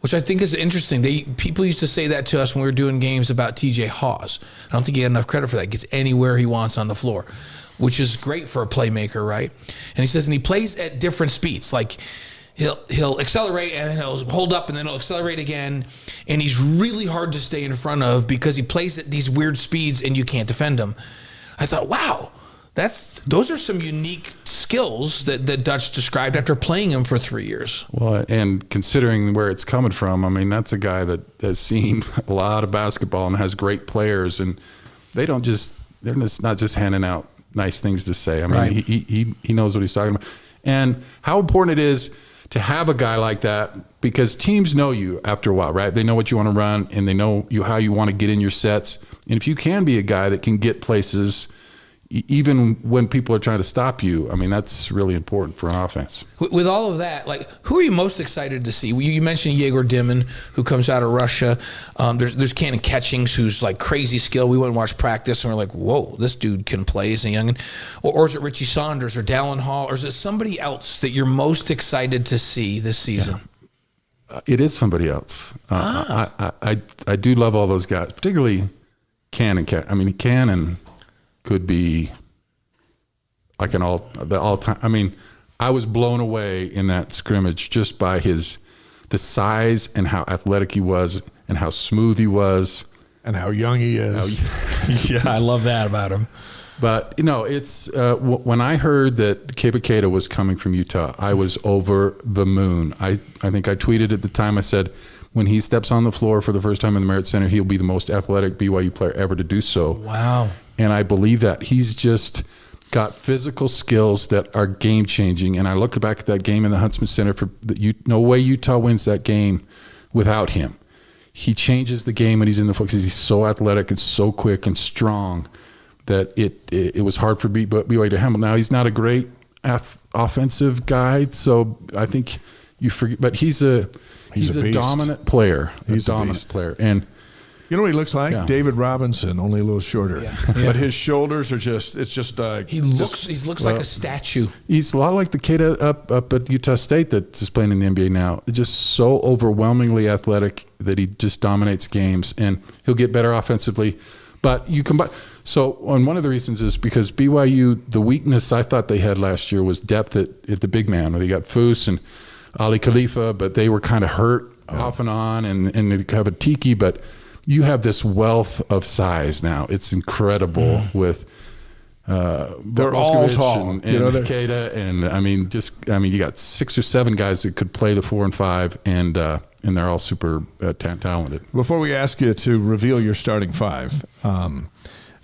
which I think is interesting. People used to say that to us when we were doing games about TJ Hawes. I don't think he had enough credit for that. He gets anywhere he wants on the floor, which is great for a playmaker, right? And he says, and he plays at different speeds. Like he'll accelerate and then he'll hold up and then he'll accelerate again. And he's really hard to stay in front of because he plays at these weird speeds and you can't defend him. I thought, wow. Those are some unique skills that Dutch described after playing him for 3 years. Well, and considering where it's coming from, I mean, that's a guy that has seen a lot of basketball and has great players, and they're just not just handing out nice things to say. I mean, right. he knows what he's talking about. And how important it is to have a guy like that because teams know you after a while, right? They know what you want to run, and they know how you want to get in your sets. And if you can be a guy that can get places even when people are trying to stop you, I mean, that's really important for an offense. With all of that, like, who are you most excited to see? You mentioned Jake Retzlaff, who comes out of Russia. There's Cannon Catchings, who's like crazy skill. We went and watched practice, and we're like, whoa, this dude can play as a youngin'. Or is it Richie Saunders or Dallin Hall? Or is it somebody else that you're most excited to see this season? Yeah. It is somebody else. I do love all those guys, particularly Cannon. I mean, Cannon could be like the all-time. I mean, I was blown away in that scrimmage just by the size and how athletic he was and how smooth he was. And how young he is. Yeah, I love that about him. But, it's when I heard that Kebaketa was coming from Utah, I was over the moon. I think I tweeted at the time, I said, when he steps on the floor for the first time in the Merit Center, he'll be the most athletic BYU player ever to do so. Wow. And I believe that. He's just got physical skills that are game-changing. And I looked back at that game in the Huntsman Center. No way Utah wins that game without him. He changes the game when he's in the floor because he's so athletic and so quick and strong that it was hard for BYU to handle. Now, he's not a great offensive guy, so I think you forget. But he's a dominant player. He's a dominant player. And you know what he looks like? Yeah. David Robinson, only a little shorter. Yeah. But his shoulders are he looks like a statue. He's a lot like the kid up at Utah State that's playing in the NBA now. Just so overwhelmingly athletic that he just dominates games, and he'll get better offensively. But you combine. So, and one of the reasons is because BYU, the weakness I thought they had last year was depth at the big man. They got Foose and Ali Khalifa, but they were kind of hurt off and on, and they have a Tiki, but you have this wealth of size now. It's incredible with they're all tall. And Keita, and you got 6 or 7 guys that could play the 4 and 5, and they're all super talented. Before we ask you to reveal your starting 5,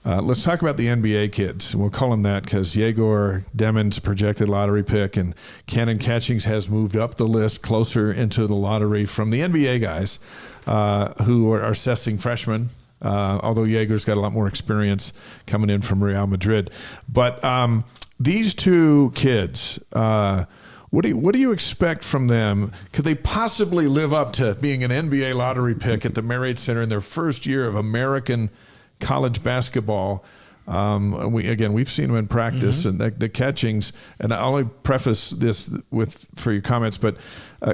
let's talk about the NBA kids. We'll call them that because Yegor Demon's projected lottery pick, and Cannon Catchings has moved up the list closer into the lottery from the NBA guys who are assessing freshmen. Although Jaeger's got a lot more experience coming in from Real Madrid. But these 2 kids, what do you expect from them? Could they possibly live up to being an NBA lottery pick at the Marriott Center in their first year of American college basketball? We've seen them in practice, and the Catchings, and I'll only preface this for your comments, but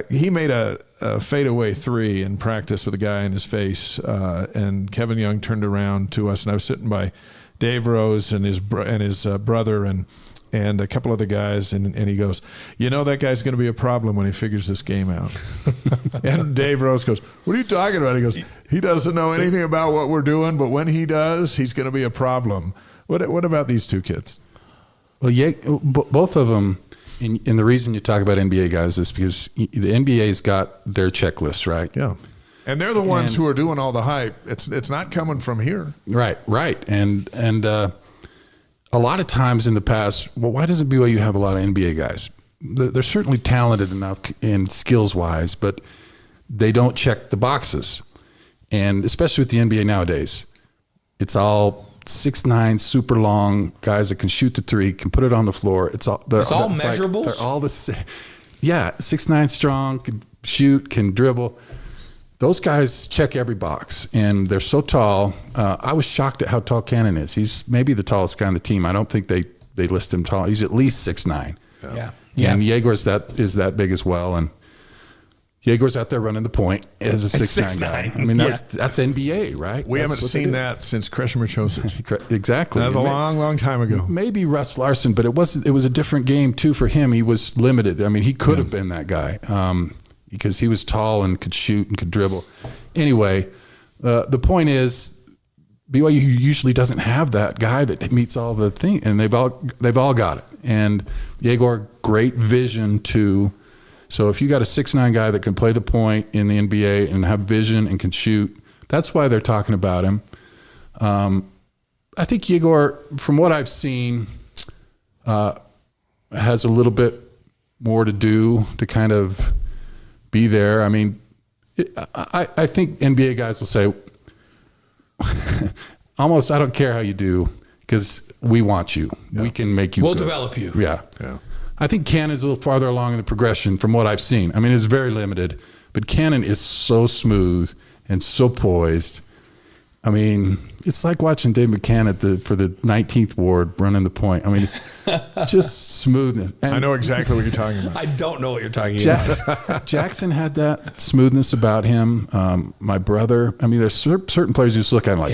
he made a fadeaway 3 in practice with a guy in his face, and Kevin Young turned around to us, and I was sitting by Dave Rose and his brother and a couple other guys, and he goes, that guy's going to be a problem when he figures this game out. And Dave Rose goes, what are you talking about? He goes, he doesn't know anything about what we're doing, but when he does, he's going to be a problem. What about these 2 kids? Well, both of them, and the reason you talk about NBA guys is because the NBA's got their checklist, right? Yeah. And they're the ones who are doing all the hype. It's not coming from here. Right. And a lot of times in the past, well, why doesn't BYU have a lot of NBA guys? They're certainly talented enough in skills-wise, but they don't check the boxes. And especially with the NBA nowadays, it's all 6'9", super long guys that can shoot the 3, can put it on the floor. It's all measurables? They're all the same. Yeah, 6'9", strong, can shoot, can dribble. Those guys check every box, and they're so tall. I was shocked at how tall Cannon is. He's maybe the tallest guy on the team. I don't think they list him tall. He's at least 6'9". Yeah. And Yegor is that big as well. And Yegor's out there running the point as a 6'9" guy. I mean, that's NBA, right? We haven't seen that since Kreshmer Chosic. Exactly. That was a long, long time ago. Maybe Russ Larson, but it was a different game too for him. He was limited. I mean, he could have been that guy. Because he was tall and could shoot and could dribble. Anyway, the point is, BYU usually doesn't have that guy that meets all the things, and they've all got it. And Yegor, great vision too. So if you got a 6'9" guy that can play the point in the NBA and have vision and can shoot, that's why they're talking about him. I think Yegor, from what I've seen, has a little bit more to do to kind of be there. I mean, I think NBA guys will say, almost, I don't care how you do, because we want you. Yeah. We can make you We'll good. develop you. Yeah. I think Cannon's a little farther along in the progression from what I've seen. I mean, it's very limited, but Cannon is so smooth and so poised. I mean, it's like watching Dave McCann for the 19th ward running the point. I mean, just smoothness. And I know exactly what you're talking about. I don't know what you're talking about. Jackson had that smoothness about him. My brother. I mean, there's certain players you just look at him like,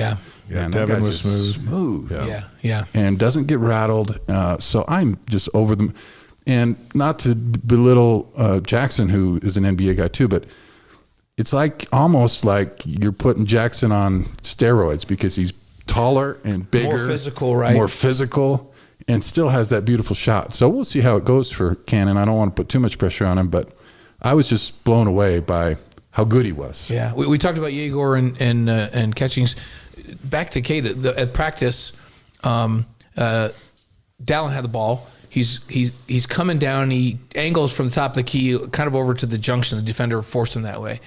man, Devin was smooth. Yeah. And doesn't get rattled. So I'm just over them. And not to belittle Jackson, who is an NBA guy too, but it's almost like you're putting Jackson on steroids because he's taller and bigger, more physical, right? More physical, and still has that beautiful shot. So we'll see how it goes for Cannon. I don't want to put too much pressure on him, but I was just blown away by how good he was. Yeah, we talked about Yegor and Catchings. Back to Kate at practice. Dallin had the ball. He's coming down. He angles from the top of the key, kind of over to the junction. The defender forced him that way,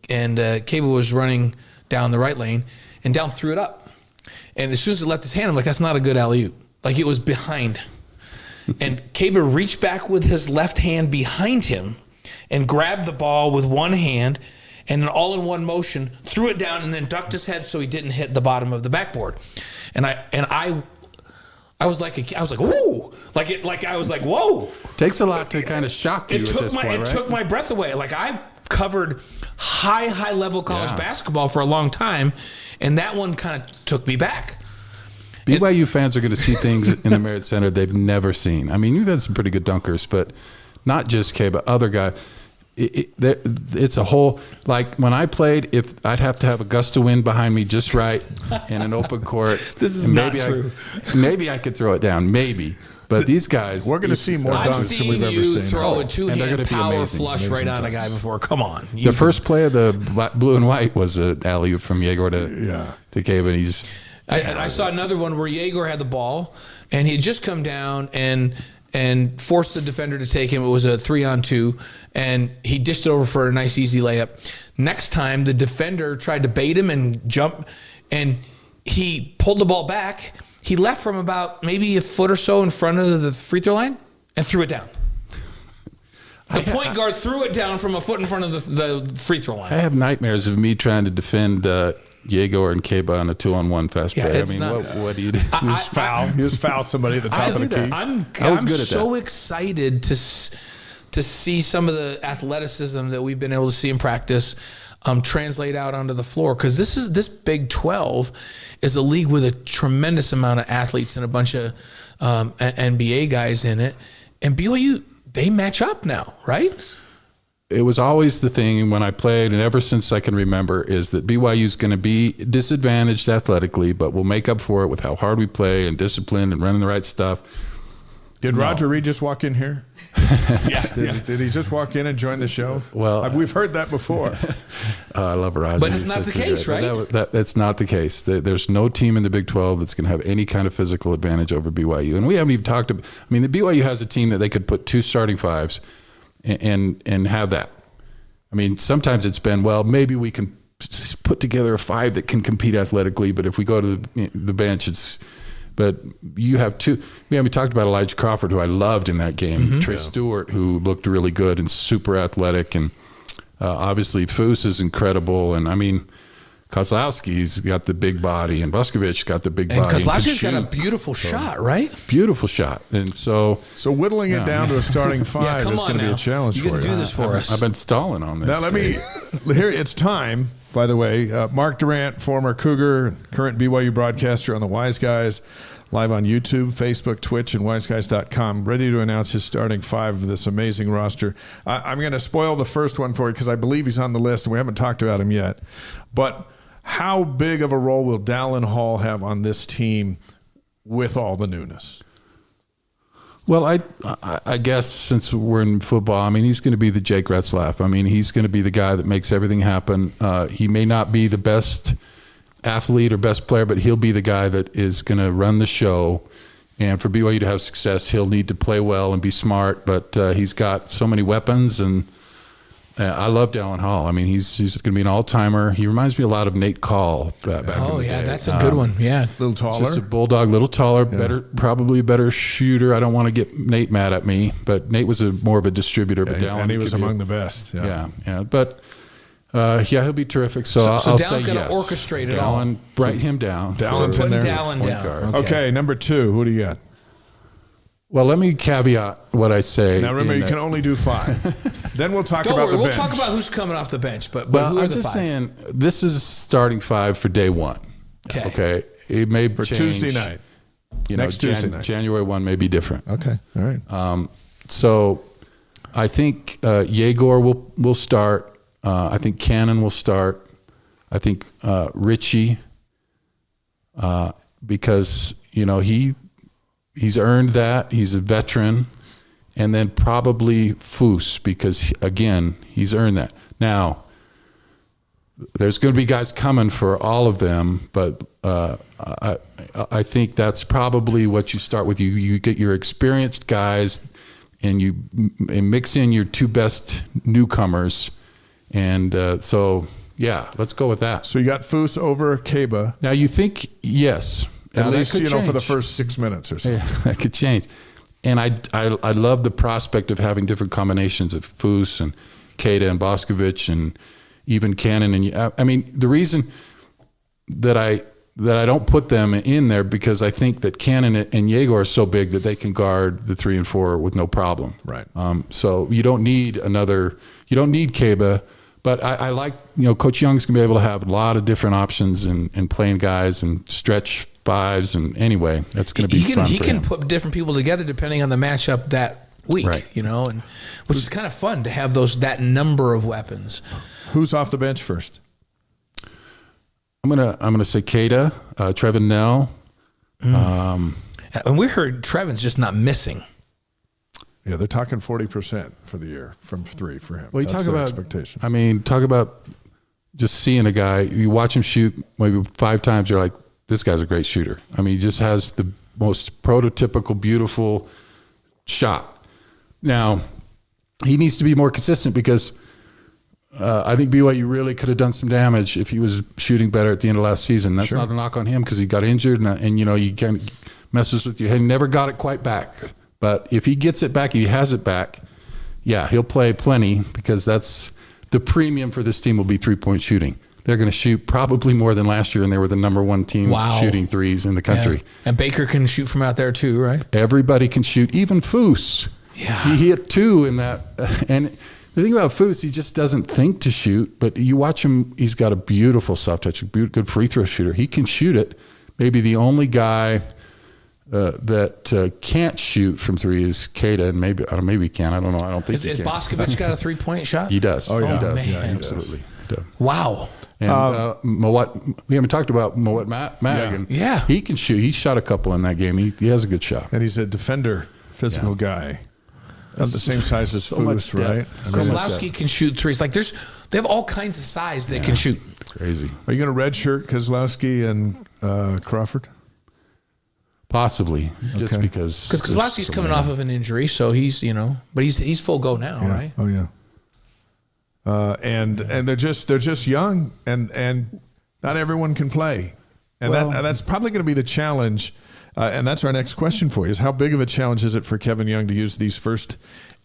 and Cable was running down the right lane, and Dallin threw it up. And as soon as it left his hand, I'm like, that's not a good alley-oop. Like, it was behind. And Cable reached back with his left hand behind him and grabbed the ball with one hand, and then all in one motion threw it down and then ducked his head so he didn't hit the bottom of the backboard. And I was like, ooh, I was like, whoa. Takes a lot to kind of shock you at this point, right? It took my breath away. Like, I covered high level college basketball for a long time, and that one kind of took me back. BYU fans are going to see things in the Marriott Center they've never seen. I mean, you've had some pretty good dunkers, but not just K, but other guys. it's a whole, like when I played, if I'd have to have a gust of wind behind me just right in an open court. This is not true. Maybe I could throw it down, maybe. But these guys, we're going to see more dunks than we've ever seen. I've seen you throw a two-hand power flush right on a guy before. Come on. The first play of the blue and white was an alley-oop from Yegor to Caba, and he's. I saw another one where Yegor had the ball, and he had just come down and forced the defender to take him. It was a 3-on-2, and he dished it over for a nice, easy layup. Next time, the defender tried to bait him and jump, and he pulled the ball back. He left from about maybe a foot or so in front of the free throw line and threw it down. The point guard threw it down from a foot in front of the free throw line. I have nightmares of me trying to defend Yegor and Caba on a 2-on-1 fast break. I mean, what do you do? You just foul somebody at the top of the key. I'm so excited to see some of the athleticism that we've been able to see in practice translate out onto the floor, because this Big 12 is a league with a tremendous amount of athletes and a bunch of NBA guys in it, and BYU, they match up now, right? It was always the thing when I played, and ever since I can remember, is that BYU is going to be disadvantaged athletically, but we'll make up for it with how hard we play and discipline and running the right stuff. Did Roger Reed just walk in here? Did he just walk in and join the show? Well, we've heard that before. I love Roger. But it's not the case, right? That's not the case. There's no team in the Big 12 that's going to have any kind of physical advantage over BYU. And we haven't even talked about, I mean, the BYU has a team that they could put 2 starting fives and have that. I mean, sometimes it's been, well, maybe we can put together a 5 that can compete athletically, but if we go to the bench, it's. But you have 2. We haven't talked about Elijah Crawford, who I loved in that game. Mm-hmm. Trey Stewart, who looked really good and super athletic. And obviously, Foose is incredible. And, I mean, Kozlowski's got the big body, and Buskovic's got the big body. And Kozlowski's got a beautiful shot, right? Beautiful shot. And so whittling it down to a starting 5 is going to be a challenge for you. You can do this for us. I've been stalling on this. Now, here, it's time, by the way. Mark Durrant, former Cougar, current BYU broadcaster on the Wise Guys, live on YouTube, Facebook, Twitch, and wiseguys.com, ready to announce his starting 5 of this amazing roster. I'm going to spoil the first one for you because I believe he's on the list, and we haven't talked about him yet. But how big of a role will Dallin Hall have on this team with all the newness? Well, I guess since we're in football, I mean, he's going to be the Jake Retzlaff. I mean, he's going to be the guy that makes everything happen. He may not be the best athlete or best player, but he'll be the guy that is going to run the show. And for BYU to have success, he'll need to play well and be smart. But he's got so many weapons, and I love Dallin Hall. I mean, he's going to be an all-timer. He reminds me a lot of Nate Call back in the day. That's a good one. Yeah, a little taller, just a bulldog, little taller, probably a better shooter. I don't want to get Nate mad at me, but Nate was more of a distributor. But Dallin, and he was among the best. Yeah. But he'll be terrific. So I'll Dallin's say going to orchestrate it all. Write him down. Dallin's in there. Dallin down. Okay, number 2. Who do you got? Well, let me caveat what I say. Now, remember, you can only do 5. Then we'll talk about the bench. We'll talk about who's coming off the bench. But well, who are I'm the just 5? saying, this is starting 5 for day 1. Okay. It may for change. Tuesday night. Next Tuesday night. January 1 may be different. Okay. All right. So I think Yegor will start. I think Cannon will start. I think Richie, because, he's earned that. He's a veteran. And then probably Foose, because, again, he's earned that. Now, there's going to be guys coming for all of them, but I think that's probably what you start with. You get your experienced guys, and you mix in your 2 best newcomers. And let's go with that. So you got Foose over Caba. Now, you think, yes. At least, for the first 6 minutes or so. Yeah, that could change. And I love the prospect of having different combinations of Foose and Kada and Boskovic and even Cannon. And I mean, the reason that I don't put them in there, because I think that Cannon and Yegor are so big that they can guard the 3 and 4 with no problem. Right. So you don't need Caba, but I like, Coach Young's going to be able to have a lot of different options in playing guys and stretch 5s, and anyway, that's going to be fun for him. He can put different people together depending on the matchup that week, Right. and which is kind of fun to have that number of weapons. Who's off the bench first? I'm gonna say Keita, Trevin Nell. And we heard Trevin's just not missing. Yeah, they're talking 40% for the year from 3 for him. Well, you That's talk their about expectation. I mean, talk about just seeing a guy. You watch him shoot maybe 5 times. You're like, this guy's a great shooter. I mean, he just has the most prototypical, beautiful shot. Now, he needs to be more consistent because I think BYU really could have done some damage if he was shooting better at the end of last season. That's not a knock on him because he got injured and you kind of messes with you. He never got it quite back. But if he gets it back, he has it back, yeah, he'll play plenty because that's the premium for this team will be 3-point shooting. They're going to shoot probably more than last year, and they were the number 1 team shooting threes in the country. Yeah. And Baker can shoot from out there too, right? Everybody can shoot, even Foose. Yeah. He hit 2 in that. And the thing about Foose, he just doesn't think to shoot, but you watch him, he's got a beautiful soft touch, a good free throw shooter. He can shoot it. Maybe the only guy that can't shoot from 3 is Keita, and maybe he can. I don't know. I don't think he can. Has Boscovich got a 3-point shot? He does. Oh, yeah. He does. Man. Yeah, absolutely. He does. Wow. And we haven't talked about Moet Madigan. Yeah. He can shoot. He shot a couple in that game. He has a good shot. And he's a defender, physical guy. Not the same size as so much Foose, right? Kozlowski can shoot threes. Like they have all kinds of size that can shoot. It's crazy. Are you going to redshirt Kozlowski and Crawford? Possibly, just because Kozlowski's coming off of an injury, so he's but he's full go now, right? Oh yeah. And they're just young, and not everyone can play, and that's probably going to be the challenge. And that's our next question for you: is how big of a challenge is it for Kevin Young to use these first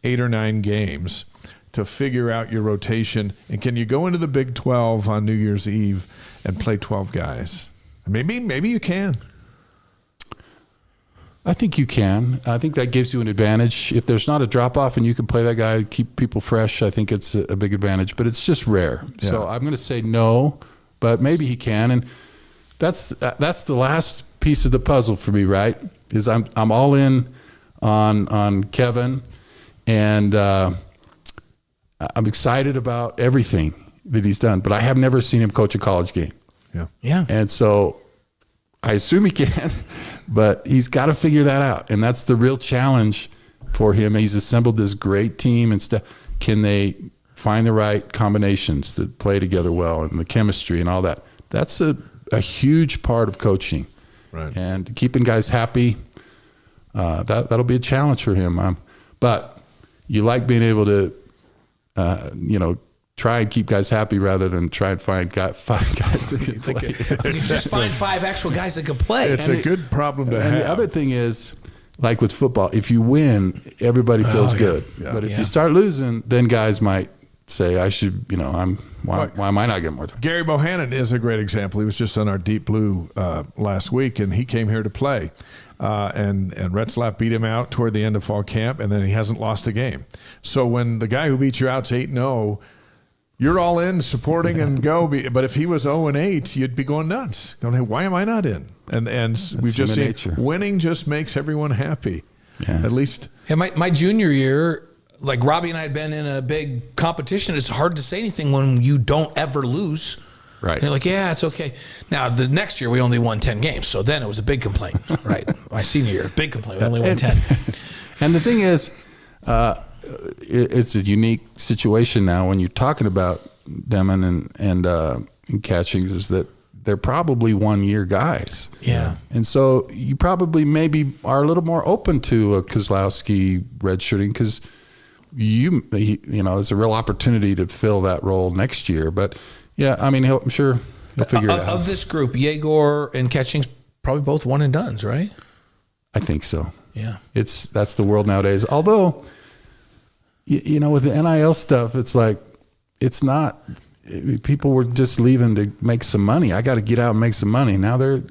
8 or 9 games to figure out your rotation? And can you go into the Big 12 on New Year's Eve and play 12 guys? Maybe you can. I think you can. I think that gives you an advantage. If there's not a drop-off and you can play that guy, keep people fresh, I think it's a big advantage. But it's just rare. Yeah. So I'm going to say no, but maybe he can. And that's the last piece of the puzzle for me, right? Is I'm all in on Kevin, and I'm excited about everything that he's done. But I have never seen him coach a college game. Yeah. And so I assume he can, but he's got to figure that out. And that's the real challenge for him. He's assembled this great team and stuff. Can they find the right combinations that play together well and the chemistry and all that? That's a huge part of coaching. Right. And keeping guys happy, that'll be a challenge for him. But you like being able to, try and keep guys happy rather than try and find 5 guys that can play. You just find 5 actual guys that can play. It's a good problem to have. And the other thing is, like with football, if you win, everybody feels good. Yeah. But if you start losing, then guys might say, I should, why am I not getting more time? Gary Bohannon is a great example. He was just on our Deep Blue last week, and he came here to play. And Retzlaff beat him out toward the end of fall camp, and then he hasn't lost a game. So when the guy who beat you out's 8-0, you're all in, supporting and go. But if he was 0-8, you'd be going nuts. Going, hey, why am I not in? And we've just seen winning just makes everyone happy. Yeah. At least. Yeah, my junior year, like Robbie and I had been in a big competition. It's hard to say anything when you don't ever lose. Right. And you're like, yeah, it's okay. Now, the next year, we only won 10 games. So then it was a big complaint, right? My senior year, big complaint. We only won 10. And the thing is, it's a unique situation now when you're talking about Demon and Catchings is that they're probably 1-year guys. Yeah. And so you probably maybe are a little more open to a Kozlowski redshirting because it's a real opportunity to fill that role next year. But yeah, I mean, I'm sure he'll figure it out. Of this group, Yegor and Catchings probably both one and dones, right? I think so. Yeah. That's the world nowadays. Although, with the NIL stuff, it's like, it's not, people were just leaving to make some money. I got to get out and make some money. Now they're,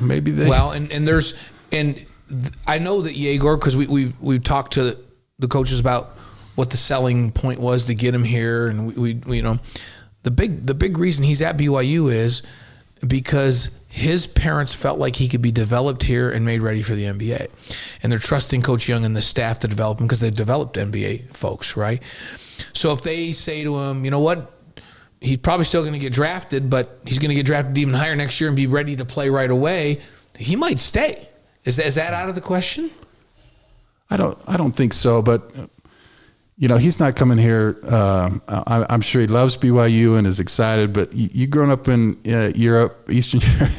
maybe they. Well, I know that Yegor, because we've talked to the coaches about what the selling point was to get him here. And we the big reason he's at BYU is because his parents felt like he could be developed here and made ready for the NBA. And they're trusting Coach Young and the staff to develop him because they've developed NBA folks, right? So if they say to him, you know what, he's probably still going to get drafted, but he's going to get drafted even higher next year and be ready to play right away, he might stay. Is that out of the question? I don't think so, but he's not coming here. I'm sure he loves BYU and is excited, but you growing up in Europe, Eastern Europe,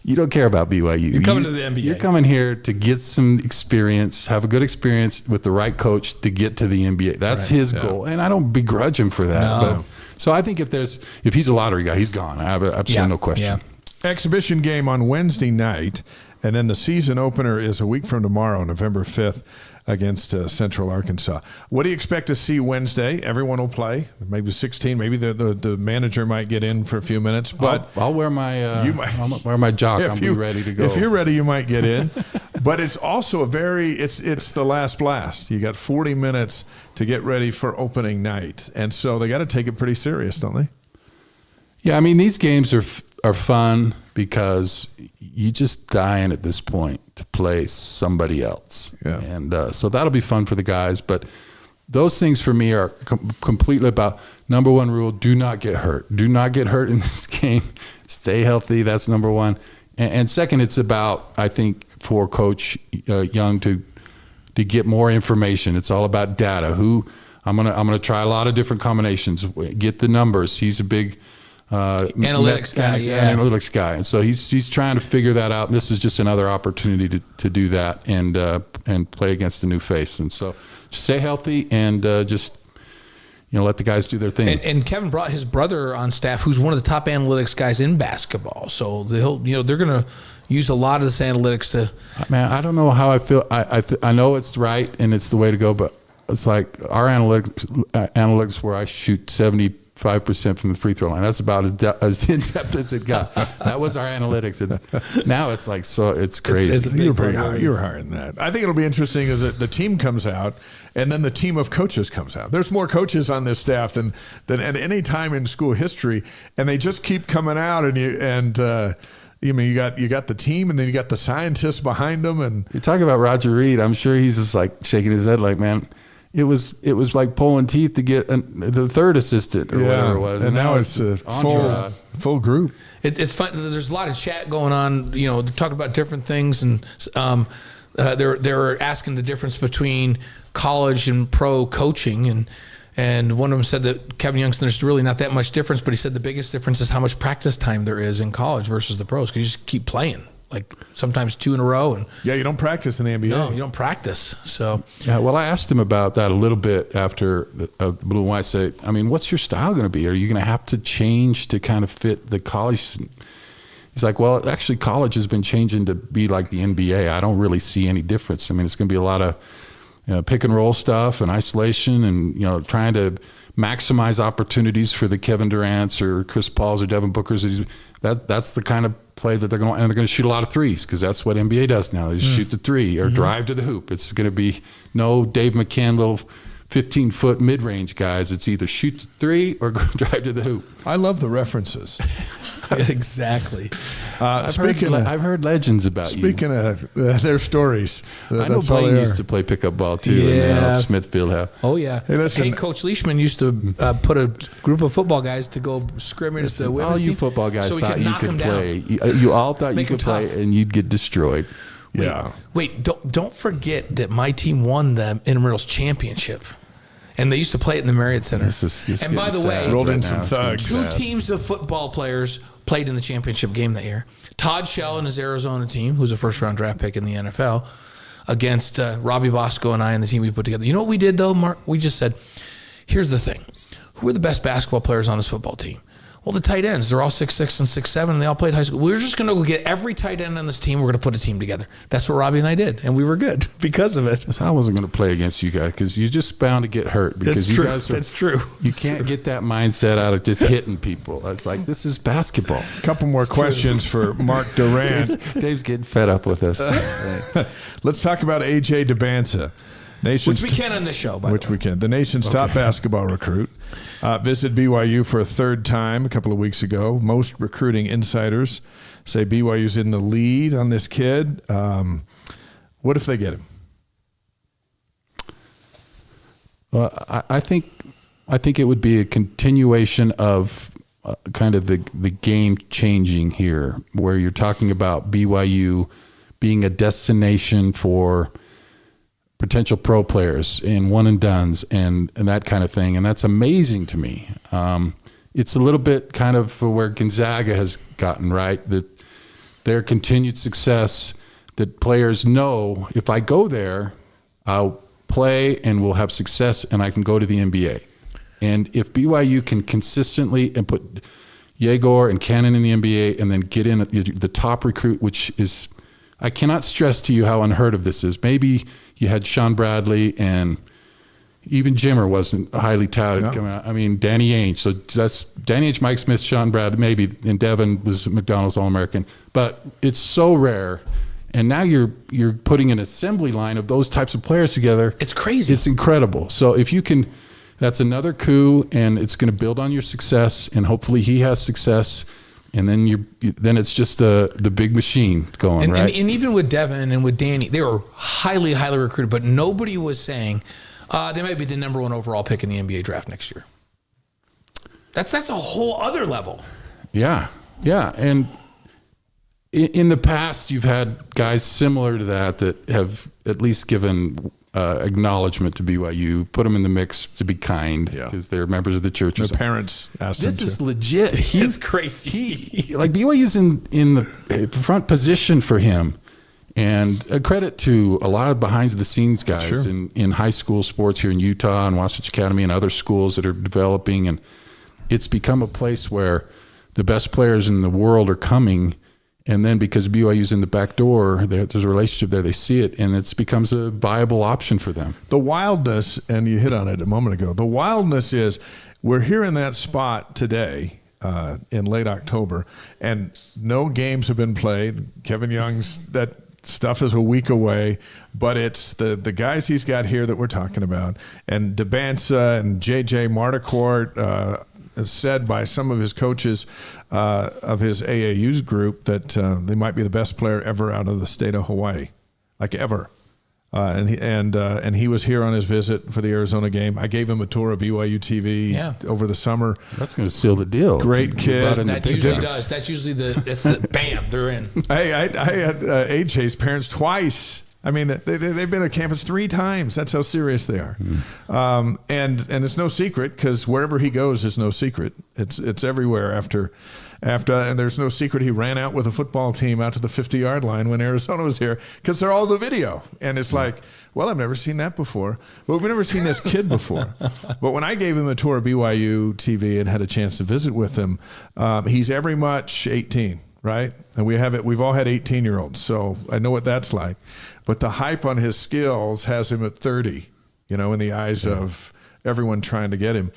you don't care about BYU. You're coming to the NBA. You're coming here to get some experience, have a good experience with the right coach to get to the NBA. That's his goal, and I don't begrudge him for that. No. But, so I think if he's a lottery guy, he's gone. I have absolutely no question. Yeah. Exhibition game on Wednesday night, and then the season opener is a week from tomorrow, November 5th. Against Central Arkansas. What do you expect to see Wednesday? Everyone will play, maybe 16. Maybe the manager might get in for a few minutes. But I'll wear my I'll wear my jock. I'll be ready to go. If you're ready, you might get in. But it's also it's the last blast. You got 40 minutes to get ready for opening night, and so they got to take it pretty serious, don't they? Yeah, I mean these games are fun because you just dying at this point to play somebody else. Yeah. And so that'll be fun for the guys. But those things for me are completely about number one rule, do not get hurt. Do not get hurt in this game. Stay healthy. That's number one. And second, it's about, I think, for Coach Young to get more information. It's all about data. I'm gonna try a lot of different combinations. Get the numbers. He's a big analytics guy, and so he's trying to figure that out. And this is just another opportunity to do that and play against a new face. And so just stay healthy and just let the guys do their thing. And Kevin brought his brother on staff, who's one of the top analytics guys in basketball. So they're going to use a lot of this analytics to. Man, I don't know how I feel. I know it's right and it's the way to go, but it's like our analytics where I shoot 75% from the free throw line. That's about as in depth as it got. That was our analytics. And now it's like, so it's crazy. You were pretty high. You were higher than that. I think it'll be interesting is that the team comes out and then the team of coaches comes out. There's more coaches on this staff than at any time in school history, and they just keep coming out. And you got the team, and then you got the scientists behind them. And you talk about Roger Reed. I'm sure he's just like shaking his head, like, man. It was like pulling teeth to get the third assistant or whatever it was. And now it's a full group. It's fun. There's a lot of chat going on. They're talking about different things, and they're asking the difference between college and pro coaching. And one of them said that Kevin Young said there's really not that much difference, but he said the biggest difference is how much practice time there is in college versus the pros, because you just keep playing. Like sometimes 2 in a row. And you don't practice in the NBA. No, you don't practice. So well, I asked him about that a little bit after the Blue and White. Say, I mean, what's your style going to be? Are you going to have to change to kind of fit the college? He's like, well, actually, college has been changing to be like the NBA. I don't really see any difference. I mean, it's going to be a lot of pick and roll stuff and isolation, and trying to maximize opportunities for the Kevin Durants or Chris Pauls or Devin Bookers. That's the kind of play that they're going to shoot a lot of threes, because that's what NBA does now. They shoot the three or drive to the hoop. It's going to be no Dave McCann little 15-foot mid-range guys. It's either shoot the three or go drive to the hoop. I love the references. Exactly. I've heard legends about you. Speaking of their stories, I know Blaine used to play pickup ball too. Yeah. And Smithfield. Oh yeah. Hey, Coach Leishman used to put a group of football guys to go scrimmage the women's all team. you football guys so thought you could play. You all thought you could play, and you'd get destroyed. Wait, don't forget that my team won the Intramurals championship. And they used to play it in the Marriott Center. And by the way, rolled in some thugs. 2 teams of football players played in the championship game that year. Todd Shell and his Arizona team, who's a first-round draft pick in the NFL, against Robbie Bosco and I and the team we put together. You know what we did, though, Mark? We just said, here's the thing. Who are the best basketball players on this football team? Well, the tight ends. They're all 6'6" and 6'7", and they all played high school. We're just going to go get every tight end on this team. We're going to put a team together. That's what Robbie and I did, and we were good because of it. I wasn't going to play against you guys because you're just bound to get hurt. Because That's true. You can't get that mindset out of just hitting people. It's like, this is basketball. A couple more questions for Mark Durant. Dave's getting fed up with us. Let's talk about A.J. Dybantsa. Nation's which we can on this show, by which the way. we can. The nation's top basketball recruit. Visit BYU for a third time a couple of weeks ago. Most recruiting insiders say BYU's in the lead on this kid. What if they get him? Well, I think it would be a continuation of kind of the game changing here, where you're talking about BYU being a destination for potential pro players and one and dones and that kind of thing. And that's amazing to me. It's a little bit kind of where Gonzaga has gotten, right? That their continued success, that players know if I go there, I'll play and we'll have success and I can go to the NBA. And if BYU can consistently and put Yegor and Cannon in the NBA and then get in the top recruit, which is, I cannot stress to you how unheard of this is. Maybe you had Sean Bradley and even Jimmer wasn't highly touted coming out. I mean, Danny Ainge. So that's Danny Ainge, Mike Smith, Sean Bradley, maybe, and Devin was McDonald's All-American. But it's so rare. And now you're putting an assembly line of those types of players together. It's crazy. It's incredible. So if you can, that's another coup, and it's going to build on your success, and hopefully he has success, and then it's just the big machine going, right? And even with Devin and with Danny, they were highly, highly recruited, but nobody was saying they might be the number 1 overall pick in the NBA draft next year. That's a whole other level. Yeah, and in the past, you've had guys similar to that have at least given acknowledgement to BYU, put them in the mix to be kind because they're members of the church. Their parents asked him to. This is legit. It's crazy. Like BYU's in the front position for him. And a credit to a lot of behind-the-scenes guys in high school sports here in Utah and Wasatch Academy and other schools that are developing. And it's become a place where the best players in the world are coming. And then because BYU's in the back door, there's a relationship there. They see it, and it becomes a viable option for them. The wildness, and you hit on it a moment ago, the wildness is we're here in that spot today in late October, and no games have been played. Kevin Young's, that stuff is a week away, but it's the guys he's got here that we're talking about. And DeBansa and JJ Marticourt, said by some of his coaches of his AAU's group that they might be the best player ever out of the state of Hawaii, like ever. And he was here on his visit for the Arizona game. I gave him a tour of BYU TV over the summer. That's going to seal the deal. Great kid. That usually does. That's usually the bam, they're in. Hey, I had AJ's parents twice. I mean, they've been at campus 3 times. That's how serious they are. And it's no secret because wherever he goes is no secret. It's everywhere after, and there's no secret he ran out with a football team out to the 50-yard line when Arizona was here because they're all the video. And it's like, well, I've never seen that before. Well, we've never seen this kid before. But when I gave him a tour of BYU TV and had a chance to visit with him, he's every much 18. Right? And we've all had 18-year-olds, so I know what that's like. But the hype on his skills has him at 30, in the eyes of everyone trying to get him.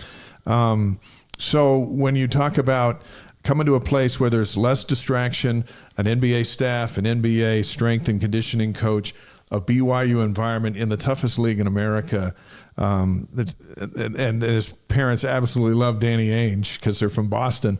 So when you talk about coming to a place where there's less distraction, an NBA staff, an NBA strength and conditioning coach, a BYU environment in the toughest league in America, and his parents absolutely love Danny Ainge because they're from Boston,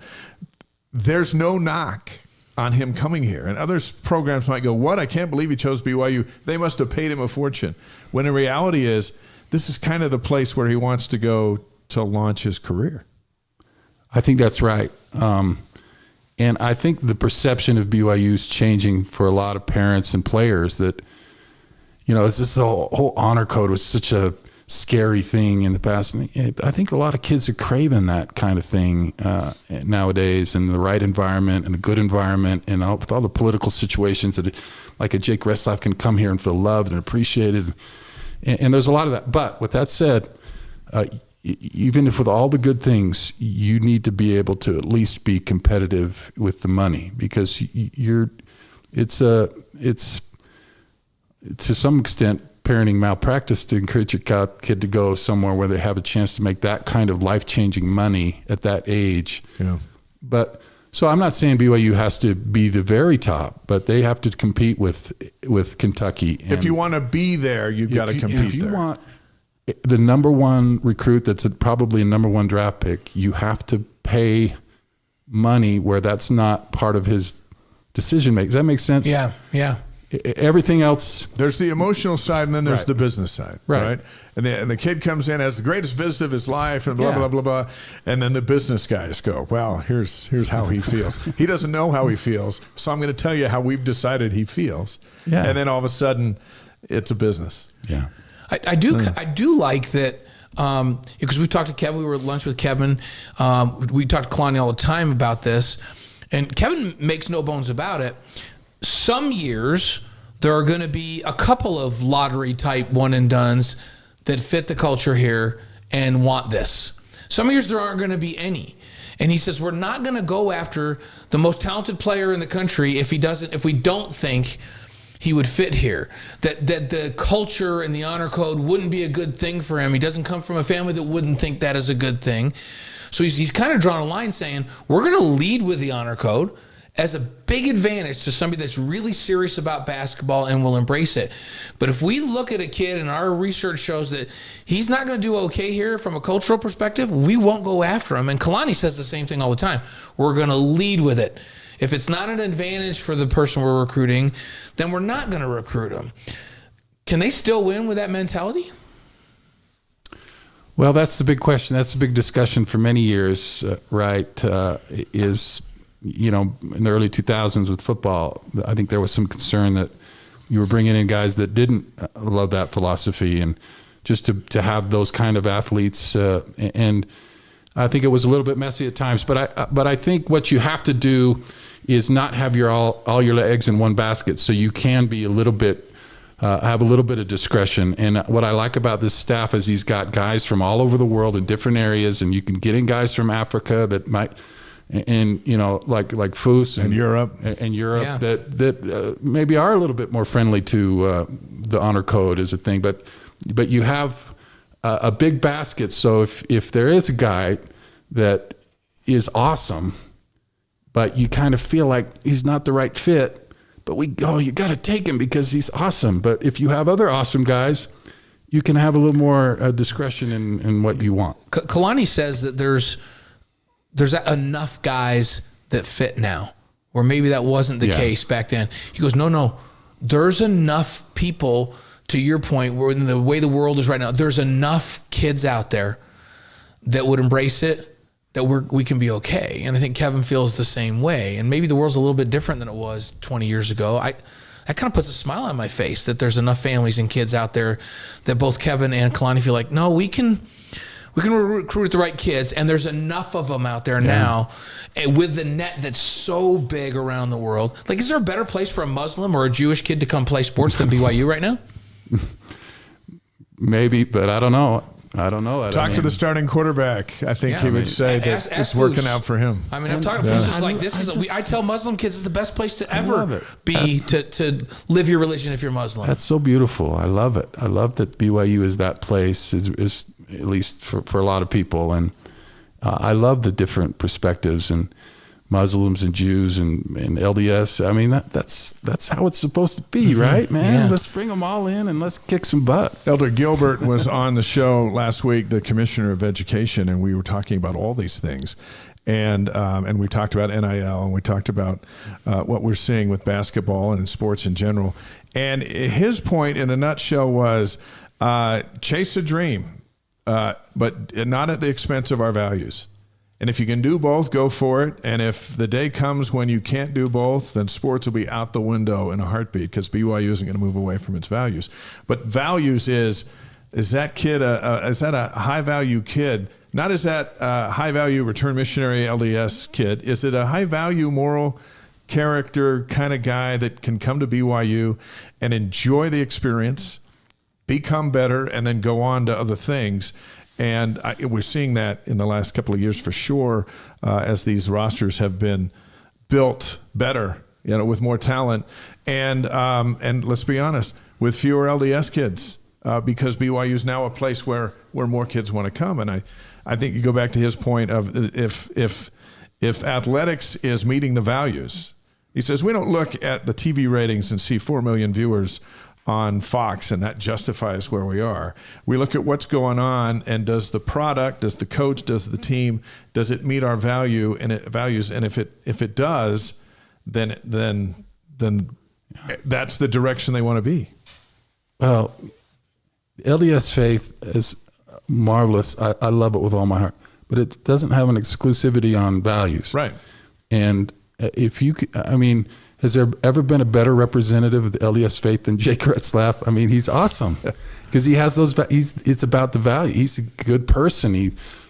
there's no knock on him coming here. And other programs might go, what? I can't believe he chose BYU. They must have paid him a fortune. When in reality this is kind of the place where he wants to go to launch his career. I think that's right. And I think the perception of BYU is changing for a lot of parents and players that, this whole honor code was such a scary thing in the past. And I think a lot of kids are craving that kind of thing nowadays, and the right environment and a good environment, and with all the political situations that, like a Jake Retzlaff can come here and feel loved and appreciated. And there's a lot of that. But with that said, even if with all the good things, you need to be able to at least be competitive with the money, because it's to some extent parenting malpractice to encourage your kid to go somewhere where they have a chance to make that kind of life-changing money at that age. Yeah. But So I'm not saying BYU has to be the very top, but they have to compete with Kentucky. And if you want to be there, you've got to compete if you there. Want the number one recruit that's probably a number one draft pick, you have to pay money where that's not part of his decision making. Does that make sense? Yeah. Everything else. There's the emotional side, and then there's Right. the business side, right? And the kid comes in, has the greatest visit of his life, and blah, blah, blah, blah. And then the business guys go, well, here's how he feels. He doesn't know how he feels, so I'm going to tell you how we've decided he feels. Yeah. And then all of a sudden, it's a business. Yeah. I do like that, because we talked to Kevin. We were at lunch with Kevin. We talked to Kalani all the time about this. And Kevin makes no bones about it. Some years, there are going to be a couple of lottery-type one-and-dones that fit the culture here and want this. Some years, there aren't going to be any. And he says, we're not going to go after the most talented player in the country if we don't think he would fit here. That the culture and the honor code wouldn't be a good thing for him. He doesn't come from a family that wouldn't think that is a good thing. So he's kind of drawn a line saying, we're going to lead with the honor code as a big advantage to somebody that's really serious about basketball and will embrace it. But if we look at a kid and our research shows that he's not going to do okay here from a cultural perspective, we won't go after him. And Kalani says the same thing all the time. We're going to lead with it. If it's not an advantage for the person we're recruiting, then we're not going to recruit him. Can they still win with that mentality? Well, that's the big question. That's the big discussion for many years, right? In the early 2000s with football, I think there was some concern that you were bringing in guys that didn't love that philosophy, and just to have those kind of athletes. And I think it was a little bit messy at times, but I think what you have to do is not have all your eggs in one basket, so you can be a little bit have a little bit of discretion. And what I like about this staff is he's got guys from all over the world in different areas, and you can get in guys from Africa that might, and like Foos and Europe that maybe are a little bit more friendly to the honor code as a thing, but you have a big basket. So if there is a guy that is awesome, but you kind of feel like he's not the right fit, but you got to take him because he's awesome. But if you have other awesome guys, you can have a little more discretion in what you want. Kalani says that there's enough guys that fit now, where maybe that wasn't the case back then. He goes, no, there's enough people, to your point, where in the way the world is right now, there's enough kids out there that would embrace it, that we can be okay. And I think Kevin feels the same way. And maybe the world's a little bit different than it was 20 years ago. That kind of puts a smile on my face that there's enough families and kids out there that both Kevin and Kalani feel like, no, we can recruit the right kids, and there's enough of them out there now, and with the net that's so big around the world. Like, is there a better place for a Muslim or a Jewish kid to come play sports than BYU right now? Maybe, but I don't know. Talk to the starting quarterback. I think he would say that it's working out for him. I mean, I'm talking to Foos like I tell Muslim kids it's the best place to ever be to live your religion if you're Muslim. That's so beautiful. I love it. I love that BYU is that place, is at least for a lot of people. And I love the different perspectives and Muslims and Jews and LDS. I mean, that's how it's supposed to be, right, man? Yeah. Let's bring them all in and let's kick some butt. Elder Gilbert was on the show last week, the Commissioner of Education, and we were talking about all these things. And we talked about NIL, and we talked about what we're seeing with basketball and in sports in general. And his point in a nutshell was chase a dream, but not at the expense of our values. And if you can do both, go for it. And if the day comes when you can't do both, then sports will be out the window in a heartbeat, because BYU isn't going to move away from its values. But values is that kid is that a high value kid? Not is that a high value return missionary LDS kid? Is it a high value moral character kind of guy that can come to BYU and enjoy the experience, become better, and then go on to other things? And we're seeing that in the last couple of years for sure, as these rosters have been built better, with more talent, and let's be honest, with fewer LDS kids, because BYU is now a place where more kids want to come. And I think you go back to his point of if if athletics is meeting the values. He says, we don't look at the TV ratings and see 4 million viewers on Fox, and that justifies where we are. We look at what's going on, and does the product, does the coach, does the team, does it meet our values? And if it does, then that's the direction they want to be. Well, LDS faith is marvelous. I love it with all my heart, but it doesn't have an exclusivity on values. Right. And if you could, I mean, has there ever been a better representative of the LDS faith than Jake Retzlaff? I mean, he's awesome because he has those. It's about the value. He's a good person.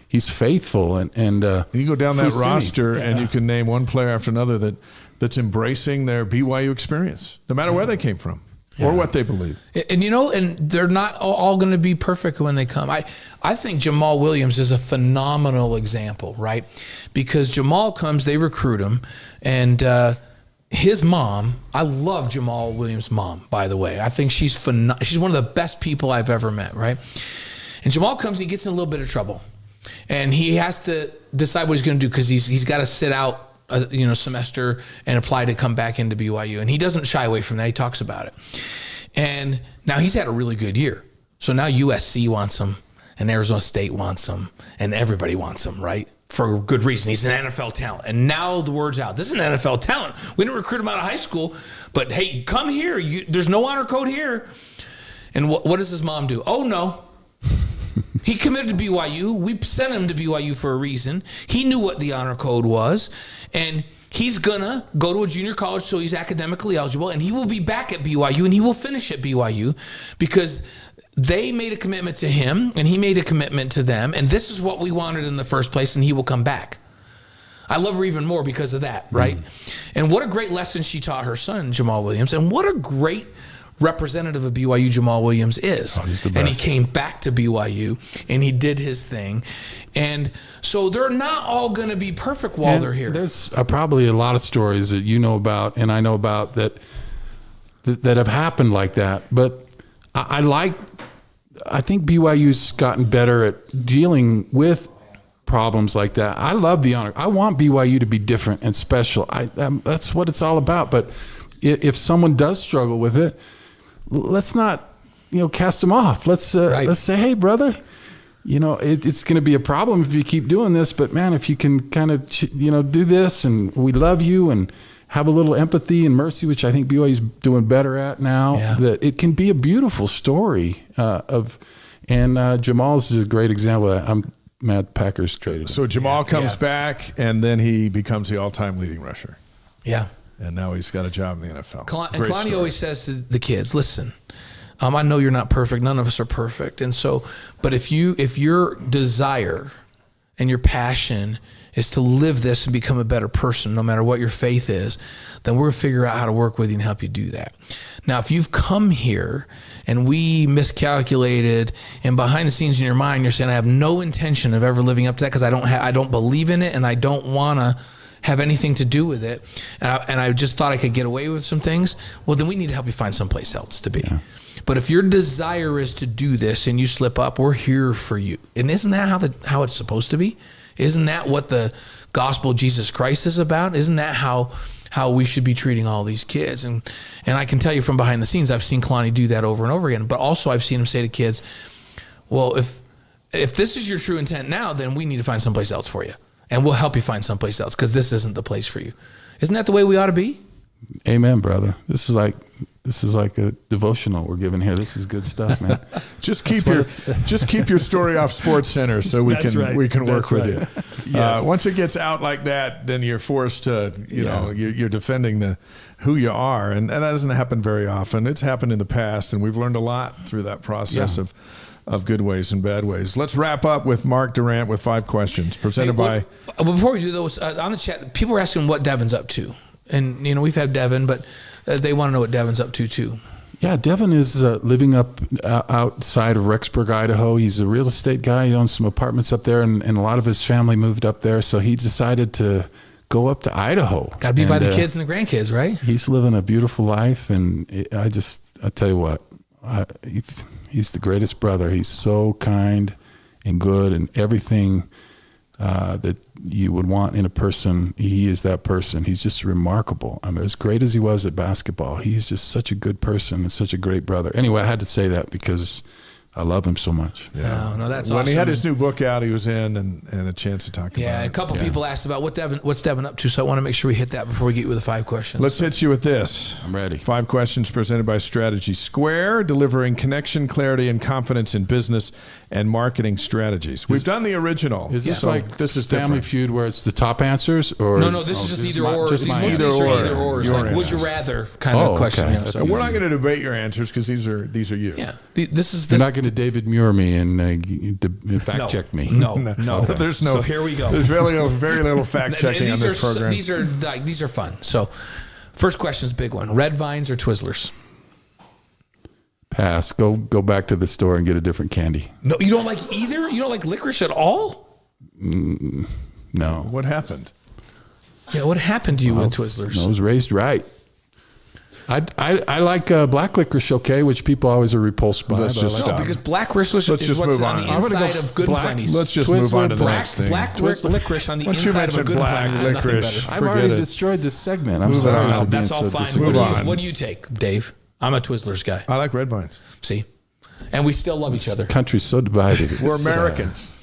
He's faithful, and you go down that roster and you can name one player after another that's embracing their BYU experience, no matter where they came from or what they believe. And and they're not all going to be perfect when they come. I think Jamal Williams is a phenomenal example, right? Because Jamal comes, they recruit him, and his mom, I love Jamal Williams' mom, by the way. I think she's she's one of the best people I've ever met, right? And Jamal comes, he gets in a little bit of trouble. And he has to decide what he's going to do because he's got to sit out a semester and apply to come back into BYU. And he doesn't shy away from that. He talks about it. And now he's had a really good year. So now USC wants him and Arizona State wants him and everybody wants him, right? For good reason. He's an NFL talent. And now the word's out. This is an NFL talent. We didn't recruit him out of high school, but hey, come here. There's no honor code here. And what does his mom do? Oh, no. He committed to BYU. We sent him to BYU for a reason. He knew what the honor code was. And he's going to go to a junior college so he's academically eligible. And he will be back at BYU and he will finish at BYU because they made a commitment to him and he made a commitment to them. And this is what we wanted in the first place, and he will come back. I love her even more because of that, right? And what a great lesson she taught her son, Jamal Williams. And what a great representative of BYU Jamal Williams is. Oh, he's the best. And he came back to BYU and he did his thing. And so they're not all going to be perfect while they're here. There's probably a lot of stories that you know about and I know about that have happened like that. But I think BYU's gotten better at dealing with problems like that. I love the honor. I want BYU to be different and special. That's what it's all about. But if someone does struggle with it, let's not, cast them off. Let's say, hey, brother, it's going to be a problem if you keep doing this. But man, if you can kind of, do this, and we love you, and have a little empathy and mercy, which I think BYU is doing better at now. That it can be a beautiful story and Jamal's is a great example. I'm mad Packers traded him. So Jamal comes back, and then he becomes the all-time leading rusher. Yeah. And now he's got a job in the NFL. And Kalani always says to the kids, listen, I know you're not perfect. None of us are perfect. And so, but if your desire and your passion is to live this and become a better person, no matter what your faith is, then we'll figure out how to work with you and help you do that. Now, if you've come here and we miscalculated, and behind the scenes in your mind, you're saying, I have no intention of ever living up to that because I don't believe in it and I don't want to have anything to do with it, and I just thought I could get away with some things, well, then we need to help you find someplace else to be. Yeah. But if your desire is to do this and you slip up, we're here for you. And isn't that how it's supposed to be? Isn't that what the gospel of Jesus Christ is about? Isn't that how we should be treating all these kids? And I can tell you from behind the scenes, I've seen Kalani do that over and over again. But also I've seen him say to kids, well, if this is your true intent now, then we need to find someplace else for you. And we'll help you find someplace else because this isn't the place for you. Isn't that the way we ought to be? Amen, brother. This is like a devotional we're giving here. This is good stuff, man. just keep your story off Sports Center so we can work with you. Yes. Once it gets out like that, then you're forced to you're defending who you are, and that doesn't happen very often. It's happened in the past, and we've learned a lot through that process of good ways and bad ways. Let's wrap up with Mark Durant with 5 questions presented by. Before we do those, on the chat, people are asking what Devin's up to. And, we've had Devin, but they want to know what Devin's up to, too. Yeah, Devin is living up outside of Rexburg, Idaho. He's a real estate guy. He owns some apartments up there, and a lot of his family moved up there. So he decided to go up to Idaho. Got to be by the kids and the grandkids, right? He's living a beautiful life. And I tell you what, he's the greatest brother. He's so kind and good, and everything that you would want in a person. He is that person. He's just remarkable. I mean, as great as he was at basketball, he's just such a good person and such a great brother. Anyway, I had to say that because I love him so much. Yeah, no, that's when awesome. he had his new book out, he was in and a chance to talk about it. Yeah, a couple people asked about what's Devin up to, so I want to make sure we hit that before we get you with the 5 questions. Let's hit you with this. I'm ready. 5 questions presented by Strategy Square, delivering connection, clarity, and confidence in business and marketing strategies. We've done the original. Is this so like this is Family different. Feud where it's the top answers? Or No, this is just either or. Just These my are either either or. or. Your Like, would you answers. rather kind of question. okay. You know, That's so. We're not going to debate your answers because these are you. Yeah, this is You're this. not going to David Muir me and fact check me. No. There's no. So here we go. There's very little fact checking And on this program. These are fun. So, first question is a big one: Red Vines or Twizzlers? Pass. Go back to the store and get a different candy. No, you don't like either. You don't like licorice at all. No. What happened? Yeah, what happened to you with Twizzlers? I was raised right. I like black licorice, okay, which people always are repulsed by. Let's but I just like- stop. Because black licorice Let's is just what's move on on. the I'm gonna inside go of Good black- Plenty's. Let's just move on to the black, next thing. black licorice on the Once you inside of a mention Good black Plenty's. There's nothing licorice, better. I've forget already it. destroyed this segment. I'm Move sorry. on. for being That's all so fine. Move disagreeable. on. What do you take, Dave? I'm a Twizzlers guy. I like red vines. See? And we still love each other. The country's so divided. It's, We're Americans.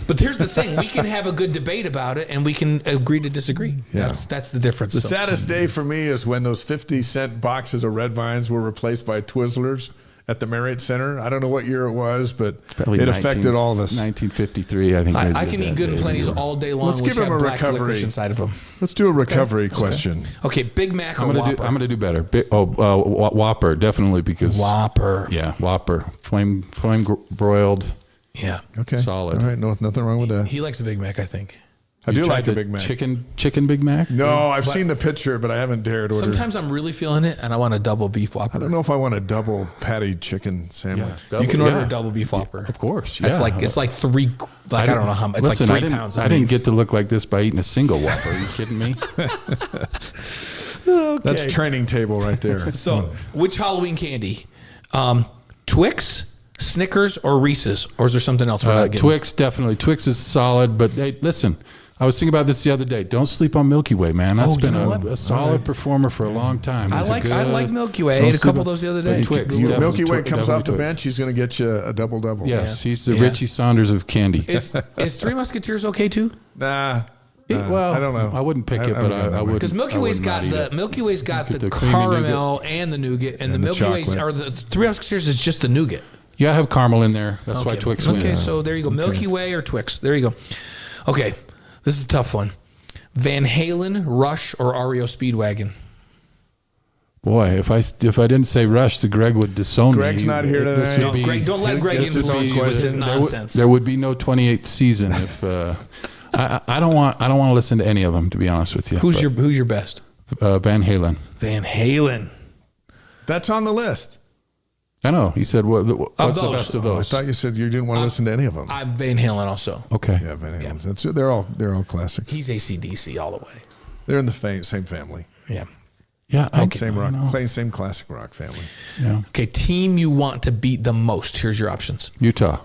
But here's the thing. We can have a good debate about it, and we can agree to disagree. Yeah. That's the difference. The So- saddest day for me is when those 50-cent boxes of red vines were replaced by Twizzlers at the Marriott Center. I don't know what year it was, but Probably it affected all of us. 1953, I think. they I did can eat that, Good Dave. Plenty's all day long. Let's which give him have a black recovery. licorice inside of them. Let's do a recovery question. Okay, Big Mac or I'm Whopper? gonna do better. Whopper, definitely, because Whopper. Yeah, Whopper, flame broiled, Yeah. Okay. solid. All right. No, nothing wrong with that. He likes a Big Mac, I think. I do You like tried a the Big Mac. Chicken Big Mac. No, I've seen the picture, but I haven't dared order. Sometimes I'm really feeling it, and I want a double beef Whopper. I don't know if I want a double patty chicken sandwich. You can order a double beef Whopper. Of course. It's yeah. like 3. Like I don't know how much. It's Listen, like 3 pounds. I didn't get to look like this by eating a single Whopper. Are you kidding me? That's training table right there. So, which Halloween candy? Twix, Snickers, or Reese's? Or is there something else we're not getting? Twix, definitely. Twix is solid, but hey, listen. I was thinking about this the other day. Don't sleep on Milky Way, man. That's Oh, been you know what? a solid performer for a long time. I It's like Milky Way. I Don't ate a sleep couple on- of those the other but day. Twix, Milky definitely Way comes off the Twix. bench, he's going to get you a double-double. Yes, he's the Yeah. Richie Saunders of candy. Is Three Musketeers okay too? Nah. Well, I don't know. I wouldn't pick I it, don't but know. I would. Because Milky Way's got the creamy caramel and the nougat, and the the Milky Way's chocolate. or the Three Musketeers is just the nougat. You gotta have caramel in there. That's why Okay. Twix Okay, wins. so there you go. Milky Way or Twix. There you go. Okay, this is a tough one. Van Halen, Rush, or REO Speedwagon? Boy, if I didn't say Rush, the Greg would disown me. Greg's not here This today. would be- Greg, don't let he Greg gets his own influence you with his questions. nonsense. There would be no 28th season if I don't want to listen to any of them, to be honest with you. Who's your best? Van Halen? Van Halen. That's on the list. I know. He said, "What's the those. best of I those?" thought you said you didn't want to listen to any of them. I'm Van Halen also. Okay. Yeah, Van Halen. That's they're all classics. He's AC/DC all the way. They're in the same family. Yeah. Yeah. Same rock, know. same classic rock family. Yeah. Okay, team you want to beat the most. Here's your options. Utah.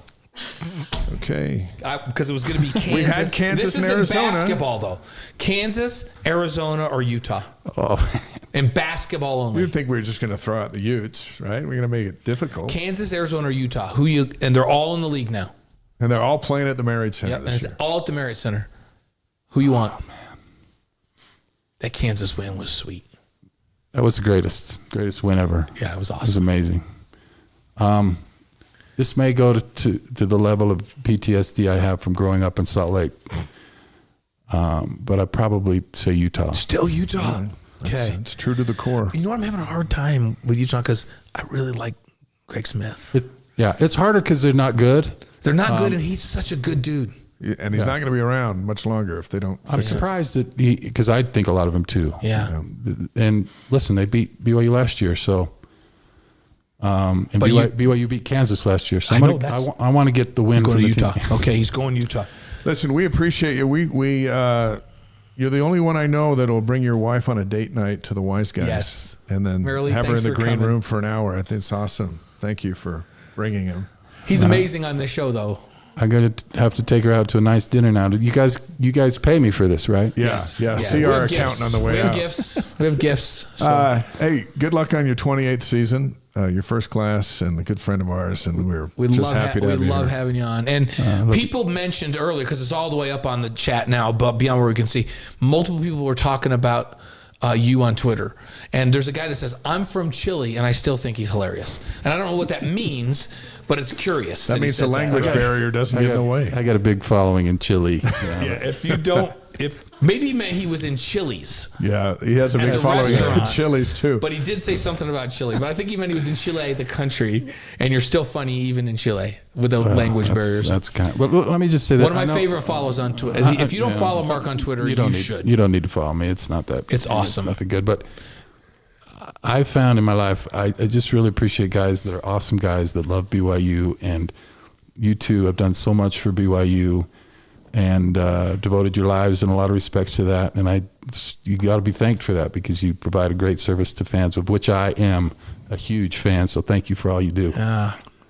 Okay. Because it was going to be Kansas. We had Kansas this and is Arizona. In basketball, though. Kansas, Arizona, or Utah. Oh, In basketball only. You'd think we were just going to throw out the Utes, right? We're going to make it difficult. Kansas, Arizona, or Utah. And they're all in the league now. And they're all playing at the Marriott Center Yep, and this it's year. all at the Marriott Center. Who you want? That Kansas win was sweet. that was the greatest win ever. Yeah, it was It was awesome. amazing. This may go to the level of PTSD I have from growing up in Salt Lake, but I probably say Utah. Still Utah. Okay. It's true to the core. You know what? I'm having a hard time with Utah because I really like Greg Smith. It's harder because they're not good. They're not good, and he's such a good dude. And he's not going to be around much longer if they don't I'm fix it. surprised that because I think a lot of him too. Yeah. And listen, they beat BYU last year, so. And But BYU beat Kansas last year, so I know, that's- I want to get the win Going for to the Utah. team. Okay, he's going Utah. Listen, we appreciate you. You're the only one I know that will bring your wife on a date night to the Wise Guys. Yes. And then Merrily, have her thanks in the for green coming. room for an hour. I think it's awesome. Thank you for bringing him. He's amazing on this show, though. I gotta have to take her out to a nice dinner now. You guys pay me for this, right? Yeah. See our accountant on the way out. We have gifts. So. Hey, good luck on your 28th season. Your first class, and a good friend of ours, and we just happy to have you. We love having you on. And people mentioned earlier, because it's all the way up on the chat now, but beyond where we can see, multiple people were talking about you on Twitter. And there's a guy that says, I'm from Chile, and I still think he's hilarious. And I don't know what that means, but it's curious. That means the language barrier doesn't get in the way. I got a big following in Chile. If you don't, maybe he meant he was in Chili's. Yeah, he has a big following in Chili's too. But he did say something about Chile. But I think he meant he was in Chile as a country, and you're still funny even in Chile with the language barriers. That's kind of, but let me just say that one of my favorite follows on Twitter. If you don't follow Mark on Twitter, you should. You don't need to follow me. It's not that. It's awesome. It's nothing good. But I found in my life, I just really appreciate guys that are awesome guys that love BYU, and you two have done so much for BYU. And devoted your lives in a lot of respects to that, and you got to be thanked for that, because you provide a great service to fans, of which I am a huge fan. So thank you for all you do.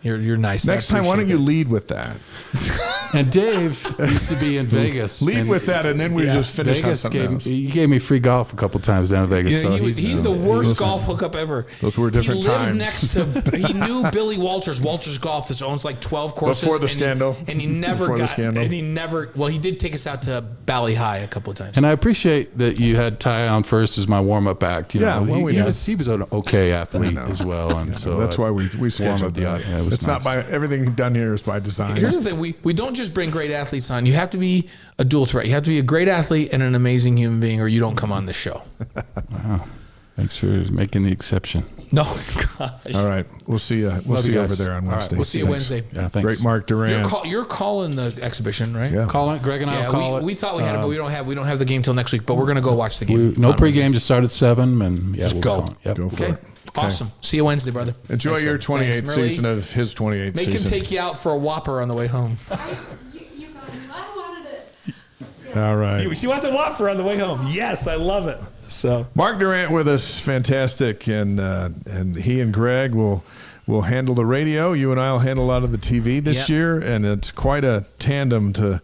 You're nice. Next time, why don't you lead with that? And Dave used to be in Vegas. Lead with that, and then we just finish Vegas on something else. He gave me free golf a couple times down in Vegas. So he's the worst golf hookup ever. Those were different times. He knew Billy Walters Golf, that owns like 12 courses. Before the scandal. And he never he did take us out to Bali High a couple of times. And I appreciate that you had Ty on first as my warm-up act. He was an okay athlete as well. And so that's why we scheduled that. It's not by everything done here is by design. Here's the thing: we don't just bring great athletes on. You have to be a dual threat. You have to be a great athlete and an amazing human being, or you don't come on this show. Wow! Thanks for making the exception. No, gosh. All right, we'll see you. We'll see you over there on Wednesday. Right, we'll see you Wednesday. Yeah, thanks. Great, Mark Durant. You're calling the exhibition, right? Yeah. Calling it. Greg and I'll call it. We thought we had it, but we don't have the game till next week. But we're gonna go watch the game. No pregame. Just start at 7, and we'll go. Go for it. Okay. Awesome. See you Wednesday, brother. Enjoy your 28th season of his 28th season. Make him take you out for a Whopper on the way home. I wanted it. All right. She wants a Whopper on the way home. Yes, I love it. So Mark Durant with us, fantastic, and he and Greg will handle the radio. You and I will handle a lot of the TV this year, and it's quite a tandem to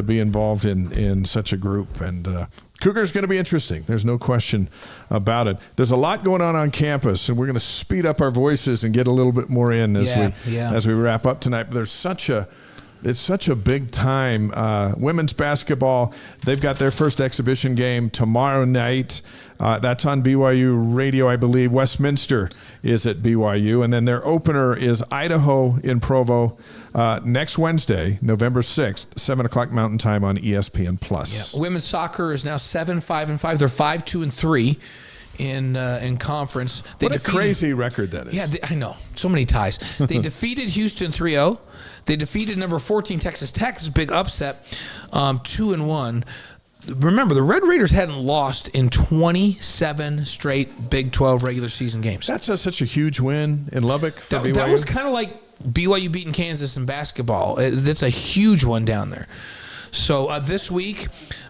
be involved in such a group. And Cougars going to be interesting. There's no question about it. There's a lot going on campus, and we're going to speed up our voices and get a little bit more in as we wrap up tonight. But it's such a big time. Women's basketball, they've got their first exhibition game tomorrow night. That's on BYU radio, I believe. Westminster is at BYU. And then their opener is Idaho in Provo next Wednesday, November 6th, 7 o'clock Mountain Time on ESPN+. Yeah. Women's soccer is now 7-5-5. They're 5-2-3 in conference. What a crazy record that is. Yeah, I know. So many ties. They defeated Houston 3-0. They defeated number 14 Texas Tech. It's a big upset, 2-1. Remember, the Red Raiders hadn't lost in 27 straight Big 12 regular season games. That's such a huge win in Lubbock for BYU. That was kind of like BYU beating Kansas in basketball. That's a huge one down there. So this week,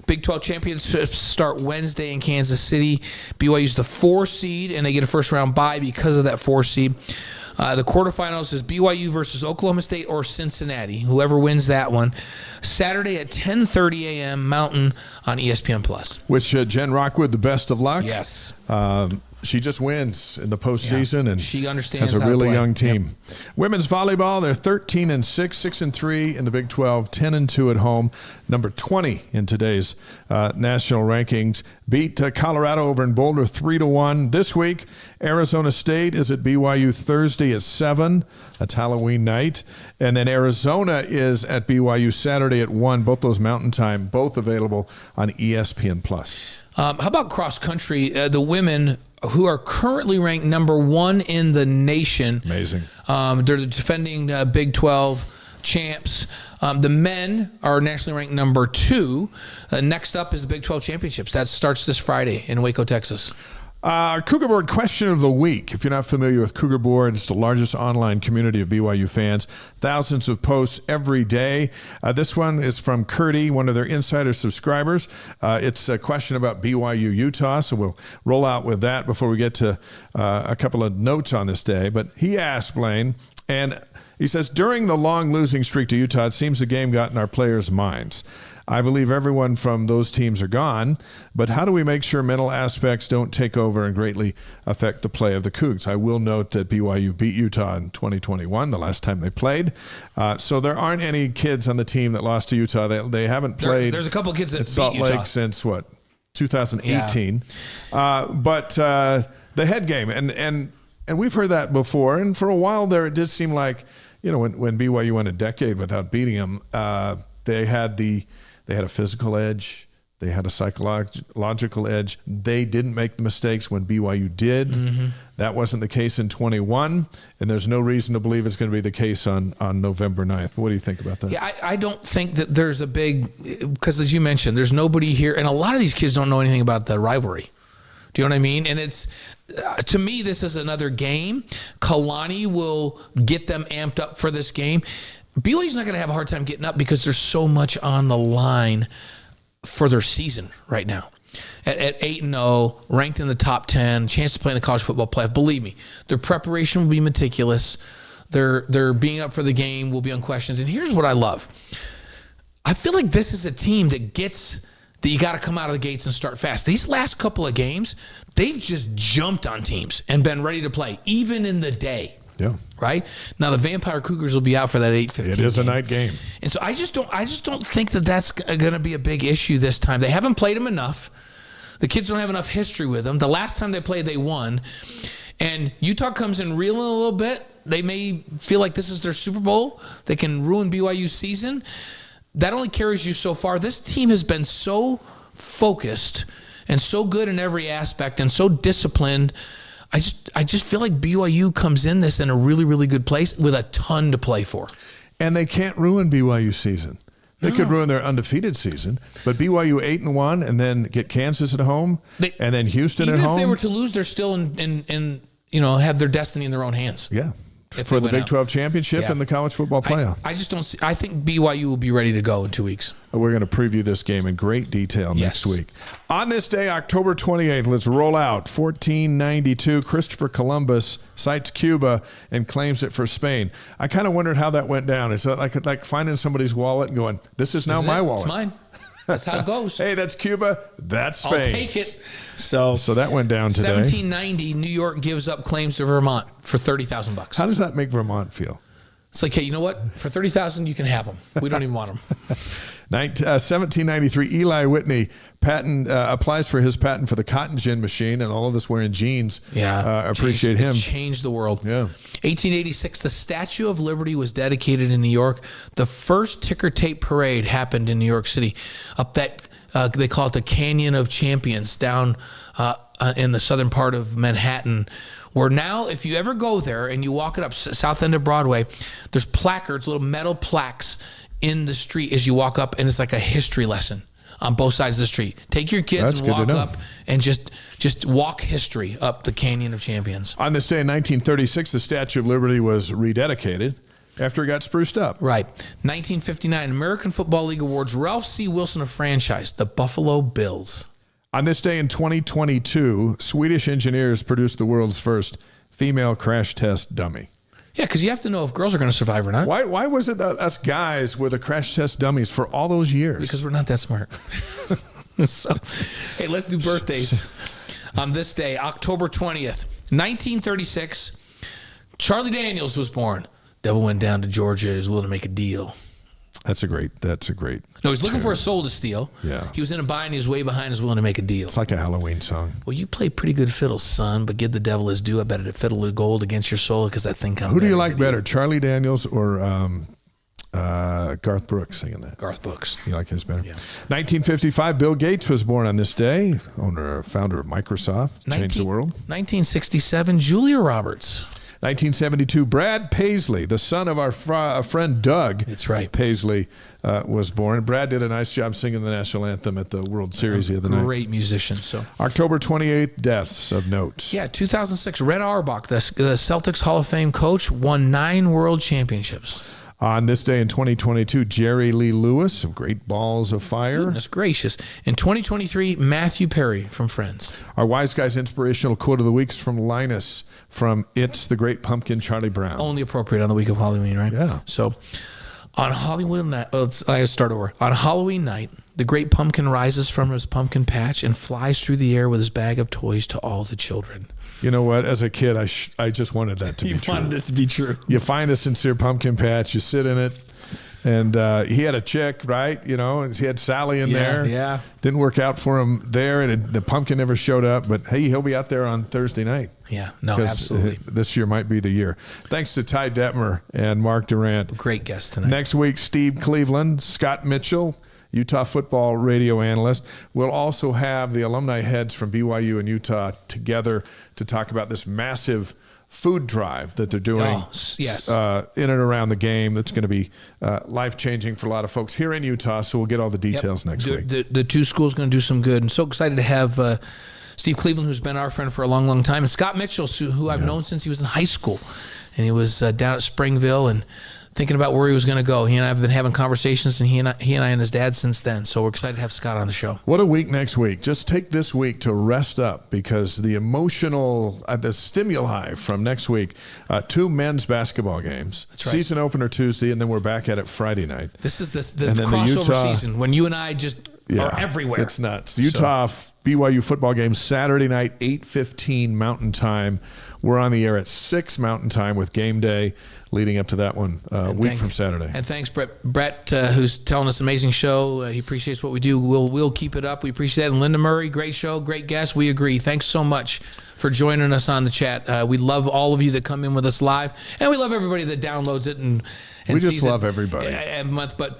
Big 12 championships start Wednesday in Kansas City. BYU's the 4 seed, and they get a first-round bye because of that 4 seed. The quarterfinals is BYU versus Oklahoma State or Cincinnati. Whoever wins that one. Saturday at 10:30 a.m. Mountain on ESPN+. Which Jen Rockwood, the best of luck. Yes. She just wins in the postseason, and she understands has a how really to play. young team. Yep. Women's volleyball, they're 13-6, 6-3 in the Big 12, 10-2 at home, number 20 in today's national rankings. Beat Colorado over in Boulder 3-1 this week. Arizona State is at BYU Thursday at 7. That's Halloween night. And then Arizona is at BYU Saturday at 1. Both those Mountain Time, both available on ESPN+. How about cross country? The women who are currently ranked number 1 in the nation. Amazing. They're the defending Big 12 champs. The men are nationally ranked number 2. Next up is the Big 12 championships. That starts this Friday in Waco, Texas. Our Cougar Board question of the week. If you're not familiar with Cougar Board, it's the largest online community of BYU fans. Thousands of posts every day. This one is from Curdy, one of their insider subscribers. It's a question about BYU Utah, so we'll roll out with that before we get to a couple of notes on this day. But he asked, Blaine, and He says, during the long losing streak to Utah, it seems the game got in our players' minds. I believe everyone from those teams are gone, but how do we make sure mental aspects don't take over and greatly affect the play of the Cougs? I will note that BYU beat Utah in 2021, the last time they played. So there aren't any kids on the team that lost to Utah. They haven't played. There's a couple kids that at Salt beat Utah Lake since, 2018. Yeah. But the head game, and we've heard that before, and for a while there it did seem like, when BYU went a decade without beating them, they had a physical edge. They had a psychological edge. They didn't make the mistakes when BYU did. Mm-hmm. That wasn't the case in 21, and there's no reason to believe it's going to be the case on November 9th. What do you think about that? Yeah, I don't think that there's a big, because as you mentioned, there's nobody here, and a lot of these kids don't know anything about the rivalry. Do you know what I mean? And it's, to me, this is another game. Kalani will get them amped up for this game. BYU's not going to have a hard time getting up because there's so much on the line for their season right now. At 8-0, ranked in the top 10, chance to play in the college football playoff. Believe me, their preparation will be meticulous. Their being up for the game will be unquestioned. And here's what I love. I feel like this is a team that gets that you got to come out of the gates and start fast. These last couple of games, they've just jumped on teams and been ready to play, even in the day. Yeah. Right? Now the Vampire Cougars will be out for that 8:15. It is a night game. And so I just don't think that that's going to be a big issue this time. They haven't played them enough. The kids don't have enough history with them. The last time they played, they won. And Utah comes in reeling a little bit. They may feel like this is their Super Bowl. They can ruin BYU's season. That only carries you so far. This team has been so focused and so good in every aspect and so disciplined. I just feel like BYU comes in this in a really, really good place with a ton to play for. And they can't ruin BYU's season. They could ruin their undefeated season, but BYU 8-1 and then get Kansas at home and then Houston at home. Even if they were to lose, they're still in have their destiny in their own hands. Yeah. For the Big 12 championship and the college football playoff. I just don't see. I think BYU will be ready to go in 2 weeks. We're going to preview this game in great detail next week. On this day, October 28th, let's roll out. 1492, Christopher Columbus sights Cuba and claims it for Spain. I kind of wondered how that went down. Is that like finding somebody's wallet and going, this is now my wallet. It's mine. That's how it goes. Hey, that's Cuba. That's Spain. I'll take it. So that went down today. 1790, New York gives up claims to Vermont for $30,000. How does that make Vermont feel? It's like, hey, you know what? For $30,000, you can have them. We don't even want them. 1793, Eli Whitney applies for his patent for the cotton gin machine, and all of us wearing jeans appreciate him. It changed the world. Yeah. 1886, the Statue of Liberty was dedicated in New York. The first ticker tape parade happened in New York City. Up that, they call it the Canyon of Champions, down in the southern part of Manhattan, where now if you ever go there and you walk it up south end of Broadway, there's placards, little metal plaques in the street as you walk up, and it's like a history lesson on both sides of the street. Take your kids and walk up and just walk history up the Canyon of Champions. On this day in 1936, the Statue of Liberty was rededicated after it got spruced up. Right. 1959, American Football League awards Ralph C. Wilson a franchise, the Buffalo Bills. On this day in 2022, Swedish engineers produced the world's first female crash test dummy. Yeah, because you have to know if girls are going to survive or not. Why was it that us guys were the crash test dummies for all those years? Because we're not that smart. So, hey, let's do birthdays. On this day, October 20th, 1936, Charlie Daniels was born. Devil went down to Georgia. He was willing to make a deal. That's a great. No, he's looking for a soul to steal. Yeah. He was in a bind. He was way behind. He was willing to make a deal. It's like a Halloween song. Well, you play pretty good fiddle, son, but give the devil his due. I bet a fiddle of gold against your soul because that thing comes. Who do you like better, Charlie Daniels or Garth Brooks singing that? Garth Brooks. You like his better? Yeah. 1955, Bill Gates was born on this day. Founder of Microsoft. Changed the world. 1967, Julia Roberts. 1972, Brad Paisley, the son of our friend Doug. That's right. Paisley was born. Brad did a nice job singing the national anthem at the World Series the other night. Great musician. So October 28th, deaths of note. Yeah, 2006, Red Auerbach, the Celtics Hall of Fame coach, won 9 world championships. On this day in 2022, Jerry Lee Lewis of Great Balls of Fire. Goodness gracious. In 2023, Matthew Perry from Friends. Our Wise Guys inspirational quote of the week is from Linus from It's the Great Pumpkin, Charlie Brown. Only appropriate on the week of Halloween, right? Yeah. So on Halloween night, I start over. On Halloween night, the great pumpkin rises from his pumpkin patch and flies through the air with his bag of toys to all the children. You know what? As a kid, I just wanted that to be true. You wanted it to be true. You find a sincere pumpkin patch, you sit in it, and he had a chick, right? You know, he had Sally in there. Yeah. Didn't work out for him there, and the pumpkin never showed up. But hey, he'll be out there on Thursday night. Yeah, no, absolutely. This year might be the year. Thanks to Ty Detmer and Mark Durant. Great guest tonight. Next week, Steve Cleveland, Scott Mitchell, Utah football radio analyst. We'll also have the alumni heads from BYU and Utah together to talk about this massive food drive that they're doing in and around the game. That's going to be life-changing for a lot of folks here in Utah, so we'll get all the details next week. The two schools going to do some good. And so excited to have Steve Cleveland, who's been our friend for a long, long time, and Scott Mitchell, who I've known since he was in high school. And he was down at Springville and thinking about where he was going to go. He and I have been having conversations, and he and I and his dad since then. So we're excited to have Scott on the show. What a week next week. Just take this week to rest up, because the emotional, the stimuli from next week, 2 men's basketball games. That's right. Season opener Tuesday, and then we're back at it Friday night. This is the crossover season when you and I just are everywhere. It's nuts. Utah BYU football game Saturday night, 8:15 Mountain Time. We're on the air at 6 Mountain Time with game day leading up to that one week from Saturday. And thanks, Brett, who's telling us an amazing show. He appreciates what we do. We'll keep it up. We appreciate that. And Linda Murray, great show, great guest. We agree. Thanks so much for joining us on the chat. We love all of you that come in with us live, and we love everybody that downloads it and we just love everybody. Every month, but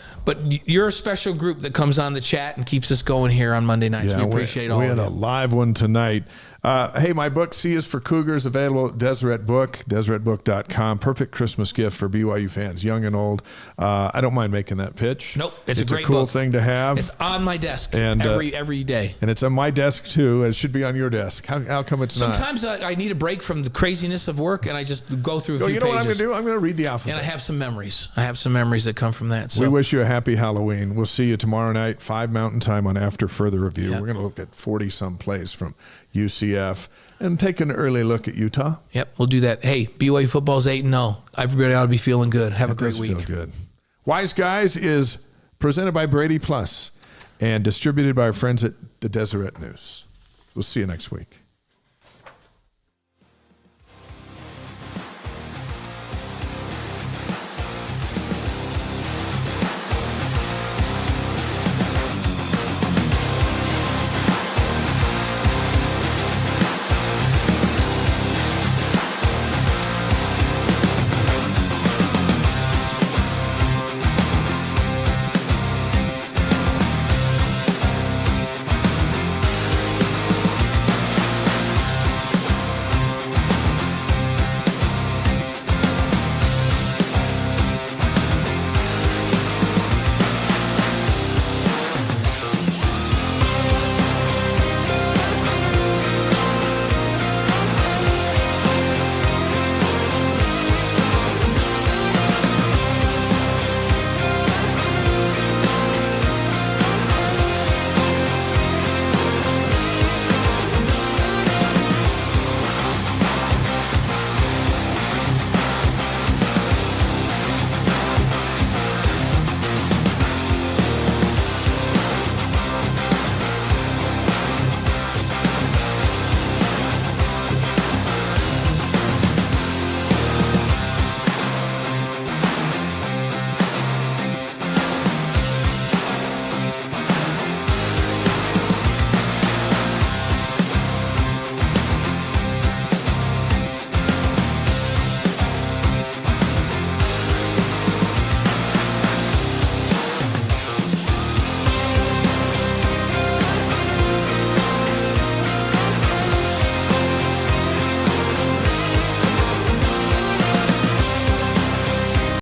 you're a special group that comes on the chat and keeps us going here on Monday nights. We appreciate all of you. We had a live one tonight. Hey, my book, C is for Cougars, available at Deseret Book, DeseretBook.com. Perfect Christmas gift for BYU fans, young and old. I don't mind making that pitch. Nope, it's a great cool book. Thing to have. It's on my desk every day. And it's on my desk, too. It should be on your desk. How come it's not? Sometimes I need a break from the craziness of work, and I just go through a few pages. You know what I'm going to do? I'm going to read the alphabet. And I have some memories. That come from that. So. We wish you a happy Halloween. We'll see you tomorrow night, 5 Mountain Time on After Further Review. Yep. We're going to look at 40-some plays from UCF and take an early look at Utah. Yep, we'll do that. Hey, BYU football's 8-0. Everybody ought to be feeling good. Have a great week. Feel good. Wise Guys is presented by Brady Plus and distributed by our friends at the Deseret News. We'll see you next week.